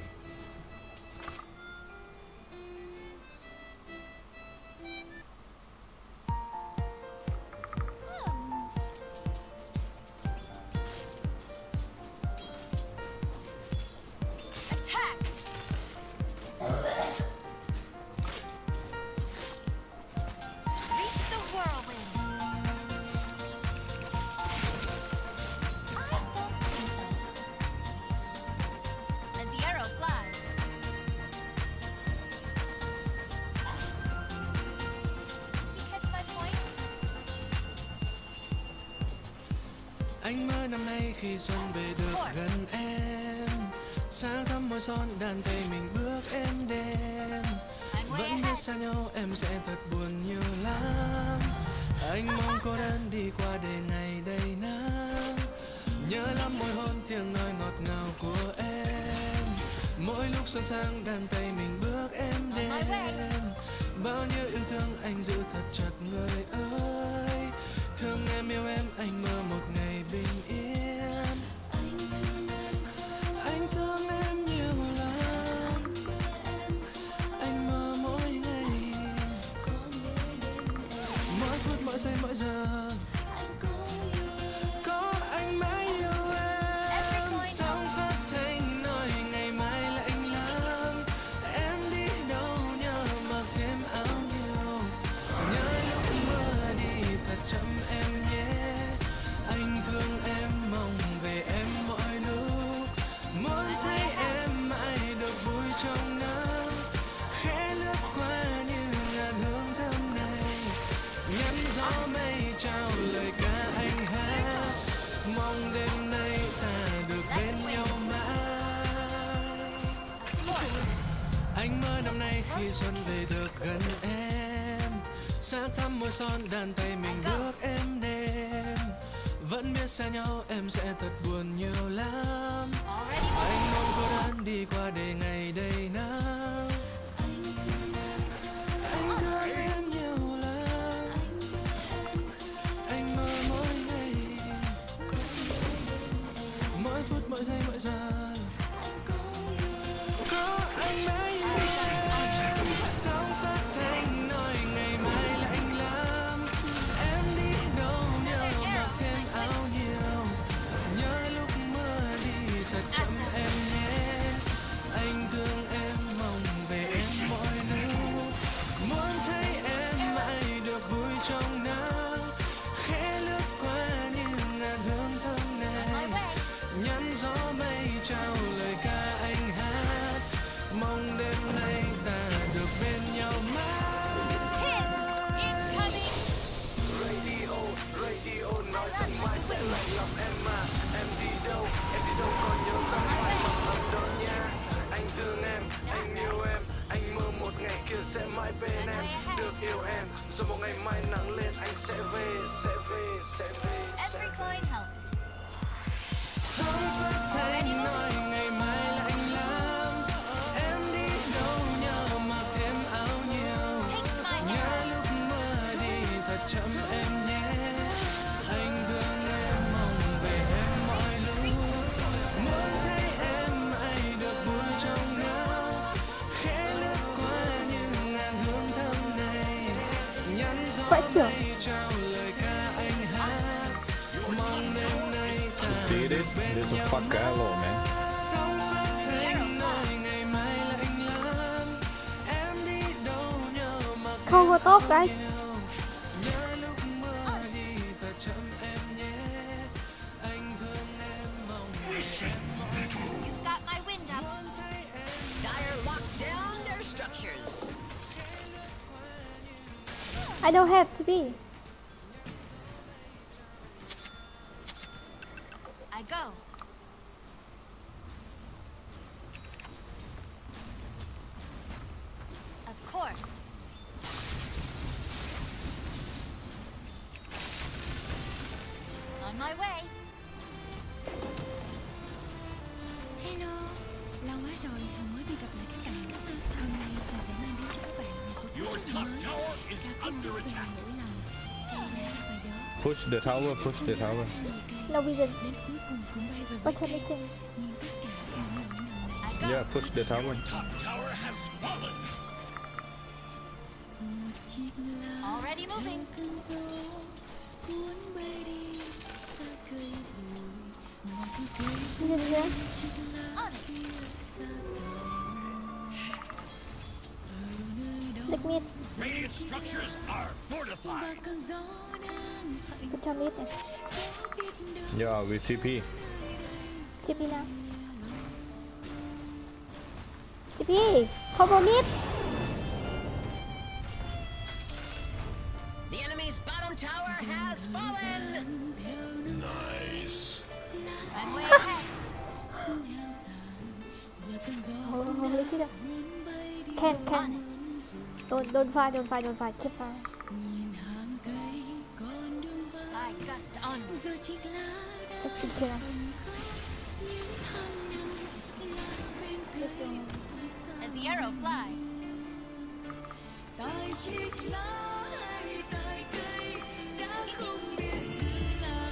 Attack! Reach the whirlwind. I don't think so. As the arrow flies. You catch my point? Anh mơ năm nay khi xuân về được gần em, sáng thắm môi son đàn tay mình bước êm đêm. Vẫn biết xa nhau em sẽ thật buồn nhiều lắm. Anh mong cô đơn đi qua để ngày đầy nắng. Nhớ lắm môi hôn tiếng nói ngọt ngào của em. Mỗi lúc xuân sang đàn tay mình bước êm đêm. Bao nhiêu yêu thương anh giữ thật chặt người ơi. Thương em yêu em anh mơ một ngày bình yên. Anh thương em nhiều lắm. Anh mơ mỗi ngày, mỗi phút mỗi giây mỗi giờ. Có anh mãi yêu em. Sóng phát thanh nói ngày mai lạnh lắm. Em đi đâu nhớ mặc thêm áo nhiều. Nhớ lúc mưa đi thật chậm em nhé. Anh thương em mong về em mọi lúc. Muốn thấy em mãi được vui trong nắng. Khẽ lướt qua như ngàn hương thơm này. Nhắn gió mây trao lời ca anh hát. Mong đêm nay ta được bên nhau mãi. Anh mơ năm nay khi xuân về được gần em. Sáng thắm môi son đàn tay mình bước êm đêm. Vẫn biết xa nhau em sẽ thật buồn nhiều lắm. Anh mong cô đơn đi qua để ngày đầy nắng. Anh thương em nhiều lắm. Anh mơ mỗi ngày, mỗi phút mỗi giây mỗi giờ. Có anh mãi yêu em. Sóng phát thanh nói ngày mai lạnh lắm. Em đi đâu nhớ mặc thêm áo nhiều. Nhớ lúc mưa đi thật chậm em nhé. Anh thương em mong về em mỗi lúc. Muốn thấy được yêu em. Rồi một ngày mai nắng lên anh sẽ về, sẽ về, sẽ về. Every coin helps. Sóng phát thanh nói ngày mai lạnh lắm. Em đi đâu nhớ mặc thêm áo nhiều. Nhớ lúc mưa đi thật chậm em nhé. Anh thương em mong về em mọi lúc. Muốn thấy em ai được vui trong nhau. Khẽ lướt qua những ngàn hương thơm này. Nhắn gió mây trao lời ca anh hát. Mong đêm nay ta See this? There's a fuck gallo, man. sóng phát thanh nói ngày mai lạnh lắm. Em đi đâu nhớ mặc Không có tốt guys. nhớ lúc mưa đi thật chậm em nhé. Anh thương em mong em mọi lúc. You've got my wind up. Dire locked down their structures. I don't have to be. I go. Of course. On my way. Hello, lâu quá rồi Hồng mới đi gặp lại các bạn. Hôm nay mình sẽ mang đến cho các bạn một cuộc Your top tower is under attack. mỗi lần. Cây lá và gió. Push the tower, push the tower. No vision. Đến cuối cùng cũng bay về What's happening? nhưng tất cả những nỗi nồng nàn. Yeah, push the tower. Top tower has fallen. Một chiếc lá Already moving. cơn gió cuốn bay đi xa cây rồi. Mà dù cây Vision here. chiếc lá On it. kia xa Lick mid. Radiant structures are fortified. và cơn gió đang hạnh Good job mid. Yeah, we TP. TP now. TP. Cover mid. The enemy's bottom tower has fallen. Nice. I'm way ahead. Hold on, let's see that. Can. Don't fight, don't fight, don't fight. Keep fighting. I gust on. Just be careful. As the arrow flies. tại chiếc lá hay tại cây đã không biết giữ lá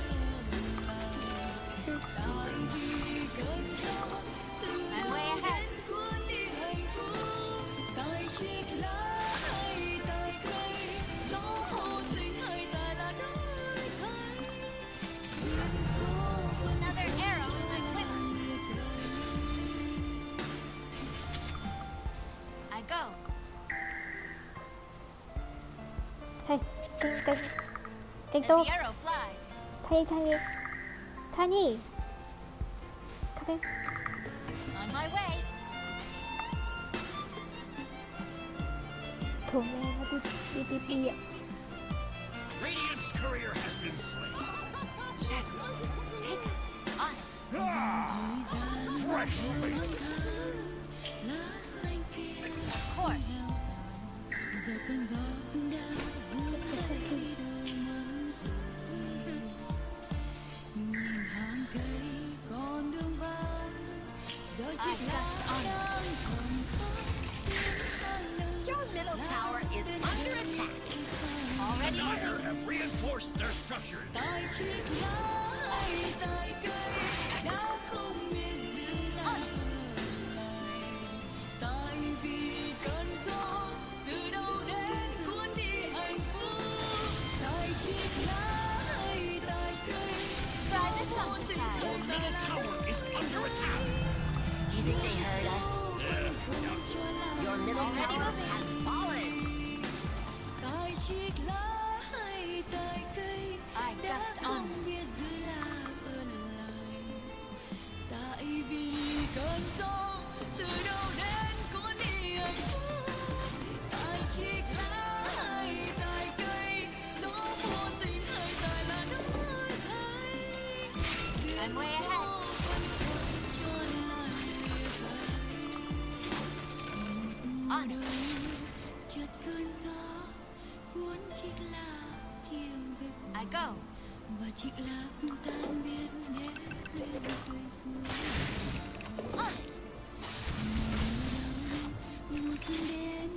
tại vì cơn gió từ I'm way đâu ahead. đến cuốn đi hạnh phúc tại chiếc lá hay tại cây gió vô tình hay tại là đổi thay duyên số vẫn Another arrow in my quiver. I go. Hey, can As go. the arrow flies. Tiny. Come in. On my way. Thổ mẹ nó đi. Radiant's courier has been slain. Set. Take it. On it. Fresh meat. Of course. giờ cơn gió đã đi đâu mất rồi nhìn hàng cây con đường vắng giờ chiếc lá đang còn khóc Your middle tower is under attack. Already Dire moving. have reinforced their structures. tại chiếc lá hay tại cây đã không biết dừng lại tại vì cơn gió từ đâu đến cuốn đi hạnh phúc tại chiếc lá hay tại cây gió vô tình hay Your tại middle là tower is under attack. Do you think they heard us? Your middle Already tower moving. has fallen. tại chiếc lá hay tại cây I đã gust on. không biết giữ làm ơn lại tại vì cơn gió từ đâu đến cuốn đi hạnh phúc tại chiếc lá hay tại cây gió vô tình hay tại là đổi thay I'm way ahead. On chợt cơn gió I go. Và chỉ là cùng tan biết nét lên cười xuống. Mùa xuân đến,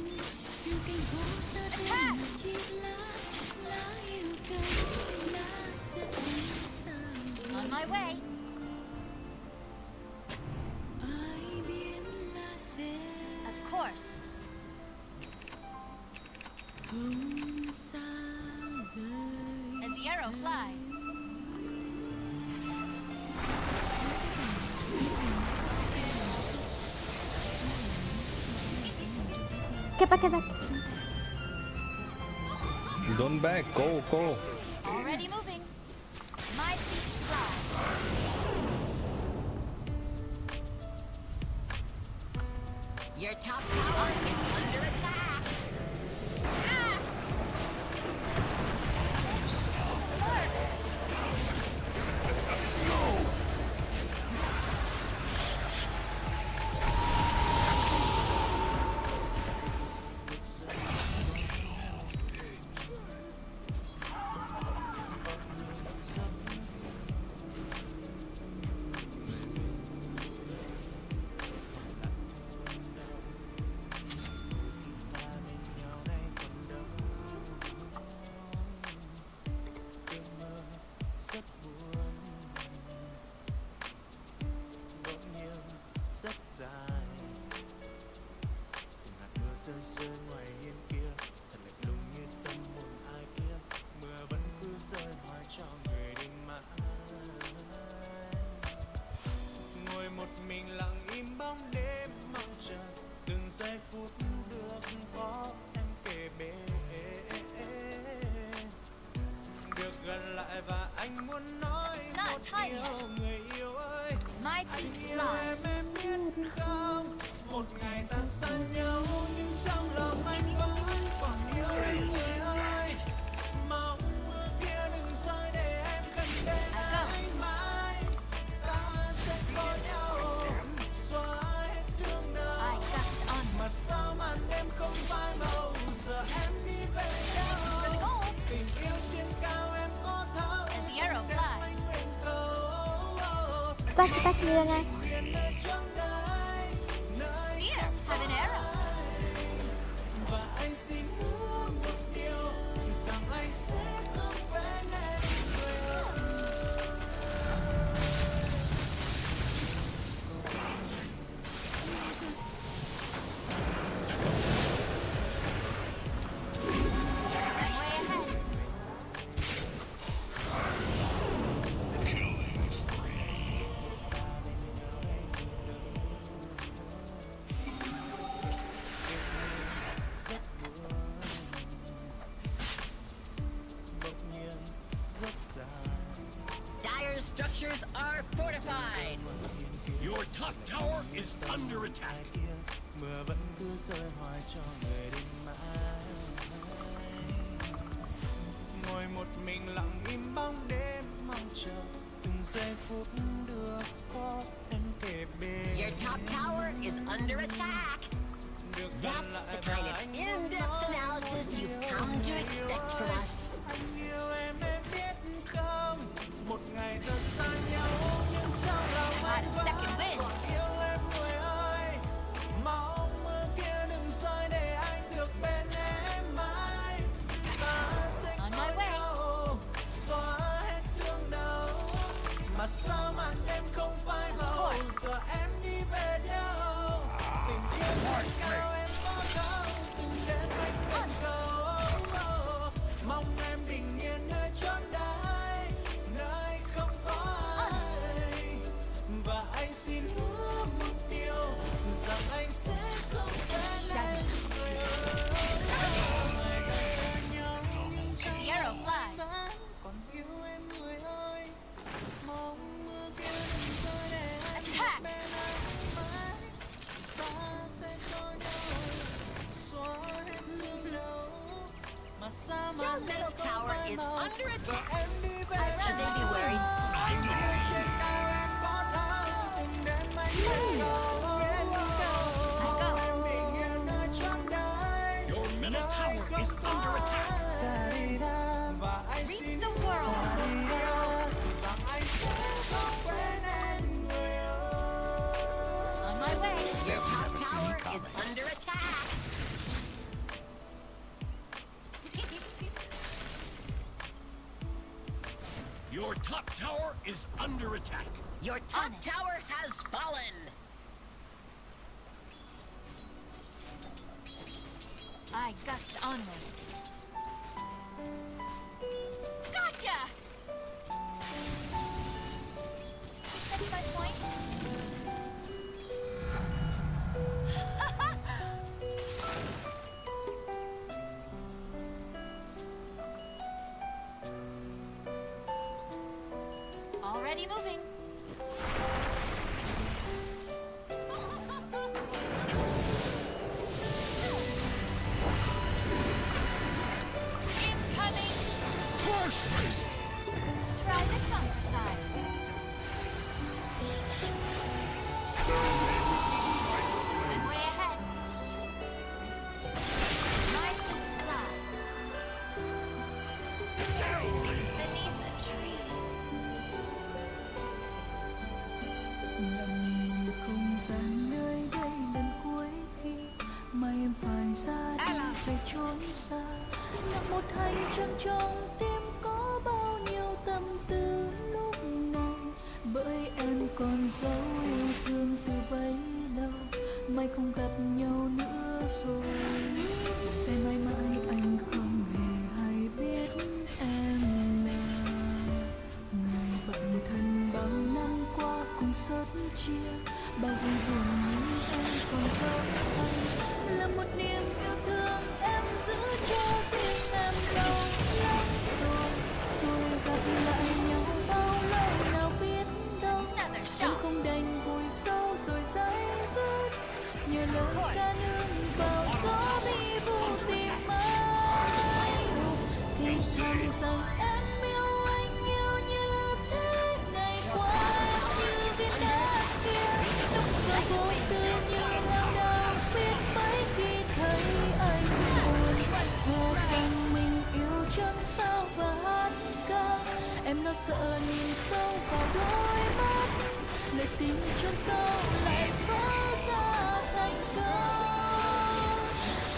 từ cánh phố xa tên một chiếc lá yêu cánh lá sẽ đến xa rồi. On my way. Ai biết là sẽ Of course. không xa rời. As the arrow flies. Get back, get back. Don't back, go, go. Already moving. My feet fly. Your top tower is under attack. rất dài. Từng hạt mưa rơi rơi ngoài hiên kia, thật lạnh lùng như tâm hồn ai kia. Mưa vẫn cứ rơi hoài cho người đi mãi. Ngồi một mình lặng im bóng đêm mong chờ từng giây phút được có em kề bên. Được gần lại và anh muốn nói một điều người yêu ơi. Anh yêu em biết không? Một ngày ta xa nhau nhưng trong lòng anh vẫn còn yêu em người ơi. Mong mưa kia đừng rơi để em gần bên anh mãi. Ta sẽ có nhau xóa hết thương đau. Mà sao màn đêm không phai màu? Giờ em đi về đâu? Tình yêu trên cao em có thấu. As the arrow flies. Back, Mirana. Here, have an arrow. Và anh xin hứa một điều rằng anh sẽ không quên em người ơi. Dire structures are fortified. Your top tower is under attack. Mưa vẫn cứ rơi hoài cho người đi mãi. Ngồi một mình lặng im bóng đêm mong chờ từng giây phút được có em kề bên. Your top tower is under attack. That's the kind of in-depth analysis you've come to expect from us. Anh yêu em biết không? Một ngày ta xa nhau nhưng trong lòng anh vẫn còn yêu em người ơi. Mong mưa kia đừng rơi để anh được bên em mãi. Ta sẽ có nhau xóa hết thương đau. Mà sao màn đêm không phai màu? Giờ em đi về đâu? Tình yêu trên cao em có thấu. Từng đêm anh quên câu. Mong em bình yên nơi chốn đây, nơi không có ai. Và anh xin hứa một điều rằng anh sẽ không quên em người ơi. As the arrow flies. Còn yêu em người ơi. Mong mưa kia đừng rơi để anh Attack. bên anh mãi. Ta sẽ có nhau xóa hết thương đau. Mà sao mà Your middle tower is under attack. em đi về Should they be worried? trên cao em có thấu từng đêm anh quên cầu. Em bình yên nơi chốn đây. Your middle tower is under attack. Và anh xin The world. Your top tower is under attack. Your top tower has fallen. I gust onward. Gotcha! That's my point. Already moving. Incoming! Try this on for size. I'm way ahead. My wings fly. Beneath the tree. Lặng nhìn không gian nơi đây lần cuối khi mà em phải ra đi về chốn xa, là một hành trang trong tim có bao nhiêu tâm tư lúc này, bởi em còn dấu yêu thương từ bấy lâu, mai không gặp nhau nữa rồi. Sẽ mãi mãi anh không hề hay biết em là người bạn thân bao năm qua cùng sớt chia, bao vui buồn nhưng em còn dấu anh, là một niềm yêu thương em giữ cho riêng em lâu lắm rồi. Rồi gặp lại nhau bao lâu nào biết đâu, em không đành vùi sâu rồi dây dứt, nhờ lời ca nương vào gió vi vu tìm anh, thì thầm rằng em yêu anh yêu như thế. Ngày qua em như viên đá kia, và vô tư như lao đao, biết mấy khi thấy anh buồn, và rằng mình yêu chẳng sao và hát ca. Em lo sợ nhìn sâu vào đôi mắt, lời tình chôn sâu lại vỡ ra thành câu.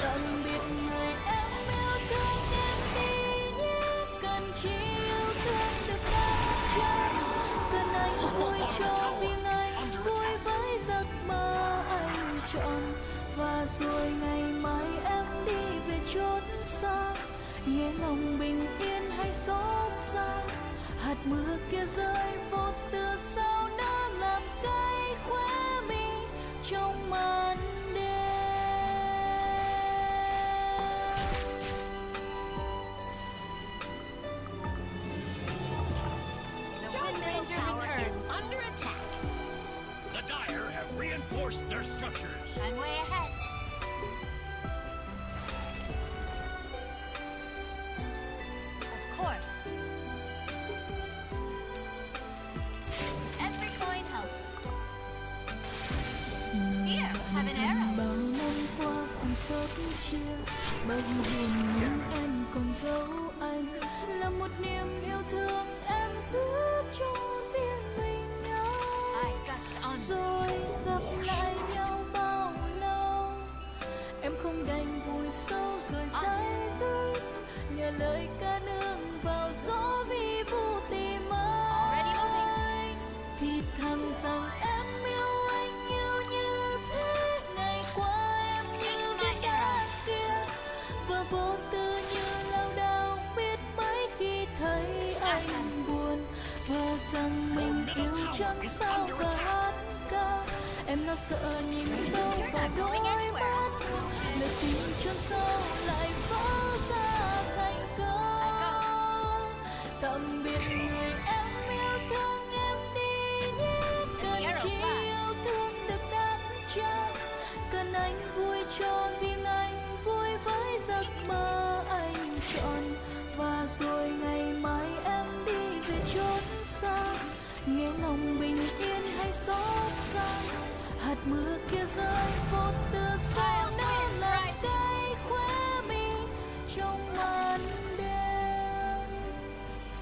Tạm biệt người em yêu thương, em đi nhé, cần chỉ yêu thương được đắm chân, cần anh vui cho riêng anh, vui với giấc mơ anh chọn. Và rồi ngày mai em đi về chốn xa, nghe lòng bình yên hay xót xa, hạt mưa kia rơi vô tư sao nó làm cay khóe mi trong màn đêm. The Wind Ranger tower is under attack. The Dire have reinforced their structures. I'm way ahead. Of course. Every coin helps. Here, have an arrow. Bao năm qua em sớt chia, bao vui buồn nhưng em còn dấu anh, là một niềm yêu thương em giữ cho riêng mình nhau. Rồi gặp lại nhau bao lâu, em không đành vùi sâu rồi dây dứt, nhờ lời ca nương vào gió vi vu tìm anh, thì thầm rằng em yêu anh yêu như thế. Ngày qua em như viên đá kia, và vô tư như lao đao, biết mấy khi thấy anh buồn, và rằng mình yêu chẳng sao và hát ca. Em lo sợ nhìn sâu vào đôi mắt, lời tình chôn sâu lại vỡ ra thành câu. Tạm biệt người em yêu thương, em đi nhé, cần chỉ yêu thương được đắm chân, cần anh vui cho riêng anh, vui với giấc mơ anh chọn. Và rồi ngày mai em đi về chốn xa, nghe lòng bình yên hay xót xa, hạt mưa kia rơi vô tư sao nó làm cay khóe mi trong màn đêm.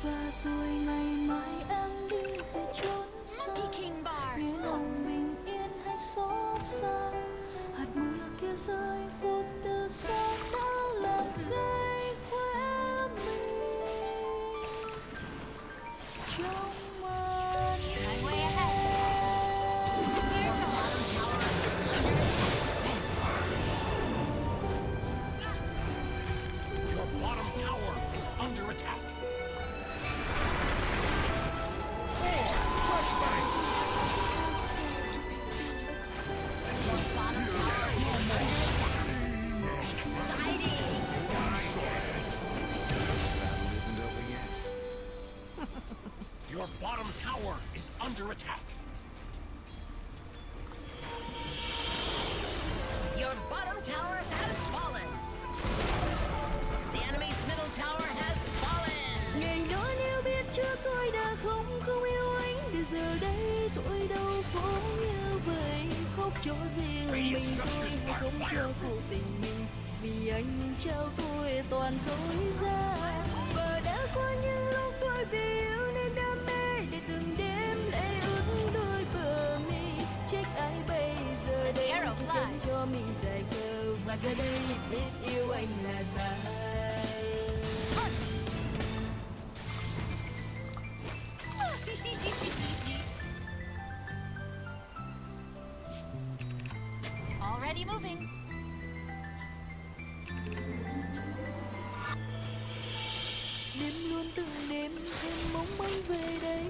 Và rồi ngày mai em đi về chốn xa, nghe lòng bình yên hay xót xa, hạt mưa kia rơi vô tư sao nó làm cay khóe mi trong màn I'm way ahead. Your bottom tower is under attack. Your bottom tower is under attack. Flashbang! Your bottom tower is under attack. Exciting! Your bottom tower is under attack. Your bottom tower has fallen. The enemy's middle tower has fallen. Ngày đó nếu biết chưa tôi đã không yêu anh, để giờ đây tôi đau khổ như vậy. Khóc cho riêng mình tôi hay không cho cuộc tình mình, vì anh trao tôi toàn dối gian. Và đã có những lúc tôi vì yêu nên đam mê, để từng đêm lệ ướt đôi bờ mi. Trách ai bây giờ đây chỉ chân cho mình dài khờ, và giờ đây biết yêu anh là sai. Already moving. Đêm luôn từng đêm thêm mong manh về đây,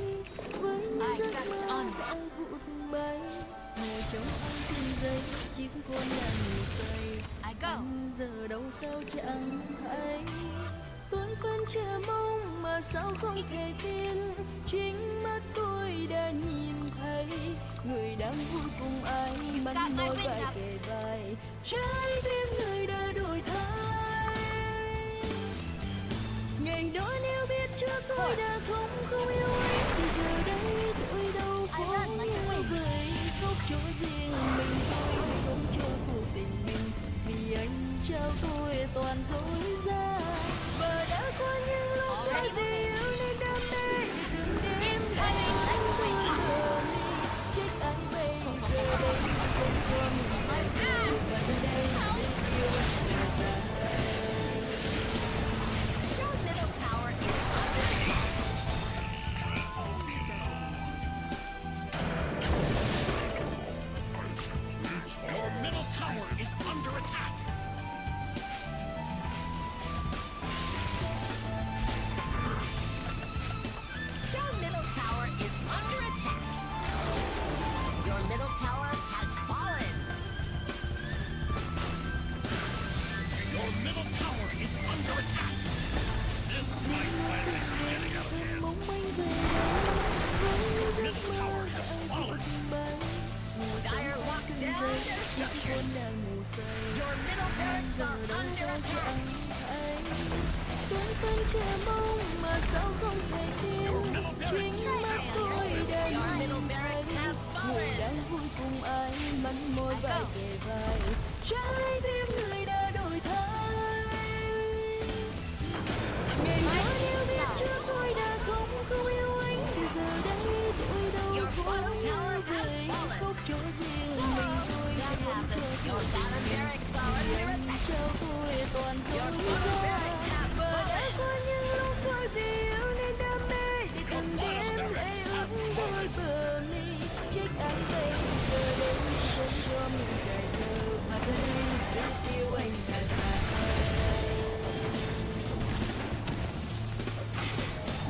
với những giấc mơ đã vụt bay. Ngồi trong anh từng giây chiếc con đang ngủ say. Anh giờ đâu sao chẳng hay. Tôi vẫn chờ mong mà sao không thể tin, chính mắt tôi đã nhìn thấy người đang vui cùng anh, mắt môi vai kề vai, trái tim người đã đổi thay. Ngày đó nếu biết trước tôi đã không yêu anh, thì giờ đây tôi đâu có như vậy. Khóc cho riêng mình tôi hay không cho cuộc tình mình, vì anh trao tôi toàn dối gian. Và đã có những lúc tôi vì yêu nên đam mê, để từng đêm lệ ướt đôi bờ mi. Trách anh bây giờ đây không cho mình giải thoát, và giờ đây biết yêu anh là sai. Your middle tower is under attack. Your middle tower is under attack. Your middle tower is under attack. Your middle tower has fallen. Your middle tower is under attack. This fight is getting out of hand. Your middle tower has fallen. Dire locked down their structures. Your middle barracks are under attack. Tôi vẫn chờ mong mà sao không thể tin, chính mắt tôi đã nhìn thấy người đang vui cùng ai, mắt môi vai kề vai, trái tim người đã đổi thay. Ngày đó nếu biết trước tôi đã không yêu anh, thì giờ đây tôi đâu có như vậy. Khóc cho riêng mình tôi hay không cho cuộc tình mình, vì anh trao tôi toàn dối gian. Và đã có những lúc tôi vì yêu nên đam mê, để từng đêm lệ ướt đôi bờ mi. Trách anh bây giờ đây chỉ cần cho mình dài thơ, và giờ đây biết yêu anh là sai.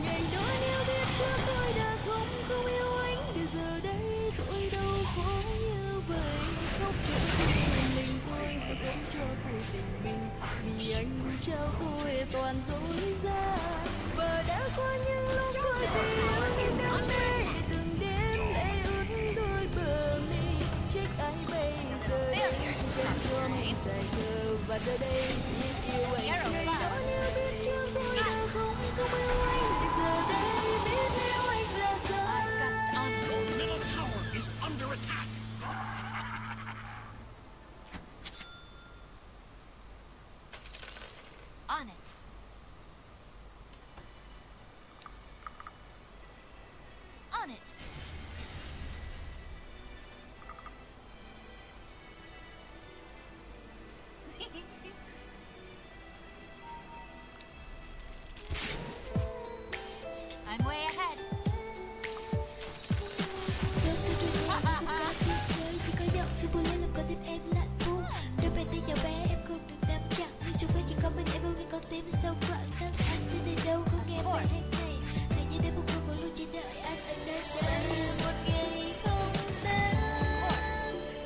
Ngày đó nếu biết trước tôi đã không yêu anh, thì giờ đây tôi đâu có như vậy. Khóc cho riêng mình tôi hay không cho cuộc tình mình, vì anh trao tôi toàn dối gian. Và đã có những lúc tôi vì yêu nên đam mê, để từng đêm lệ ướt đôi bờ mi. Trách ai bây giờ đây chỉ cần cho mình dài thơ, và giờ đây biết yêu anh. Ngày đó nếu biết trước tôi đã không yêu anh, thì giờ đây biết yêu anh là sai. Your middle tower is under attack. On it. On it. I'm way ahead. tim em lạnh buốt. Đôi bàn tay nhỏ bé em không được nắm chặt, nhưng trong khi chỉ có mình em ôm ngay con tim sâu quặn thân anh từ từ đâu có nghe bài hát này. Hãy nhớ đến một người vẫn luôn chỉ đợi anh ở nơi đây. Một ngày không xa,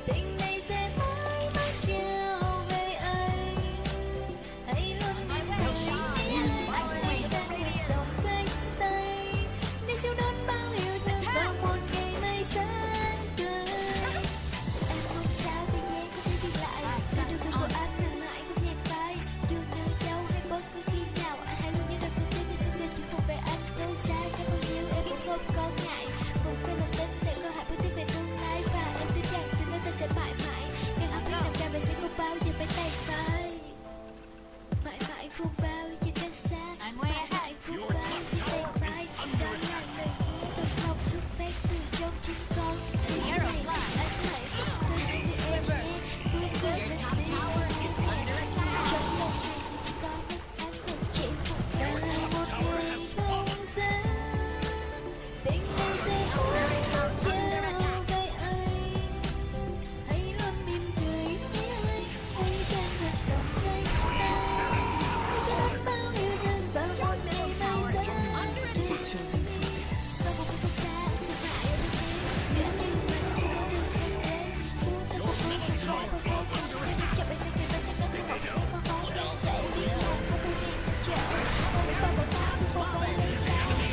tình này sẽ mãi mãi trao về anh. Hãy luôn niềm vui anh sẽ dòng cánh tay để chào đón bao yêu thương vào một ngày mai sáng tươi. Em không sao thời gian có thể đi lại, tình yêu thương của anh mãi mãi không nhạt phai. Dù nơi đâu hay bất cứ khi nào, anh hãy luôn nhớ rằng con tim mình suốt đêm chỉ thuộc về anh. Tôi xa cách bao nhiêu em cũng không có ngại, cùng quên một tính để cơ hội bước tiếp về tương lai. Và em tin rằng tình đôi ta sẽ mãi mãi càng ấm áp nằm ra và sẽ không bao giờ phải tay phai. Mãi mãi không bao giờ cách xa, mãi mãi không bao giờ tay phai. Đó là lời hứa tôi không xuất phát từ trong chính con. Từ ngày anh hãy không từ những điều em sẽ vui vẻ với mình. Trong lòng này chỉ có một anh một chỉ một đời. Một ngày không xa, tình này sẽ mãi không trao về anh. Hãy luôn mỉm cười với anh, hãy dành thật dòng cánh tay để cho đón bao yêu thương vào một ngày mai sáng tươi. Và một ngày không xa, sẽ mãi ở bên em. Vì anh yêu mình thì con đường em đến. Muốn ta không muốn phải khó và vô cùng. Hãy giúp cho em thấy tình ta sẽ đến với một ngày khó khó. Để em biết là có tôi đi cùng chờ. Không biết bao ta thì không có em lấy ra. Vì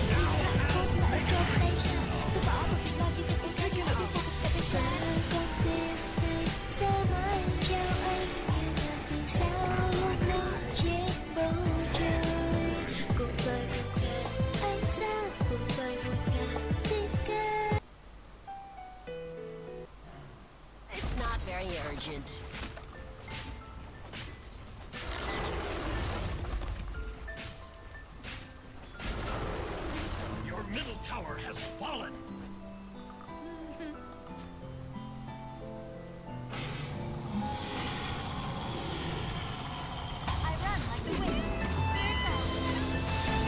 hạnh phúc là ở trong tay ta. Sẽ bỏ một việc lo cho tôi cũng khác. Hãy đi vô cùng sẽ phải xa. Con tim này sẽ mãi trao anh như là vì sao lúc đó trên bầu trời. Cùng với một ngàn ánh sáng, cùng với một ngàn tiếng ca. It's not very urgent. Your middle tower has fallen. I run like the wind.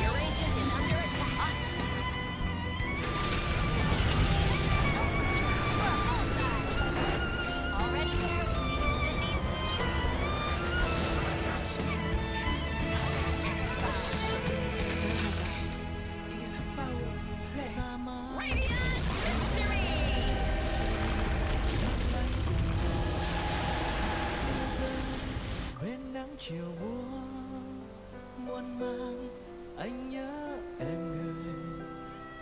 Your agent is under attack. Already there with me, bên nắng chiều buông muôn mang, anh nhớ em người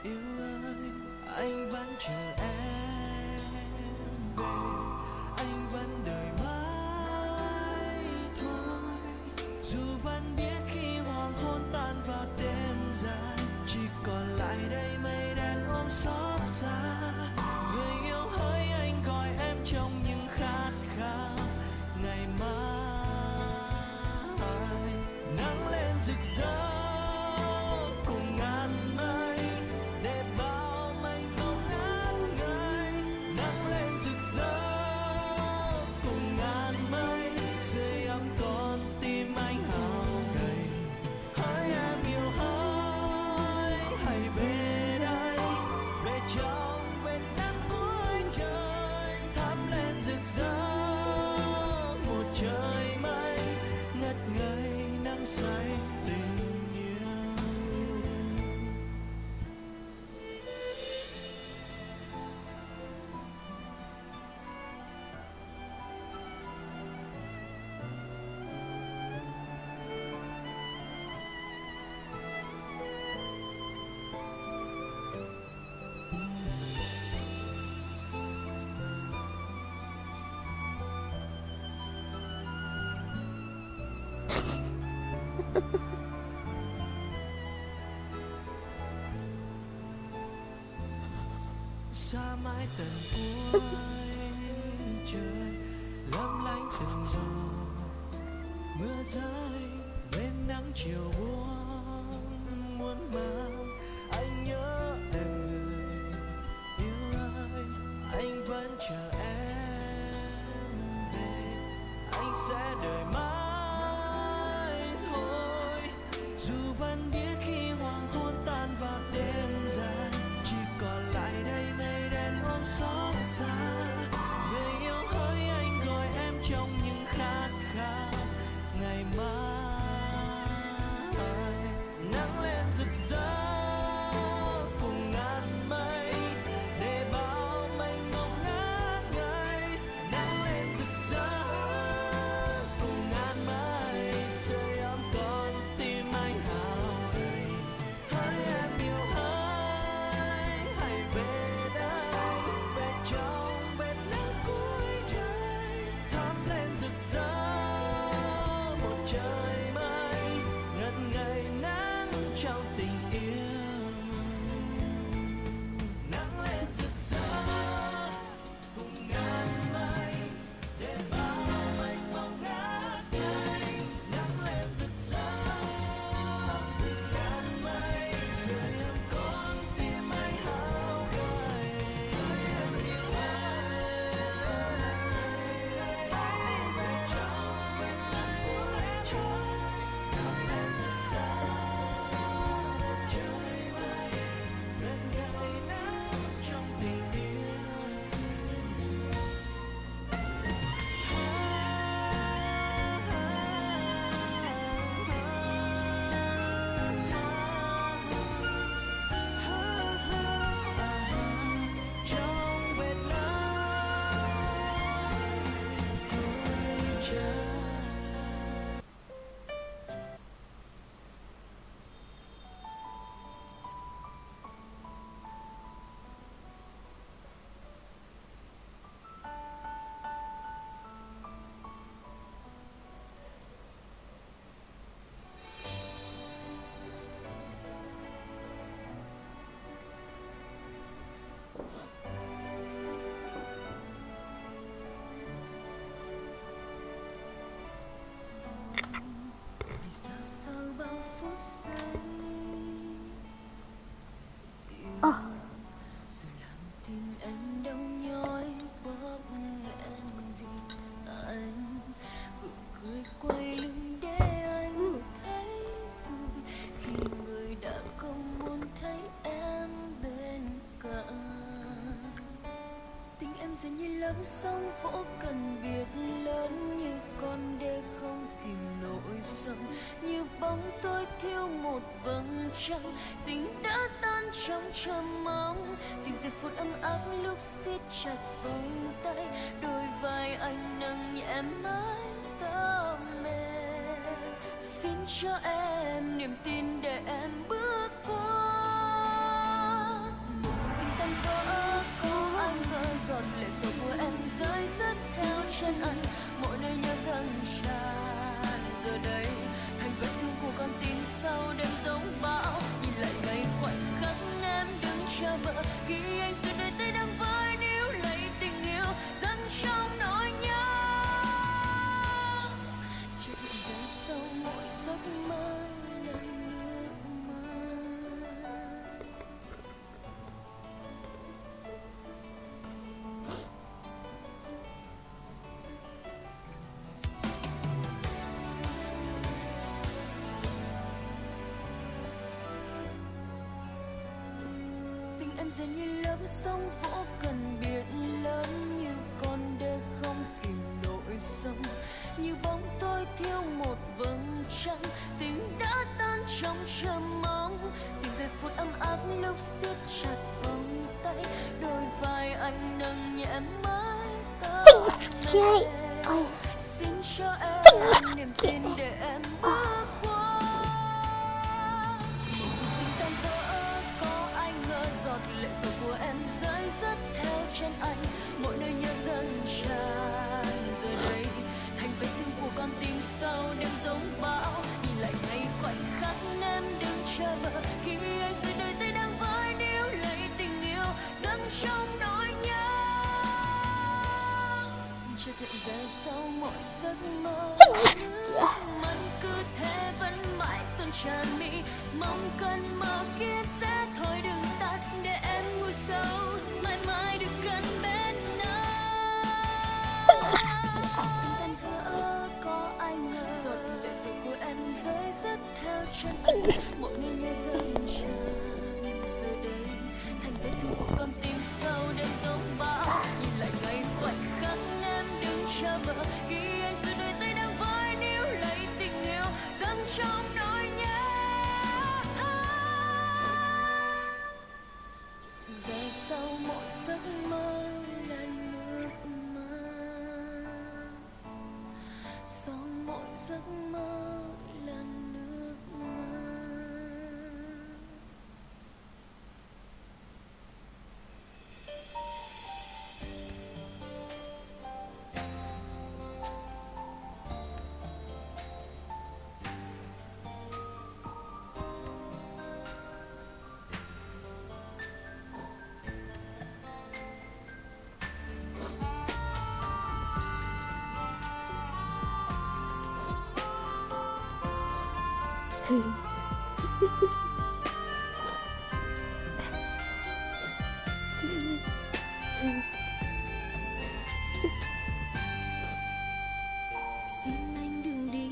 yêu ơi, anh vẫn chờ em về, anh vẫn đợi mãi thôi. Dù vẫn biết khi hoàng hôn tan vào đêm dài, chỉ còn lại đây mây đen ôm xót xa. Người yêu hỡi anh gọi em trong những khát khao ngày mai. Nắng lên rực rỡ cùng ngàn mây, để bao mênh mông ngàn ngày. Nắng lên rực rỡ cùng ngàn mây, sưởi ấm con tim anh hao gầy. Hỡi em yêu hỡi, hãy về đây, về trong bên nắng cuối trời, thắp lên rực rỡ một trời mây ngất ngây nắng say tình yêu. Xa mãi tận cuối trời, lấp lánh từng giọt mưa rơi, bên nắng chiều buông muôn mang. Anh nhớ em người yêu ơi, anh vẫn chờ em về, anh sẽ đợi mãi thôi. Dù vẫn biết khi hoàng hôn tan vào đêm dài, chỉ còn lại đây mây đen ôm xót xa. Người yêu hỡi anh gọi trao tình yêu. Nắng lên rực rỡ cùng ngàn mây để bao mênh mông ngát ngây. Nắng lên rực rỡ cùng ngàn mây sưởi ấm con tim anh hao gầy. Ôi em yêu anh, về trong anh cuối trời. Nắng lên rực rỡ trời mây bên ngày nắng trong tình yêu. Trong vệt nắng cuối trời. Vì sao sau bao phút giây yêu rồi làm tim anh đau nhói bóp nghẹn vì anh vừa cười quay lưng để anh thấy vui khi người đã không muốn thấy em bên cạnh. Tình em dường như lắm sóng vỗ cần biệt lớn như con đê không kìm nổi sóng, như bóng tôi thiếu một vầng trăng. Tình đã tan trong trầm mong, tìm giây phút ấm áp lúc siết chặt vòng tay. Đôi vai anh nâng nhẹ mái tóc mềm, xin cho em niềm tin để em bước qua. Một cuộc tình tan vỡ có ai ngờ giọt lệ sầu của em rơi rớt theo chân anh. Mỗi nơi nhớ dâng tràn giờ đây thành vết thương của con tim sau đêm giông bão. Nhìn lại ngày khoảnh khắc em đứng chờ vợ khi anh xuôi đôi tay đang với níu lấy tình yêu dâng trong nỗi nhớ. Chợt hiện ra sau mỗi giấc mơ là nước mắt. Tình em dường như lớp sóng vỗ cần biệt lớn, như con đê không kìm nổi sóng, như bóng tôi thiếu một vầng trăng. Tình đã tan trong trầm mong, tìm giây phút ấm áp lúc siết chặt vòng tay. Đôi vai anh nâng nhẹ mái tóc mềm, xin cho em niềm tin để em bước qua. Một cuộc tình tan vỡ có ai ngờ giọt lệ sầu của em rơi rớt theo chân anh. Mỗi nơi nhớ dâng tràn giờ đây thành vết thương của con tim sau đêm giông bão. Nhìn lại ngày khoảnh khắc em đứng chờ vợ khi anh xuôi đôi tay đang với níu lấy tình yêu dâng trong nỗi nhớ. Chợt hiện ra sau mỗi giấc mơ nước mắt cứ thế vẫn mãi tuôn tràn mi. Mong cơn mơ kia sẽ thôi đừng tắt để em ngủ sâu mãi mãi được gần bên anh. Tan vỡ có ai ngờ giọt lệ sầu của em rơi rớt theo chân anh. Mỗi ngày nhớ dâng tràn giờ đây thành vết thương của con tim sau đêm giông bão. Nhìn lại ngày khoảnh khắc em đứng chờ vợ khi anh xuôi đôi tay đang với níu lấy tình yêu dâng trong nỗi nhớ. Giờ sau mỗi giấc mơ là nước mắt, sau mỗi giấc mơ là nước mắt. Xin anh đừng đi,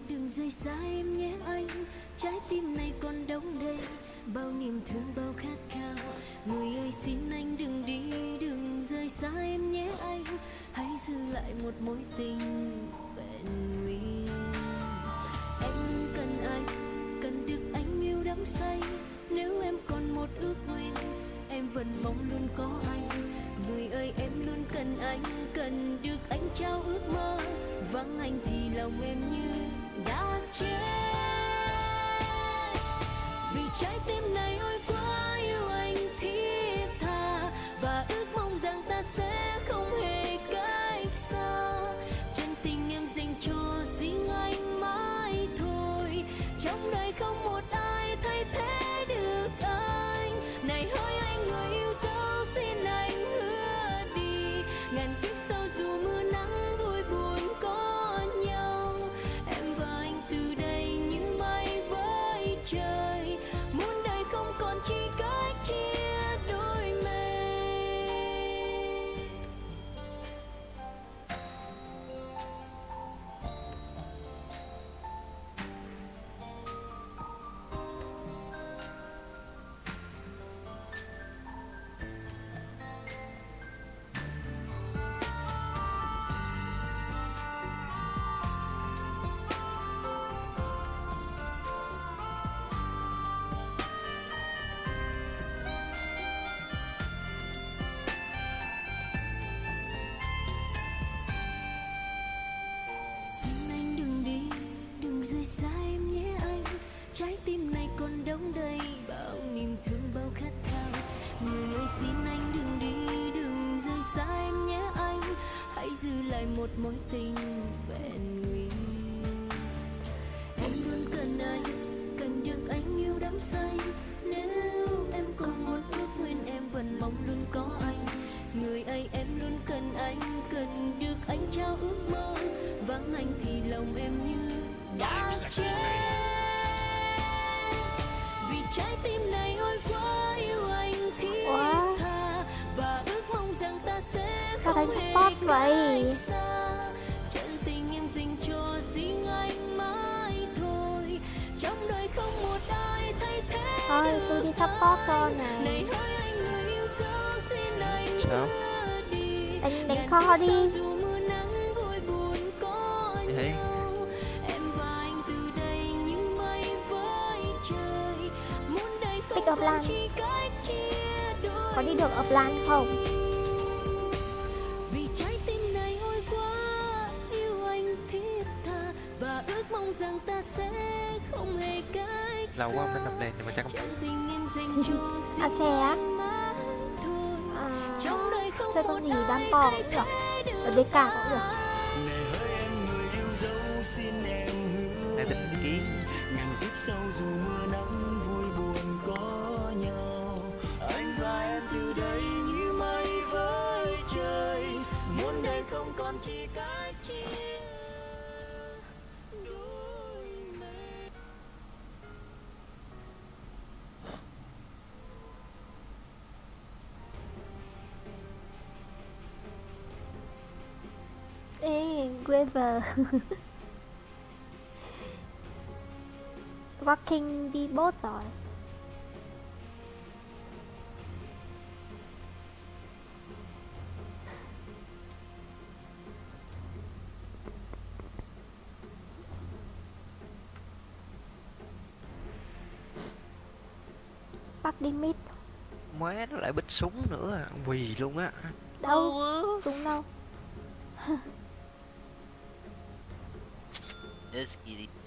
đừng rời xa em nhé anh. Trái tim này còn đong đầy bao niềm thương, bao khát khao. Người ơi xin anh đừng đi, đừng rời xa em nhé anh. Hãy giữ lại một mối tình vẹn nguyên. Em cần anh, cần được anh yêu đắm say. Nếu em còn một ước nguyện, em vẫn mong luôn có anh. Người ơi em luôn cần anh, cần được anh trao ước mơ. Vắng anh thì lòng em như đã chết. Vì trái tim này ôi quá yêu anh thiết tha, và ước mong rằng ta sẽ không hề cách xa. Chân tình em dành cho riêng anh mãi thôi. Trong đời không một ai thay thế được anh. Này hỡi anh người yêu dấu, xin anh hứa đi. Ngàn kiếp sau dù mưa nắng vui buồn có nhau, em và anh từ đây như mây với trời. Muôn đời không còn chỉ cách chia đôi mình. Xin anh đừng đi, đừng rời xa em nhé anh. Trái tim này còn đong đầy bao niềm thương, bao khát khao. Người ơi xin anh đừng đi, đừng rời xa em nhé anh. Hãy giữ lại một mối tình vẹn nguyên. Em luôn cần anh, cần được anh yêu đắm say. Nếu em còn một ước nguyện, em vẫn mong luôn có anh. Người ơi em luôn cần anh, cần được anh trao ước mơ. Vắng anh thì lòng em như đã chết. Vì trái tim này ôi quá yêu anh thiết tha, và ước mong rằng ta sẽ không hề cách xa. Chân tình em dành cho riêng anh mãi thôi. Trong đời không một ai thay thế Thôi tôi đi support con này. này hỡi anh người yêu dấu, xin anh Sao? hứa đi. Anh đánh kho đi. Dù mưa nắng vui buồn có Vậy? nhau, em và anh từ đây như mây với trời. Muôn đời không Pick up còn line. chỉ cách chia đôi. Có đi được offline không? Vì trái tim này ôi quá yêu anh thiết tha, và ước mong rằng ta sẽ không hề cách Lâu quá xa. mới nằm lên nhưng mà chắc không. Chân tình em dành cho À riêng xe á? anh mãi thôi. Trong đời không Chơi một con gì ai đam to thay cũng được. thế Ở được DK cũng được. Này hỡi em người yêu dấu, xin em hứa Để tình kiến. ngàn kiếp sau dù mưa nắng vui buồn có nhau, anh và em từ đây như mây với trời. Muôn đời không còn chỉ cách chia đôi mình. Ê, Graver. Walking đi bot rồi. Bắc đi mid. Má nó lại bích súng nữa à. Quỳ luôn á. Đâu? Súng đâu?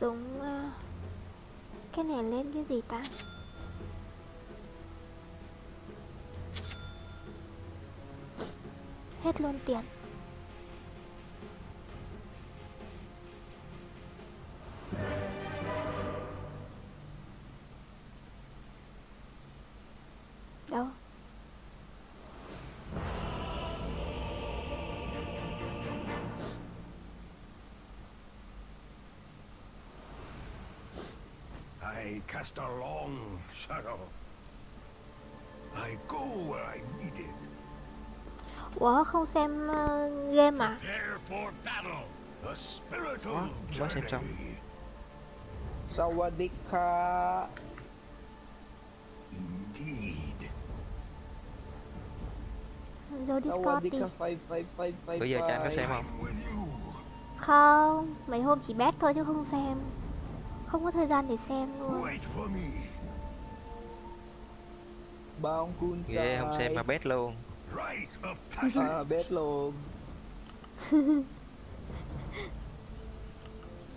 Súng cái này lên cái gì ta? Hết luôn tiền. Đâu? I cast a long shadow. I go where I need it. Ủa không xem game à? Prepare for battle. A spiritual Mới xem xong. journey. Sawadika. Indeed. Vô Discord đi. Sawadika 5555. Bữa giờ cha có xem không? Không, mấy hôm chỉ bet thôi chứ không xem. Không có thời gian để xem luôn. Wait for me. Bao kun Ghê không xem mà bet luôn. Rite of passage. Bet luôn.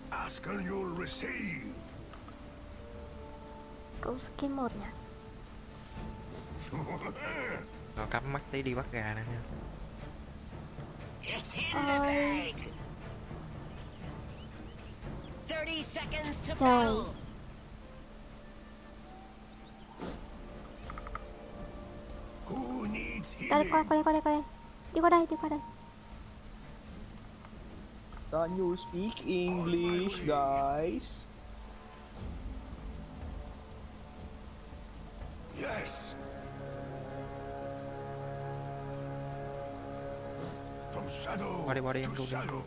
Ask and you'll receive. Câu skin 1 nha. Nó cắm mắt tí đi bắt gà nữa nha. It's in the bag. 30 seconds to Trời. battle. Who needs Đây, healing? qua đây. Đi qua đây. Can you speak English, guys? Yes. From shadow Qua đi to em luôn. shadow.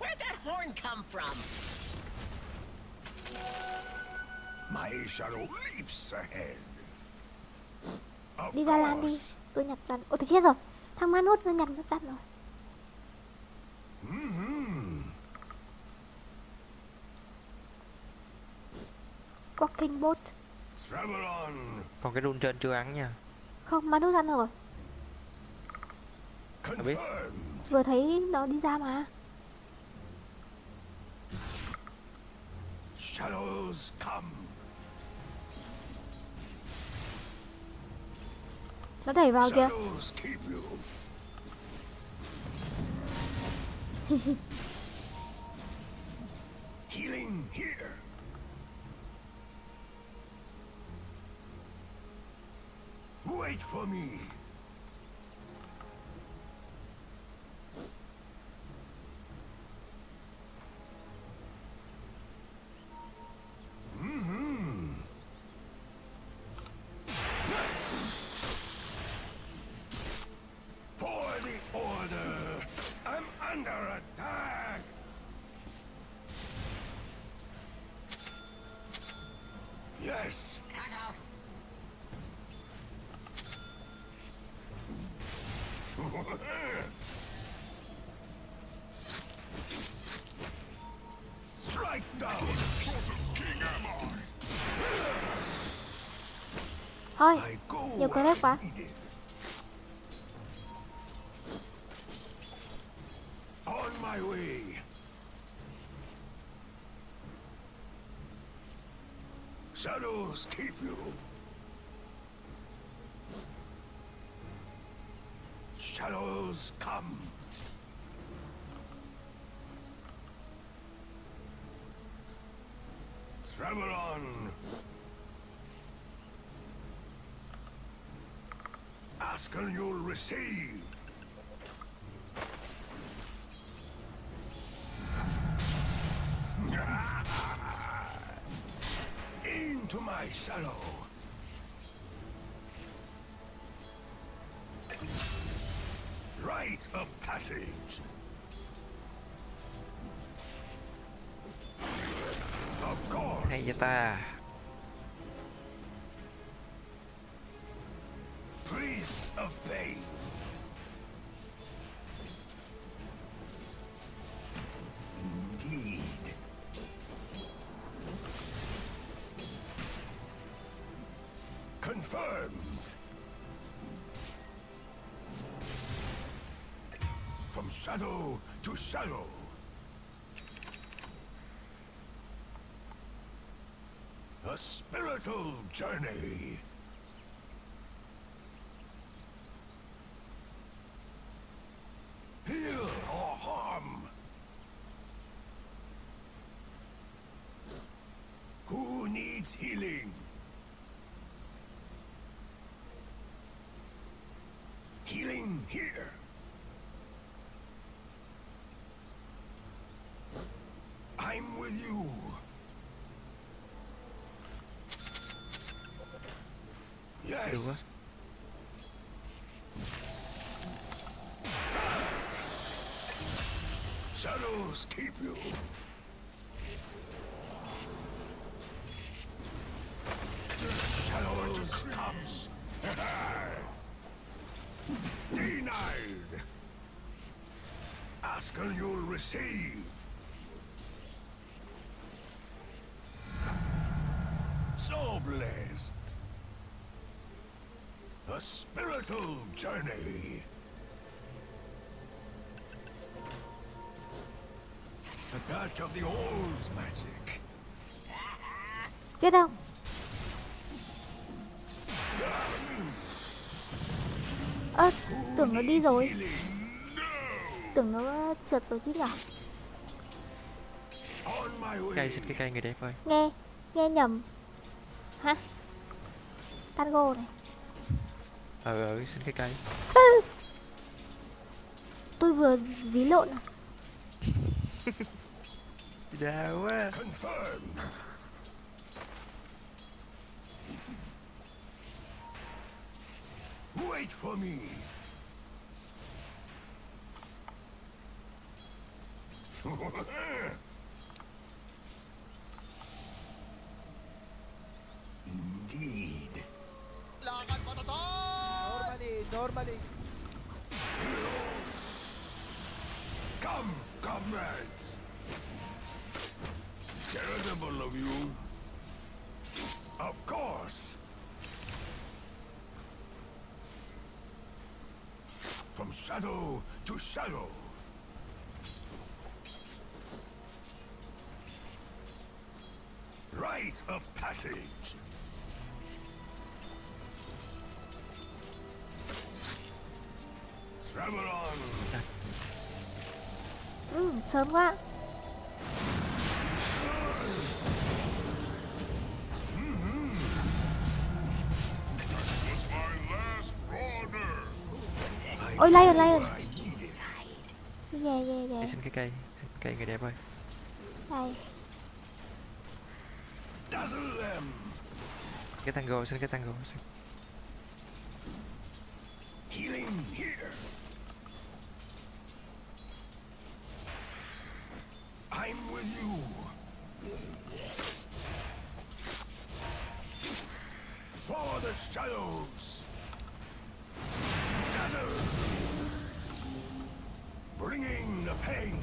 Where'd that horn come from? My shadow leaps ahead. Of Đi ra lan đi. course. Tôi nhặt rắn. Ôi tôi chết rồi. Thằng Manus nó nhặt nó rắn rồi. Walking bot. Travel on. Còn cái rune trên chưa ăn nha. Không, Manus ăn rồi. Không biết. Vừa thấy nó đi ra mà. Shadows come. Nó đẩy vào kìa. Shadows keep you. Healing here. Wait for me. For the order. I'm under attack. Yes. Strike down. King am I. Thôi, I go nhiều where clip quá. I need it. On my way. Shadows keep you. Shadows come. Travel on. Ask and you'll receive. Into my shadow. Rite of passage. Of course. Hay vậy ta. Priest of faith. Indeed. Confirmed. From shadow to shadow. A spiritual journey. Heal or harm. Who needs healing? Healing here. I'm with you. Được quá. Shadows keep you. Shadows comes. Denied. Ask and you'll receive. So blessed. A spiritual journey. A touch of the old magic. Chết không? Ơ, tưởng nó đi rồi. Tưởng nó trượt rồi chứ nhỉ? Cây xin cái cây người đẹp ơi. Nghe nhầm. Hả? Tango này. Xin cái cây. Tôi vừa dí lộn à? Đau quá. Wait for me. Indeed. Normally. Come, comrades. Charitable of you. Of course. From shadow to shadow. Rite of passage. Travel on. Sớm quá. Ôi Lion. Yeah. Xin cái cây người đẹp ơi. Đây. Cái tango, xin cái tango. Xin. Healing here. I'm with you. For the shadows. Dazzle. Bringing the pain.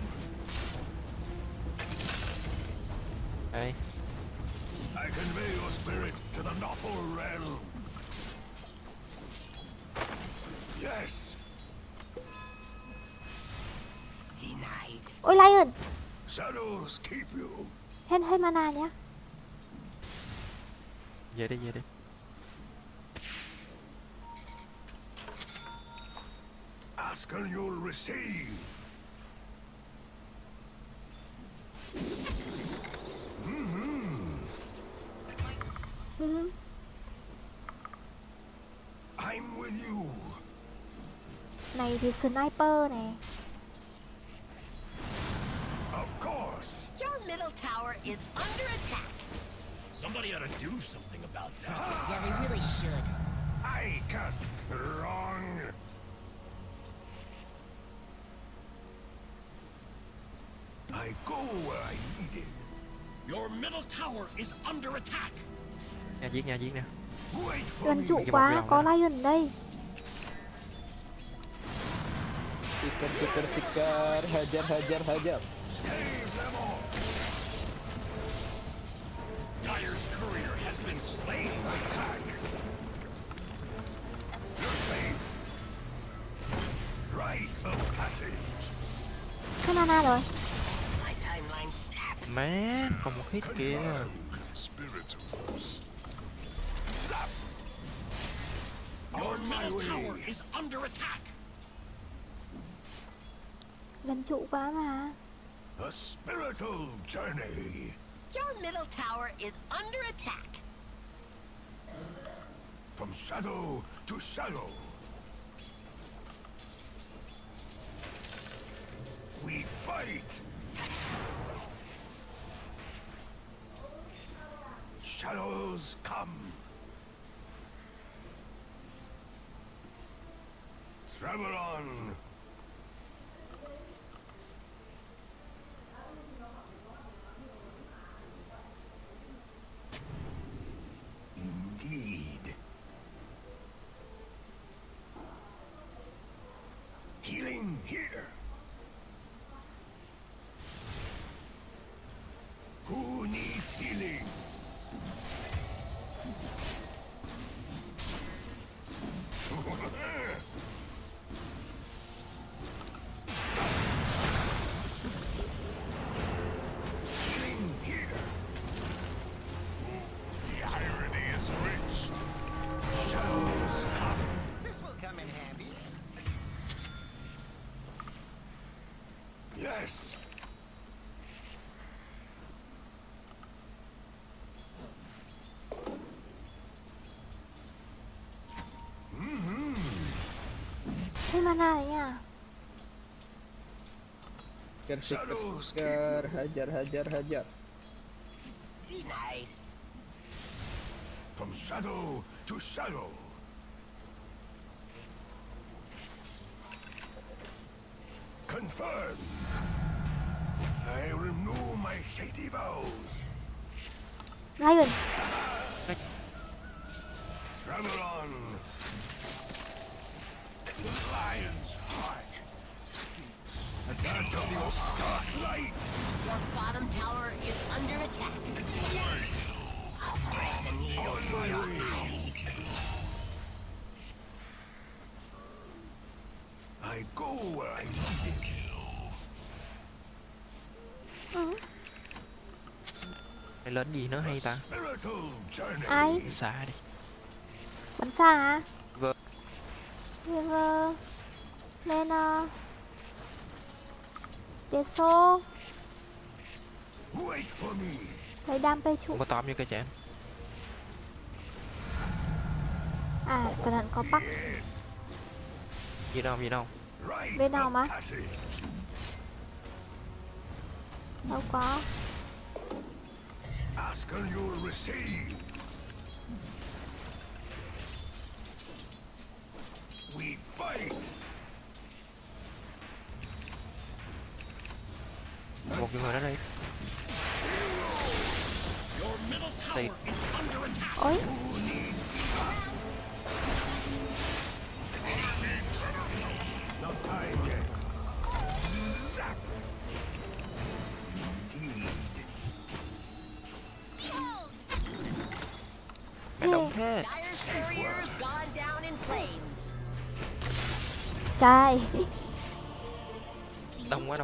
Đây. I convey your spirit to the Nothul realm. Yes. Denied. Ôi Lion. Shadows keep you. Hết mana nhá. Về đi. Ask and you'll receive. I'm with you. Này thì sniper này. Of course. Your middle tower is under attack. Somebody ought to do something about that. Yeah, they really should. I cast wrong. I go where I needed. Your middle tower is under attack. Nhà giết nè. Gần trụ quá, có Lion ở đây. Stiker, hajar. Dyer's courier has been slain. Attack. You're safe. Rite of passage. Hết mana rồi. My timeline snaps. Má, còn một hit kìa. Your middle tower is under attack. Gần trụ quá mà. A spiritual journey. Your middle tower is under attack. From shadow to shadow. We fight. Shadows come. Travel on. Indeed. Healing here. Who needs healing? Healing here. The irony is rich. Shadows come. This will come in handy. Yes. Thế mana đấy à? Seker, hajar. Denied. From shadow to shadow. Confirmed. I renew my shady vows. Lion. Travel on. The lion's heart. Advance of the dark light. Your bottom tower is under attack. I'll thread the needle through your eyes. I go where I need it. Mày lên gì nữa hay ta? Ai? Xa đi. Bắn xa hả? Vâng. River. Lên Deso. Wait for me. Lấy đam pe trụ. Không có tóm như cái chén. À, cẩn thận có bắc. Gì đâu. Bên nào mà? Đâu có. Ask and you'll receive. We fight. Một người đó đây. Đây. Ôi. Not time yet. Zap. Indeed. Mày động thế. Dire's couriers gone down in flames. Trời. Đông quá.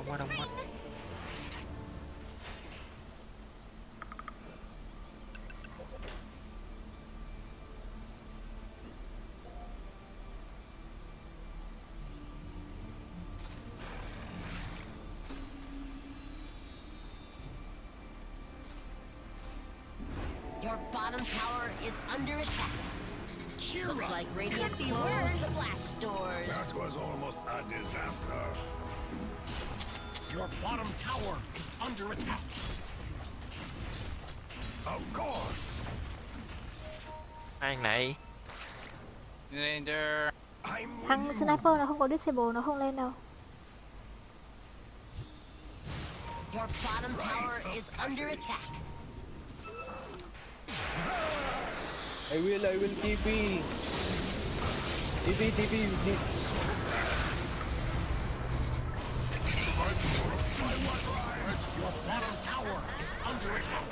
Your bottom tower is under attack. Looks like Radiant closed the blast doors. That was almost a disaster. Your bottom tower is under attack. Of course. Ăn này. Thằng sniper nó không có disable, nó không lên đâu. Your bottom tower is under attack. I will TP. TP. Your bottom tower is under attack.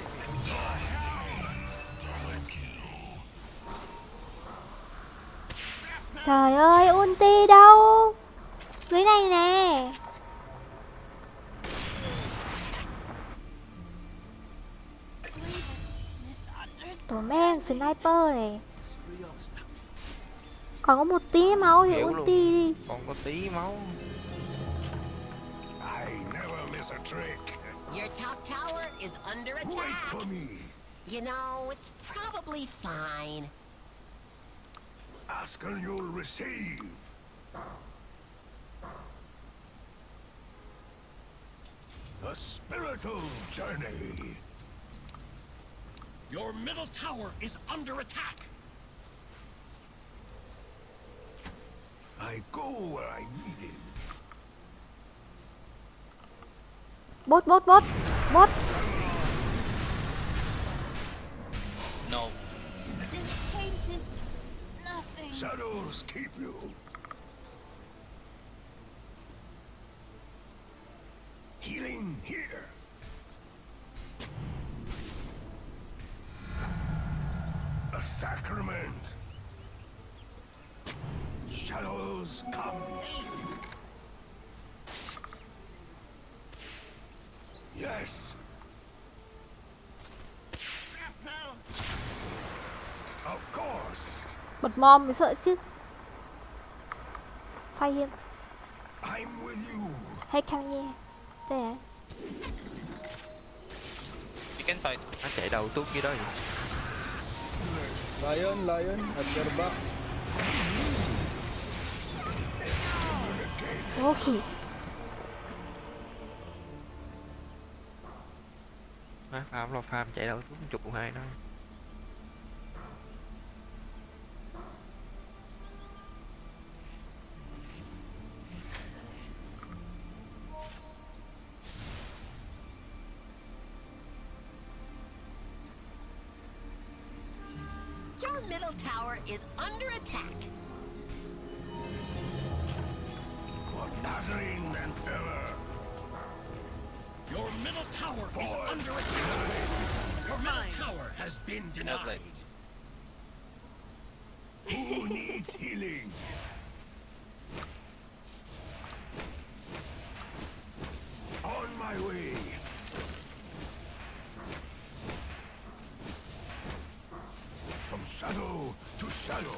Trời ơi, ulti đâu? Dưới này nè. Tổ men sniper này. Còn có một tí máu thì ulti đi. Còn có tí máu. I never miss a trick. Your top tower is under attack. Wait for me. You know, it's probably fine. Ask and you'll receive. A spiritual journey. Your middle tower is under attack. I go where I needed. Bot. No. This changes nothing. Shadows keep you. Healing here. A sacrament. Shadows come. Yes. Of course. Bật mom mới sợ chứ. Fight him. I'm with you. Hey, come here. There. You can fight. Nó chạy đầu tuốt kia đó vậy. Lion, at your back. Okay. Farm lo farm chạy đầu tuốt chục hai đó. Your middle tower is under attack. More dazzling than ever. Your middle tower is under attack. Your middle tower has been denied. Who needs healing? On my way. From shadow to shadow.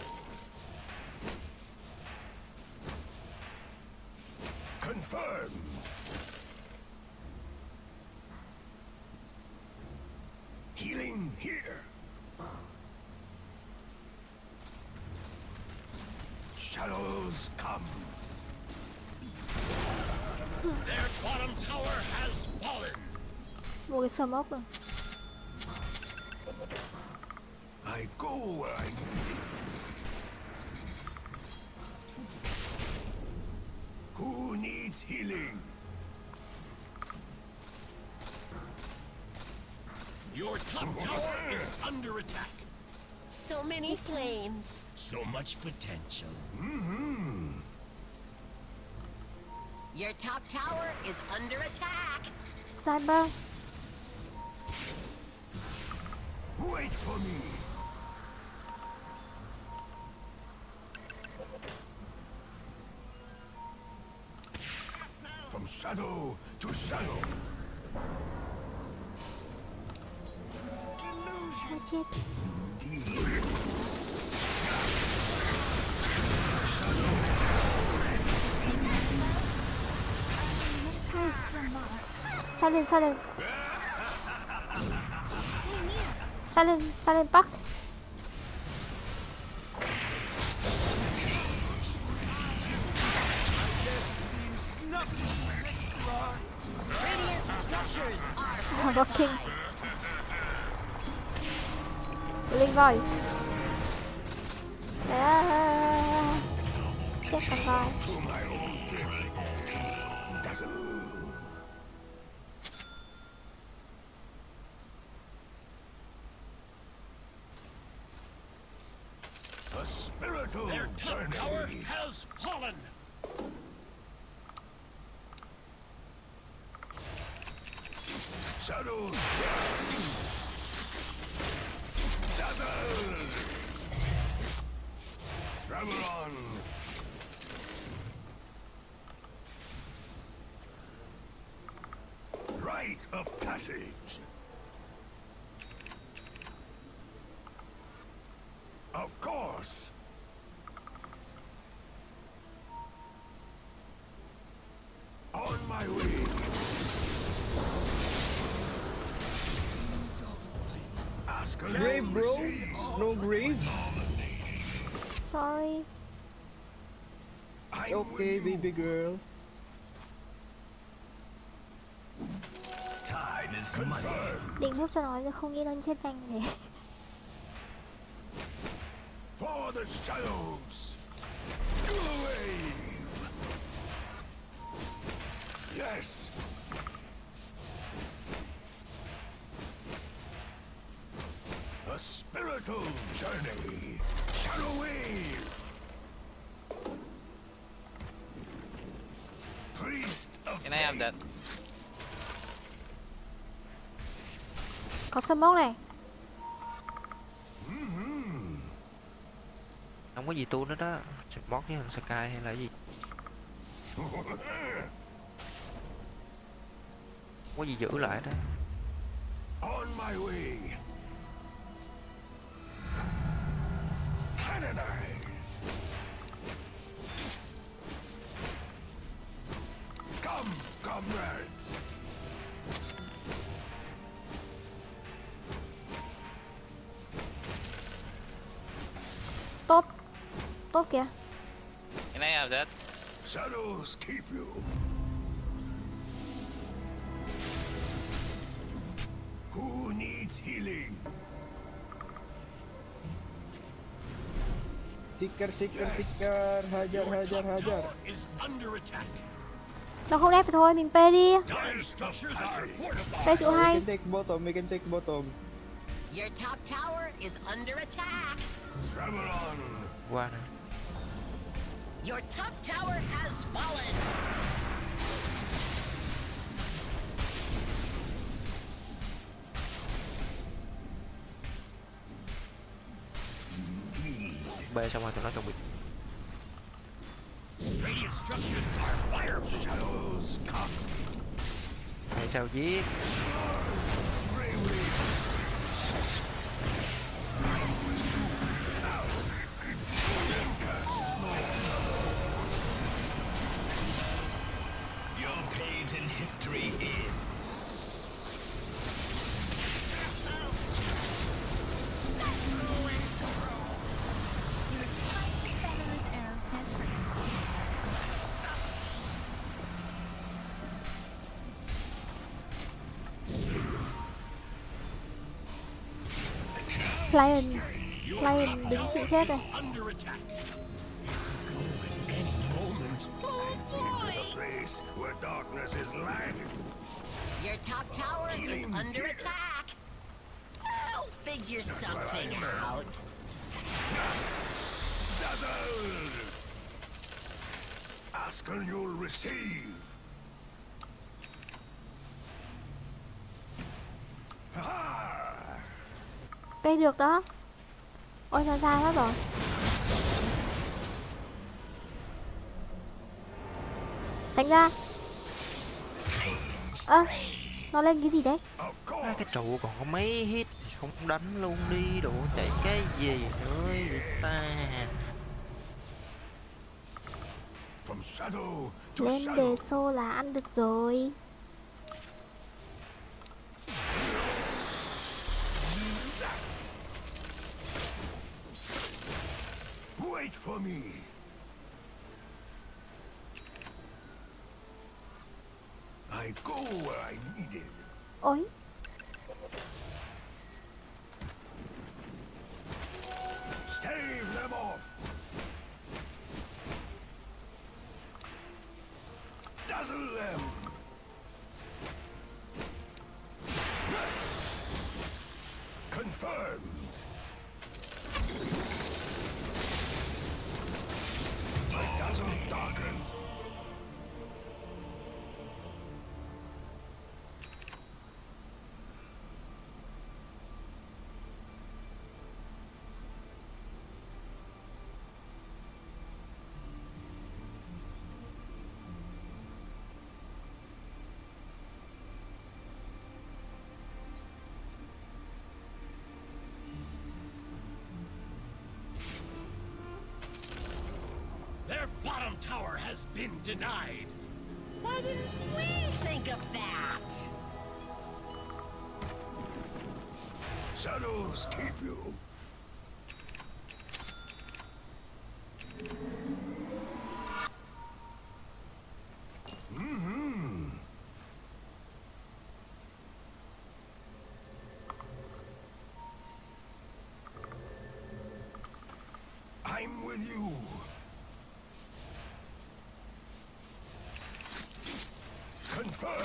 Confirmed. Healing here. Shadows come. Their bottom tower has fallen. Mua cái smoke rồi. I go where I need it. Who needs healing? Your top tower is under attack. So many flames. So much potential. Your top tower is under attack. Sniper. Wait for me. From shadow to shadow. Chết. Silent. Silent Park. Radiant structures are Working. Linh voi. Chết con voi. A spiritual Their top journey. tower has fallen. Shadow. Dazzle. Travel on. Rite of passage. Of course. On my way. Ask alone, Grave, bro. receive. No grave. Sorry. Okay, baby girl. Time is money. Định giúp cho nó nhưng không nghĩ đến chết nhanh thế. For the shadows. Go away. Yes. A spiritual journey. Shadow Wave. Priest of Can I have that? Có smoke này. Không có gì tu nữa đó. Support với thằng Sky hay là gì? Không có gì giữ lại đó. On my way. Canonize. Come, comrades. Tốt. Tốt kìa. Can I have that? Shadows keep you. Who needs healing? Seeker, hajar, hajar, hajar. Is under attack. Nó không đép thì thôi, mình pê đi. Dire structures are fortified. Pê chỗ We hay. can take bottom, we can take bottom. Your top tower is under attack. Travel on. Qua nè. Your top tower has fallen. Bê xong rồi tụi nó chuẩn bị. Radiant structures are fire. Shadows come. Hay sao giết? Your page in history ends. Lion đứng chịu chết rồi. Under attack. Go at any moment. Into the place where darkness is lying. Your top tower is under attack. I'll figure something out. Dazzle! Ask and you'll receive. Pê được đó. Ôi sao sai hết rồi. Tránh ra. Ơ, nó lên cái gì đấy? Cái trụ còn có mấy hit thì không đánh luôn đi, đủ chạy cái gì nữa vậy ta. From shadow to Lên shadow. đề xô là ăn được rồi. Wait for me. I go where I needed. Ôi. Stave them off. Dazzle them. Confirmed. My dazzle darkens. Their bottom tower has been denied. Why didn't we think of that? Shadows keep you. I'm with you.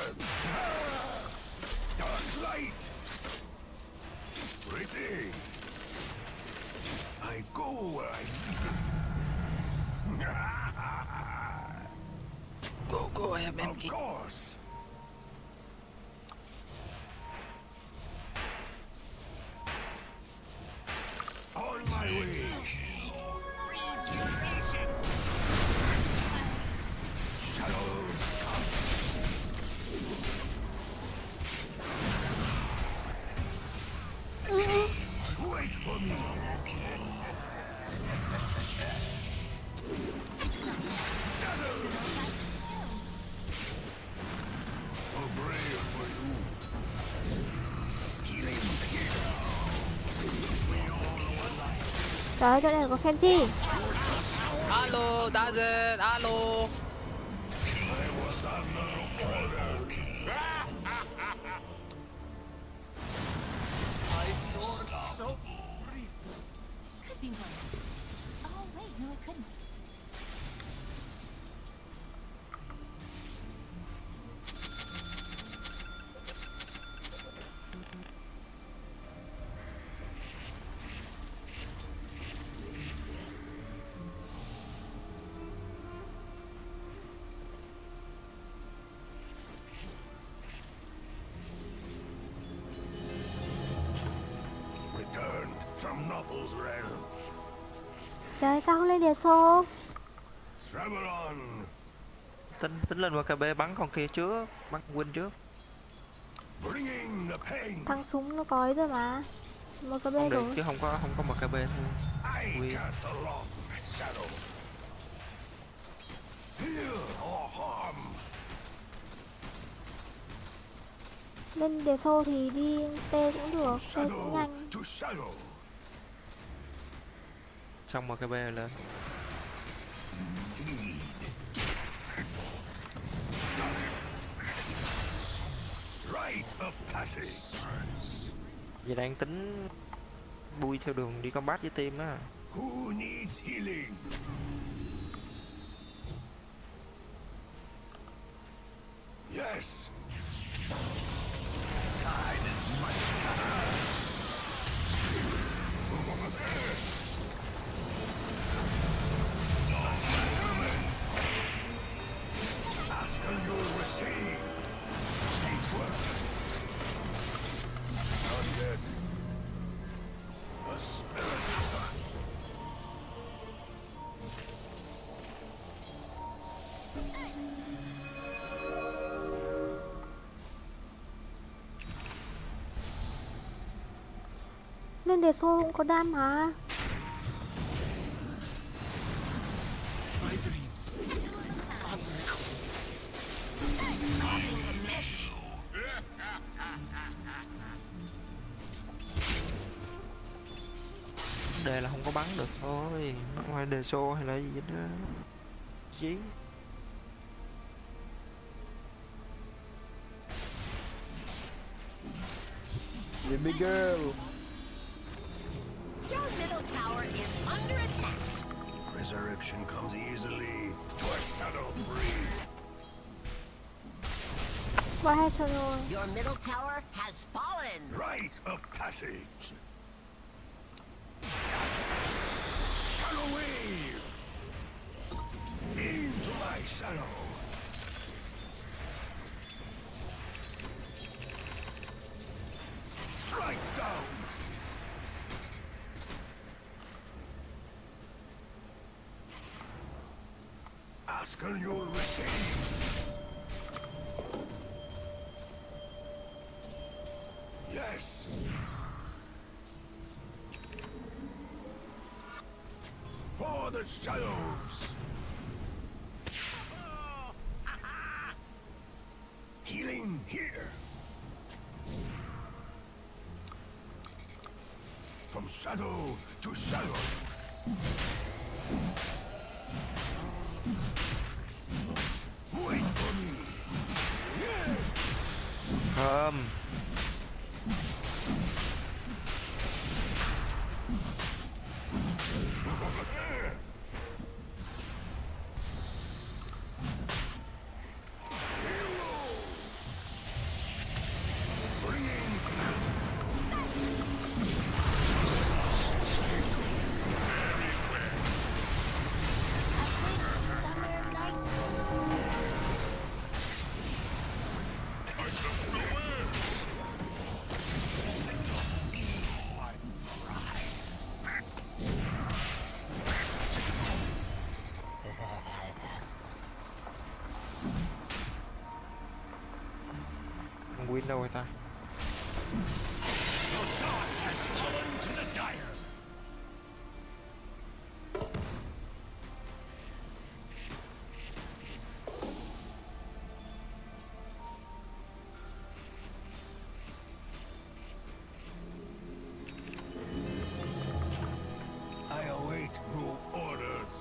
turn. Dark light. Pretty. I go where I Go em Of kìa. course. On my way. Shadows come. Wait for me. Dazzle. A brave for you. Healing here. Trời ơi, chỗ này có Kenji. Alo, Dazen, alo. So brief. Could be worse. Oh, wait, no, it couldn't. Returned from Nothel's realm. Trời sao không lên địa xô? Travel on. Tính lên MKB bắn con kia trước, bắn Win trước. Bringing the pain. Thằng súng nó có ấy rồi mà. Một cái Không bê được rồi. chứ không có MKB thôi. I Win. cast a long shadow. Heal or harm. Lên địa xô thì đi T cũng được, T cũng Shadow nhanh. to shadow. Xong MKB lên. Rite of passage. Vậy đang tính bui theo đường đi combat với team á. Who needs healing? Yes. Time is money. Askell you'll receive. Safe work. Not yet. A spirit. Lên địa xô cũng có đam mà. My dreams. Đề là không có bắn được thôi, nó không phải đề xô hay là gì hết đó. Chí. The big girl. Your middle tower is under attack. Resurrection comes easily to a shadow free. Qua hết cho rồi. Your middle tower has fallen. Rite of passage. Shadow wave. Into my shadow. Strike down. Askell you'll receive. Yes. For the shadows. Healing here. From shadow to shadow. Wait for me. Thơm. win đâu rồi ta. Roshan has fallen to the Dire. I await new orders.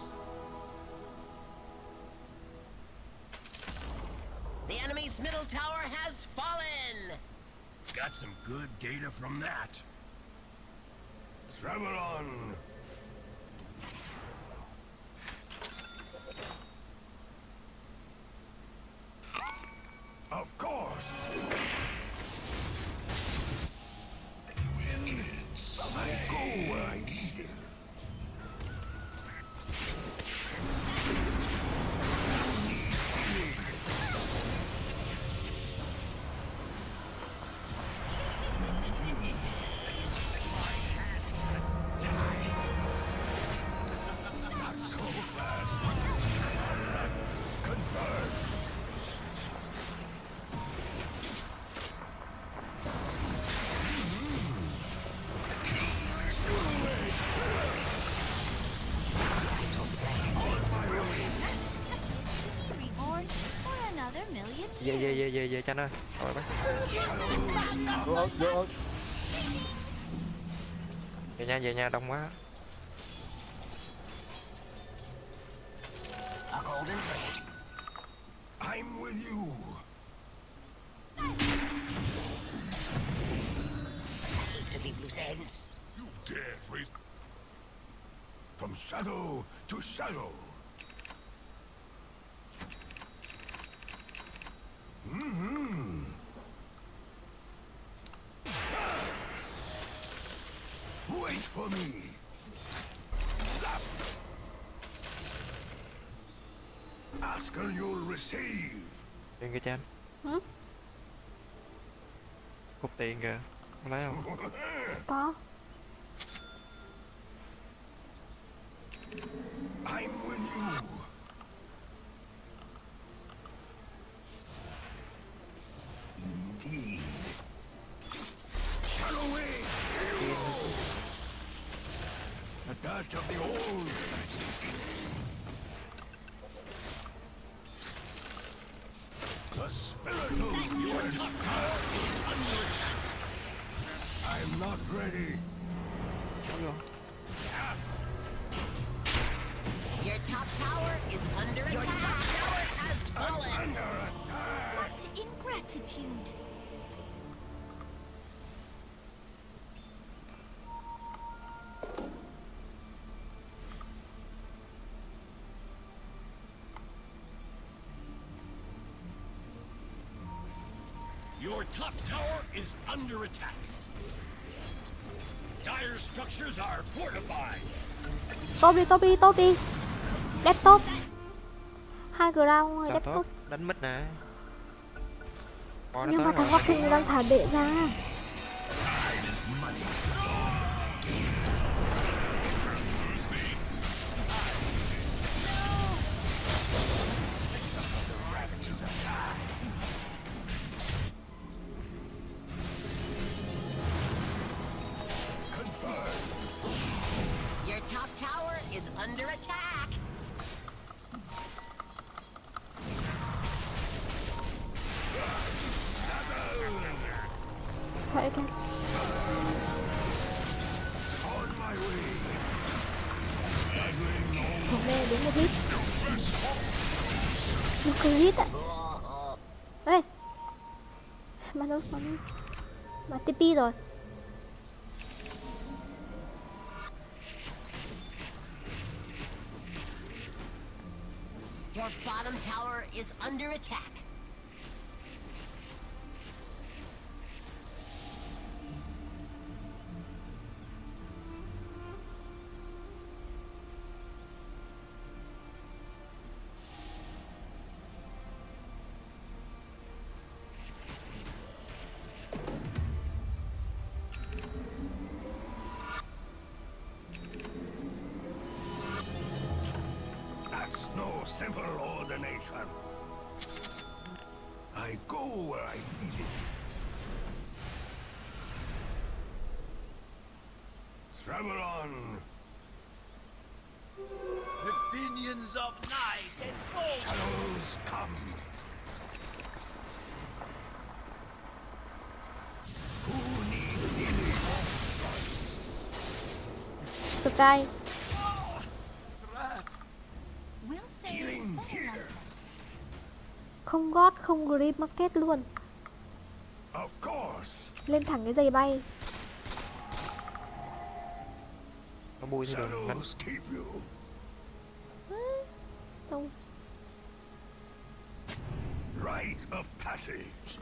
The enemy's middle tower has fallen. Got some good data from that. Travel on. Of course. I go where I need it. Not so fast. Confirmed. Reborn for another million Về Chanh ơi. Rồi bác. Vô. Về nhà đông quá. A golden thread. I'm with you. To the loose ends. You dare raise from shadow to shadow. Mm-hmm. Wait for me. Zap. Ask and you'll receive. Tiền kìa Chanh. Hả? Cục tiền kìa. Có lấy không? Có. I'm with you. Indeed. Shadow way. A touch of the old magic. The spirit of your top tower is under attack. I'm not ready. Your top tower is under attack. Your top tower has fallen. What ingratitude! Your top tower is under attack. Dire structures are fortified. Top đi. Dead top. Hai ground rồi, Sao dead tốt? top. Đánh mid nè. Coi nó Nhưng mà tới thằng rồi. Walking đang thả đệ ra. Your top tower is under attack. Thôi ok. Thằng này đúng một hit. Một cái hit ạ. Ê. Manus. Mà TP rồi. Your bottom tower is under attack. That's no simple ordination. I go where I need it. Travel on. The pinions of night and bold. Shadows come. Who needs healing? Sky. Healing here. Không gót, không grip market luôn. Of course. Lên thẳng cái giày bay. Nó bùi thì đường ngắn. Shadows keep you. Xong. Rite of passage.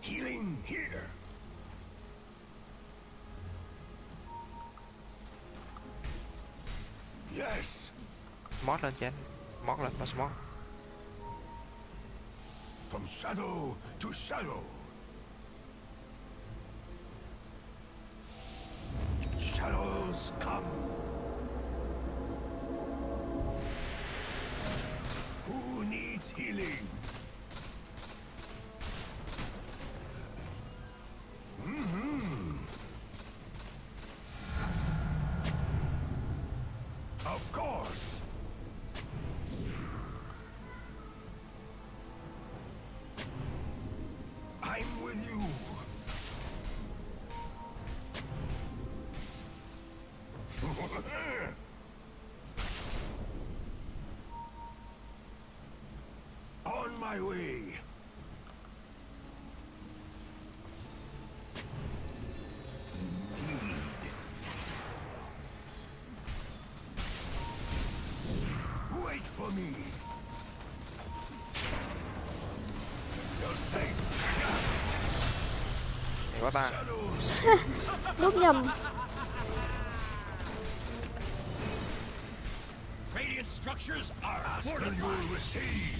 Healing here. Yes. Mót lên cho anh. Mót lên, nó smart. From shadow to shadow. Shadows come. Who needs healing? Of course. I'm with you. On my way. Indeed. Wait for me. You're safe. Hay quá ta. Nút nhầm. Radiant structures are fortified. You will receive.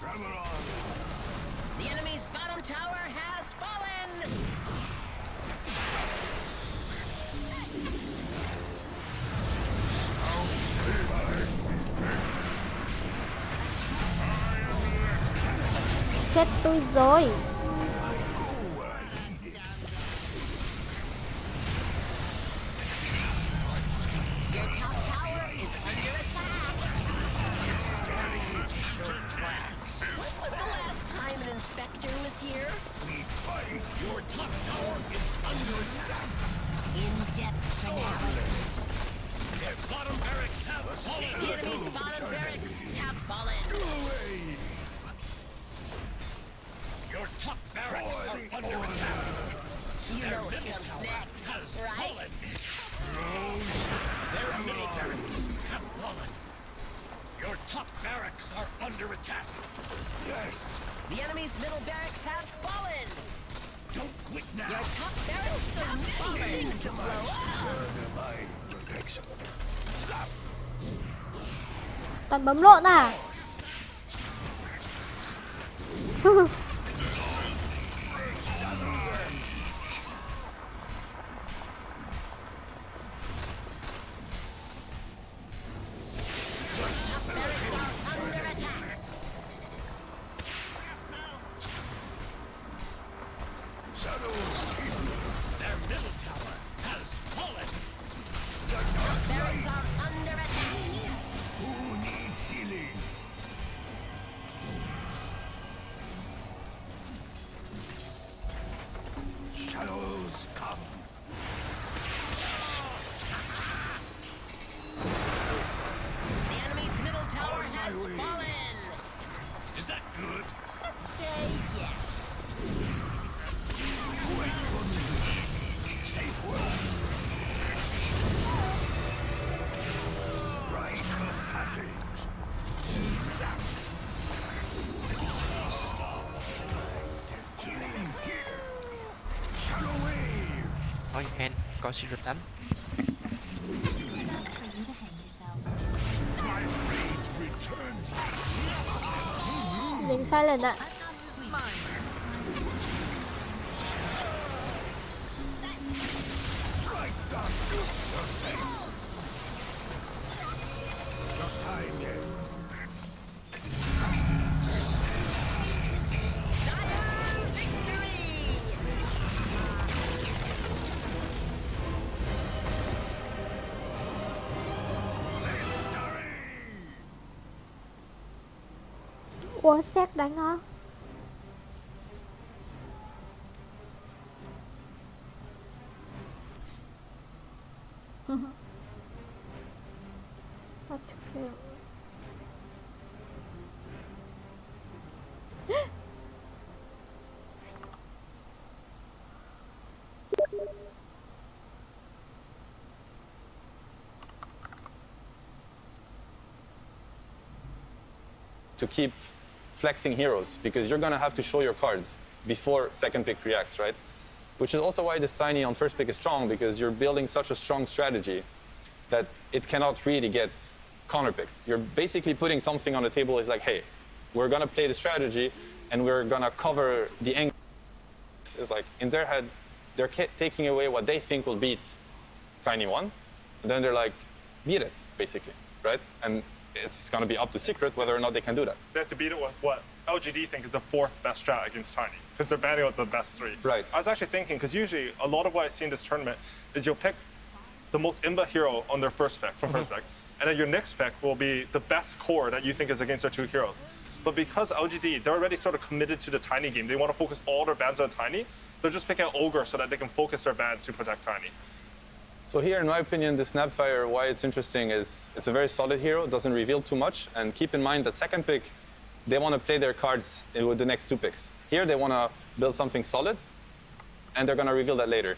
Travel on. The enemy's bottom tower has fallen. Chết tôi rồi. Your top tower is under attack. Staring into your cracks. When was the last time an inspector was here? We fight. Your top tower is under attack. In-depth analysis. Their bottom barracks have fallen. The enemy's bottom barracks have fallen. Go away. Your top barracks are under attack. You know what comes next, right? Their middle barracks have fallen. Your top barracks are under attack. Yes. The enemy's middle barracks have fallen. Don't quit now. Your top barracks have fallen. Things to blow up. Under my protection. Zap. Toàn bấm lộn à? Their middle tower has fallen. Your top barracks are under attack. Who needs healing? Shadows come. The enemy's middle tower has fallen. Is that good? Let's say yes. Wait for me. Safe word. Rite of passage. Zap. Stop. Healing here. Shadow wave. Thôi Hen, coi xin đánh. My rage returns. Mình sai lần ạ. Strike down. You're safe. Not time yet. Của xét đánh á. Touch fail. To keep flexing heroes, because you're gonna have to show your cards before second pick reacts, right? Which is also why this Tiny on first pick is strong, because you're building such a strong strategy that it cannot really get counterpicked. You're basically putting something on the table. Is like, hey, we're gonna play the strategy and we're gonna cover the angle. It's like in their heads, they're taking away what they think will beat Tiny 1, and then they're like, beat it, basically, right? And it's going to be up to Secret whether or not they can do that. They have to beat it with what LGD think is the fourth best strat against Tiny, because they're banning out the best three. Right. I was actually thinking, because usually a lot of what I see in this tournament is you'll pick the most imba hero on their first pick, from first pick, and then your next pick will be the best core that you think is against their two heroes. But because LGD, they're already sort of committed to the Tiny game, they want to focus all their bans on Tiny, they're just picking out Ogre so that they can focus their bans to protect Tiny. So here, in my opinion, the Snapfire, why it's interesting is it's a very solid hero, doesn't reveal too much, and keep in mind that second pick, they want to play their cards with the next two picks. Here, they want to build something solid, and they're going to reveal that later.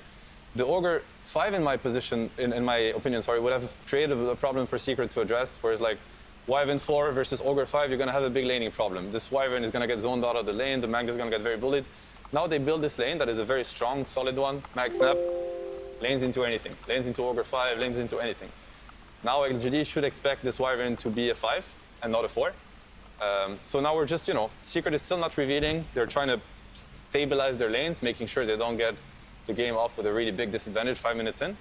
The Ogre 5 in my position, in my opinion, sorry, would have created a problem for Secret to address, whereas like Wyvern 4 versus Ogre 5, you're going to have a big laning problem. This Wyvern is going to get zoned out of the lane, the Magda is going to get very bullied. Now they build this lane that is a very strong, solid one, Mag Snap. Lanes into anything. Lanes into Ogre 5, lanes into anything. Now LGD should expect this Wyvern to be a 5 and not a 4. So now we're just, Secret is still not revealing. They're trying to stabilize their lanes, making sure they don't get the game off with a really big disadvantage 5 minutes in.